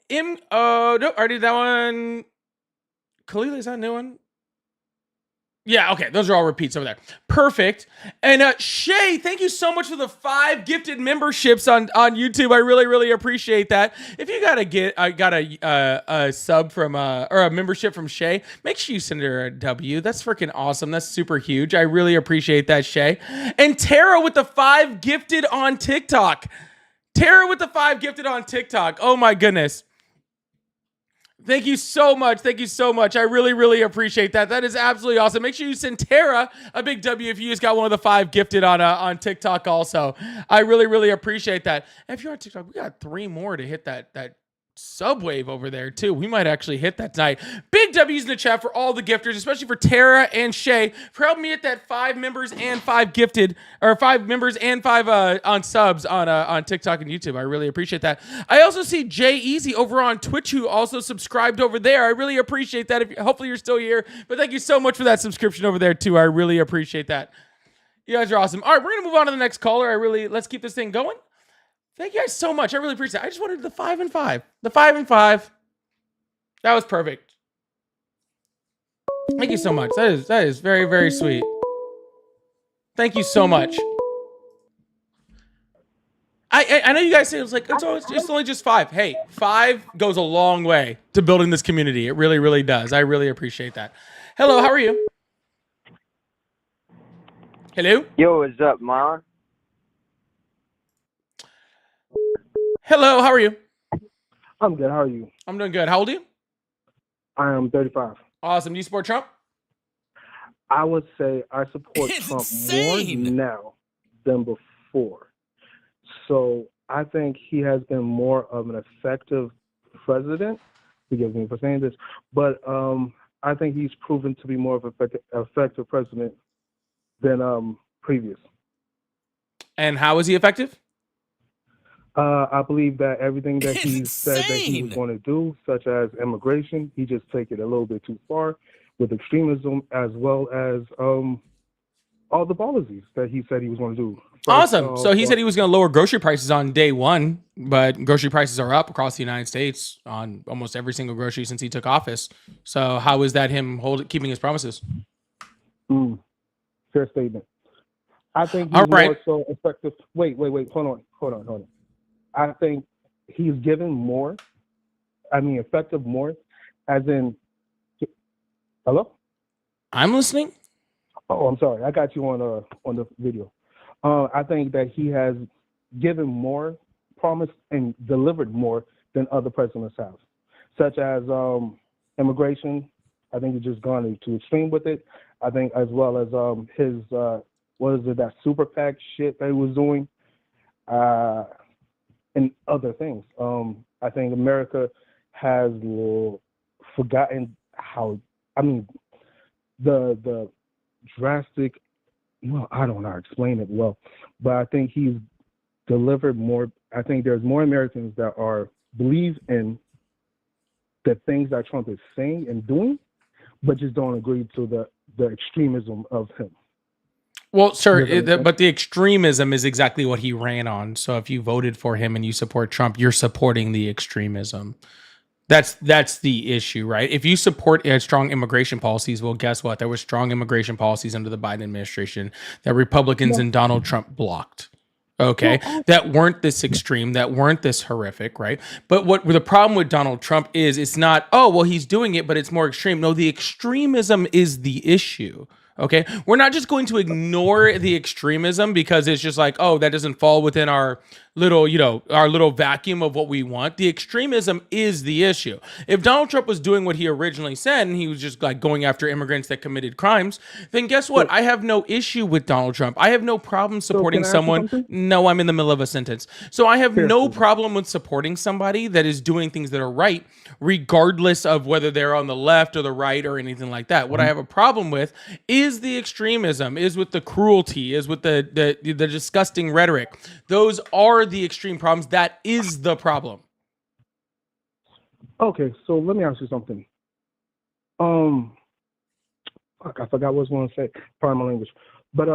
No, I did that one. Kalila, is that a new one? Yeah, okay. Those are all repeats over there. Perfect. And Shay, thank you so much for the 5 gifted memberships on YouTube. I really, really appreciate that. If you got a sub from or a membership from Shay, make sure you send her a W. That's freaking awesome. That's super huge. I really appreciate that, Shay. And Tara with the 5 gifted on TikTok. Tara with the 5 gifted on TikTok. Oh my goodness. Thank you so much. Thank you so much. I really, really appreciate that. That is absolutely awesome. Make sure you send Tara a big W if you just got one of the 5 gifted on TikTok also. I really, really appreciate that. And if you're on TikTok, we got 3 more to hit that subwave over there too. We might actually hit that tonight. Big W's in the chat for all the gifters, especially for Tara and Shay for helping me hit that 5 members and 5 gifted, or 5 members and 5 on subs on TikTok and YouTube. I really appreciate that. I also see Jay Easy over on Twitch who also subscribed over there. I really appreciate that. Hopefully you're still here, but thank you so much for that subscription over there too. I really appreciate that. You guys are awesome. All right, we're gonna move on to the next caller. Let's keep this thing going. Thank you guys so much. I really appreciate it. I just wanted the 5 and 5. The 5 and 5. That was perfect. Thank you so much. That is very, very sweet. Thank you so much. I know you guys say it's only just 5. Hey, 5 goes a long way to building this community. It really, really does. I really appreciate that. Hello, how are you? Hello? Yo, what's up, Marlon? Hello, how are you? I'm good. How are you? I'm doing good. How old are you? I am 35. Awesome. Do you support Trump? I would say I support Trump more now than before. So I think he has been more of an effective president. Forgive me for saying this, but I think he's proven to be more of an effective president than previous. And how is he effective? I believe that everything that he said that he was going to do, such as immigration, he just took it a little bit too far with extremism, as well as all the policies that he said he was going to do. Awesome. So he said he was going to lower grocery prices on day 1, but grocery prices are up across the United States on almost every single grocery since he took office. So how is that him keeping his promises? Fair statement. I think he's more so effective. Wait. Hold on. I think he's given more. Effective more, as in. Hello? I'm listening. Oh, I'm sorry. I got you on the video. I think that he has given more, promised, and delivered more than other presidents have, such as immigration. I think he's just gone to extreme with it. I think as well as his that super PAC shit that he was doing. And other things. I think America has forgotten how. The drastic. Well, I don't know how to explain it well, but I think he's delivered more. I think there's more Americans that believe in the things that Trump is saying and doing, but just don't agree to the extremism of him. Well, sir, but the extremism is exactly what he ran on. So if you voted for him and you support Trump, you're supporting the extremism. That's the issue, right? If you support strong immigration policies, well, guess what? There were strong immigration policies under the Biden administration that Republicans and Donald Trump blocked. Okay, that weren't this extreme, that weren't this horrific, right? But what the problem with Donald Trump is, it's not, oh, well, he's doing it, but it's more extreme. No, the extremism is the issue. Okay, we're not just going to ignore the extremism because it's just like, oh, that doesn't fall within our little vacuum of what we want. The extremism is the issue. If Donald Trump was doing what he originally said and he was just like going after immigrants that committed crimes, then guess what? I have no issue with Donald Trump. I have no problem supporting someone. No, I'm in the middle of a sentence. So I have no problem with supporting somebody that is doing things that are right, regardless of whether they're on the left or the right or anything like that. What I have a problem with is the extremism, is with the cruelty, is with the disgusting rhetoric. Those are the extreme problems. That is the problem. Okay, so let me ask you something. I forgot what I was going to say. Pardon my language. But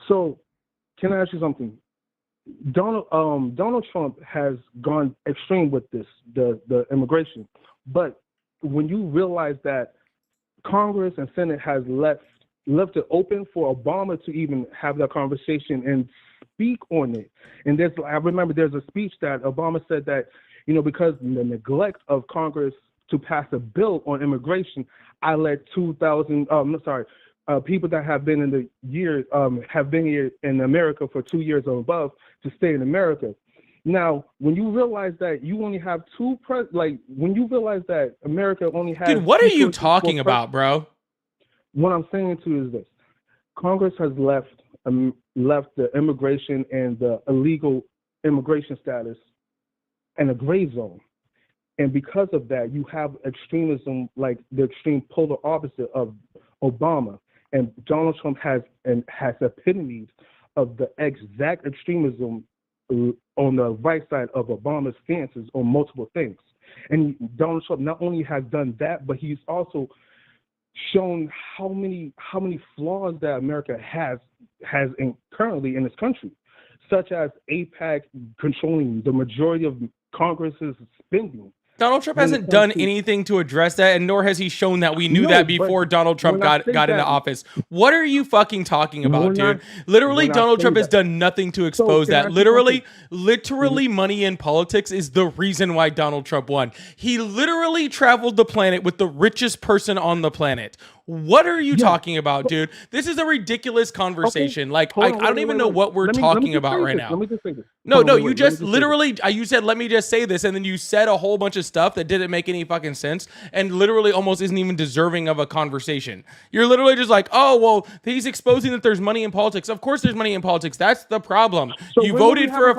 so can I ask you something? Donald Trump has gone extreme with this, the immigration. But when you realize that Congress and Senate has left it open for Obama to even have that conversation and speak on it. And I remember there's a speech that Obama said that, because the neglect of Congress to pass a bill on immigration, I let 2,000, people that have been in the year, have been here in America for 2 years or above to stay in America. Now, when you realize that you only have when you realize that America only has... Dude, what are you talking about, bro? What I'm saying to you is this. Congress has left the immigration and the illegal immigration status in a gray zone. And because of that, you have extremism, like the extreme polar opposite of Obama. And Donald Trump has epitomes of the exact extremism on the right side of Obama's stances on multiple things. And Donald Trump not only has done that, but he's also shown how many flaws that America has currently in this country, such as AIPAC controlling the majority of Congress's spending. Donald Trump hasn't done anything to address that, and nor has he shown that we knew that before Donald Trump got into office. What are you fucking talking about, dude? Literally, Donald Trump has done nothing to expose that. Literally, money in politics is the reason why Donald Trump won. He literally traveled the planet with the richest person on the planet. What are you talking about, dude? This is a ridiculous conversation. I don't even know what we're talking about right now. Let me just say this. You just literally, you said, let me just say this, and then you said a whole bunch of stuff that didn't make any fucking sense and literally almost isn't even deserving of a conversation. You're literally just like, oh, well, he's exposing that there's money in politics. Of course there's money in politics. That's the problem. You voted for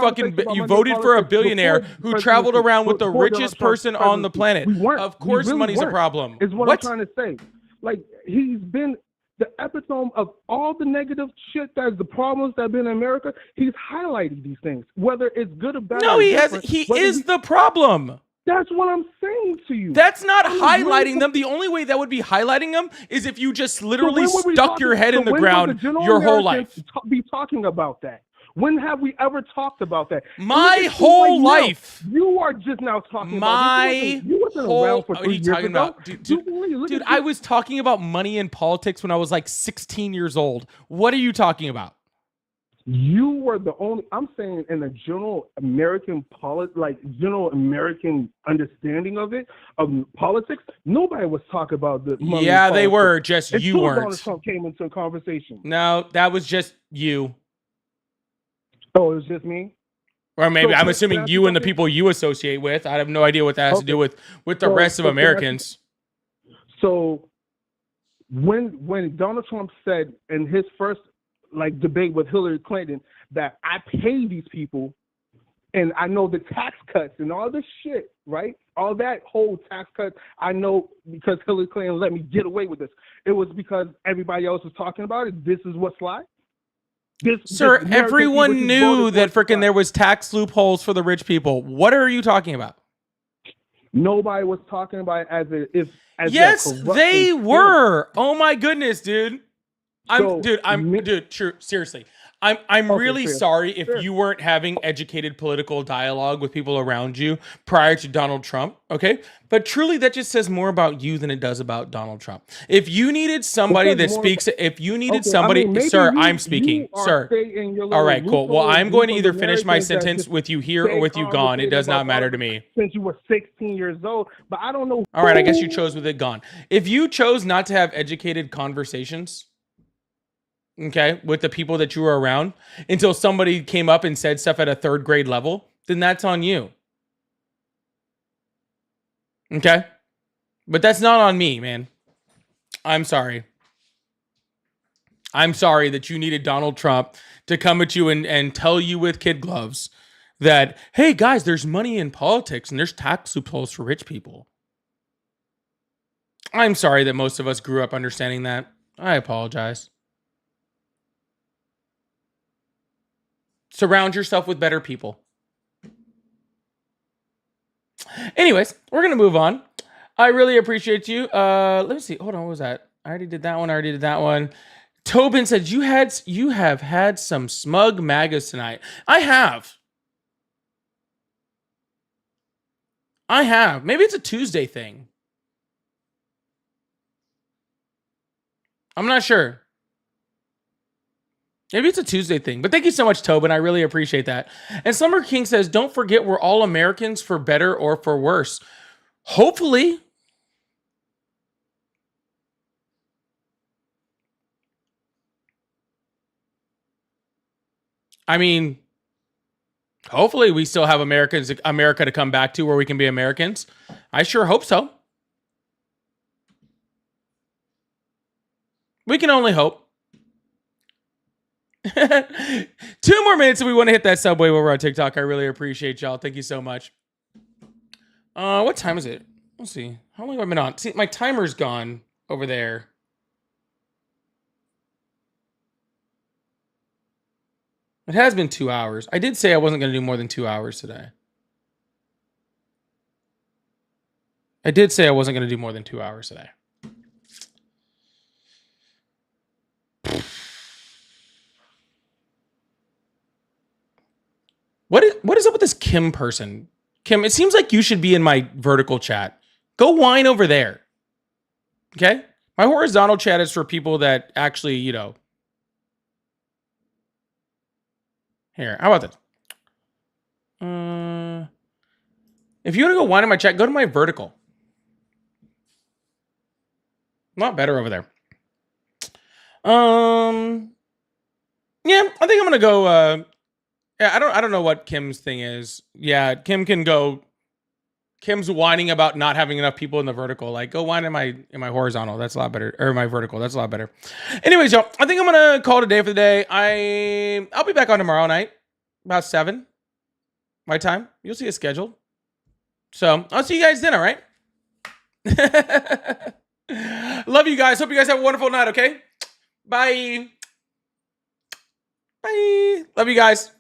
a billionaire who traveled around with the richest person on the planet. Of course money's a problem. Is what I'm trying to say. Like, he's been the epitome of all the negative shit that's the problems that have been in America. He's highlighting these things, whether it's good or bad. No, he hasn't. He is the problem. That's what I'm saying to you. That's not highlighting them. The only way that would be highlighting them is if you just literally stuck your head in the ground your whole life. Be talking about that. When have we ever talked about that? My whole life. You are just now talking about you wasn't around for 3 years ago. Dude, I was talking about money in politics when I was like 16 years old. What are you talking about? You were the only. I'm saying in the general American general American understanding of politics, nobody was talking about the money. Yeah, they were. Just you weren't. Donald Trump came into a conversation. No, that was just you. Oh, it was just me? Or maybe I'm assuming you and the people you associate with. I have no idea what that has to do with the rest of Americans. So when Donald Trump said in his first debate with Hillary Clinton that I pay these people and I know the tax cuts and all this shit, right? All that whole tax cut, I know because Hillary Clinton let me get away with this. It was because everybody else was talking about it. This is what's lie. Sir, everyone knew that freaking there was tax loopholes for the rich people. What are you talking about? Nobody was talking about it as yes, they were. Oh my goodness, dude. Seriously. I'm really sorry if you weren't having educated political dialogue with people around you prior to Donald Trump, okay? But truly, that just says more about you than it does about Donald Trump. If you needed somebody that speaks, sir, I'm speaking, sir. All right, cool. Well, I'm going to either finish my sentence with you here or with you gone. It does not matter to me. Since you were 16 years old, but I don't know. All right, I guess you chose with it gone. If you chose not to have educated conversations, okay, with the people that you were around until somebody came up and said stuff at a 3rd grade level, then that's on you. Okay? But that's not on me, man. I'm sorry. I'm sorry that you needed Donald Trump to come at you and tell you with kid gloves that, hey, guys, there's money in politics and there's tax loopholes for rich people. I'm sorry that most of us grew up understanding that. I apologize. Surround yourself with better people. Anyways, we're going to move on. I really appreciate you. Let me see. Hold on. What was that? I already did that one. Tobin said you have had some smug MAGAs tonight. I have. Maybe it's a Tuesday thing. I'm not sure. Maybe it's a Tuesday thing. But thank you so much, Tobin. I really appreciate that. And Summer King says, don't forget we're all Americans for better or for worse. Hopefully. I mean, hopefully we still have America to come back to where we can be Americans. I sure hope so. We can only hope. 2 more minutes and we want to hit that subway while we're on TikTok. I really appreciate y'all. Thank you so much. What time is it? Let's see. How long have I been on? See, my timer's gone over there. It has been 2 hours. I did say I wasn't going to do more than 2 hours today. I did say I wasn't going to do more than 2 hours today. What is up with this Kim person? Kim, it seems like you should be in my vertical chat. Go whine over there. Okay? My horizontal chat is for people that actually, you know. Here, how about this? If you want to go whine in my chat, go to my vertical. Not better over there. Yeah, I think I'm gonna go. Yeah, I don't know what Kim's thing is. Yeah, Kim can go. Kim's whining about not having enough people in the vertical. Like, go whine in my horizontal. That's a lot better. Or my vertical. That's a lot better. Anyways, y'all, I think I'm gonna call it a day for the day. I'll be back on tomorrow night, about 7 my time. You'll see a schedule. So I'll see you guys then. All right. Love you guys. Hope you guys have a wonderful night. Okay. Bye. Bye. Love you guys.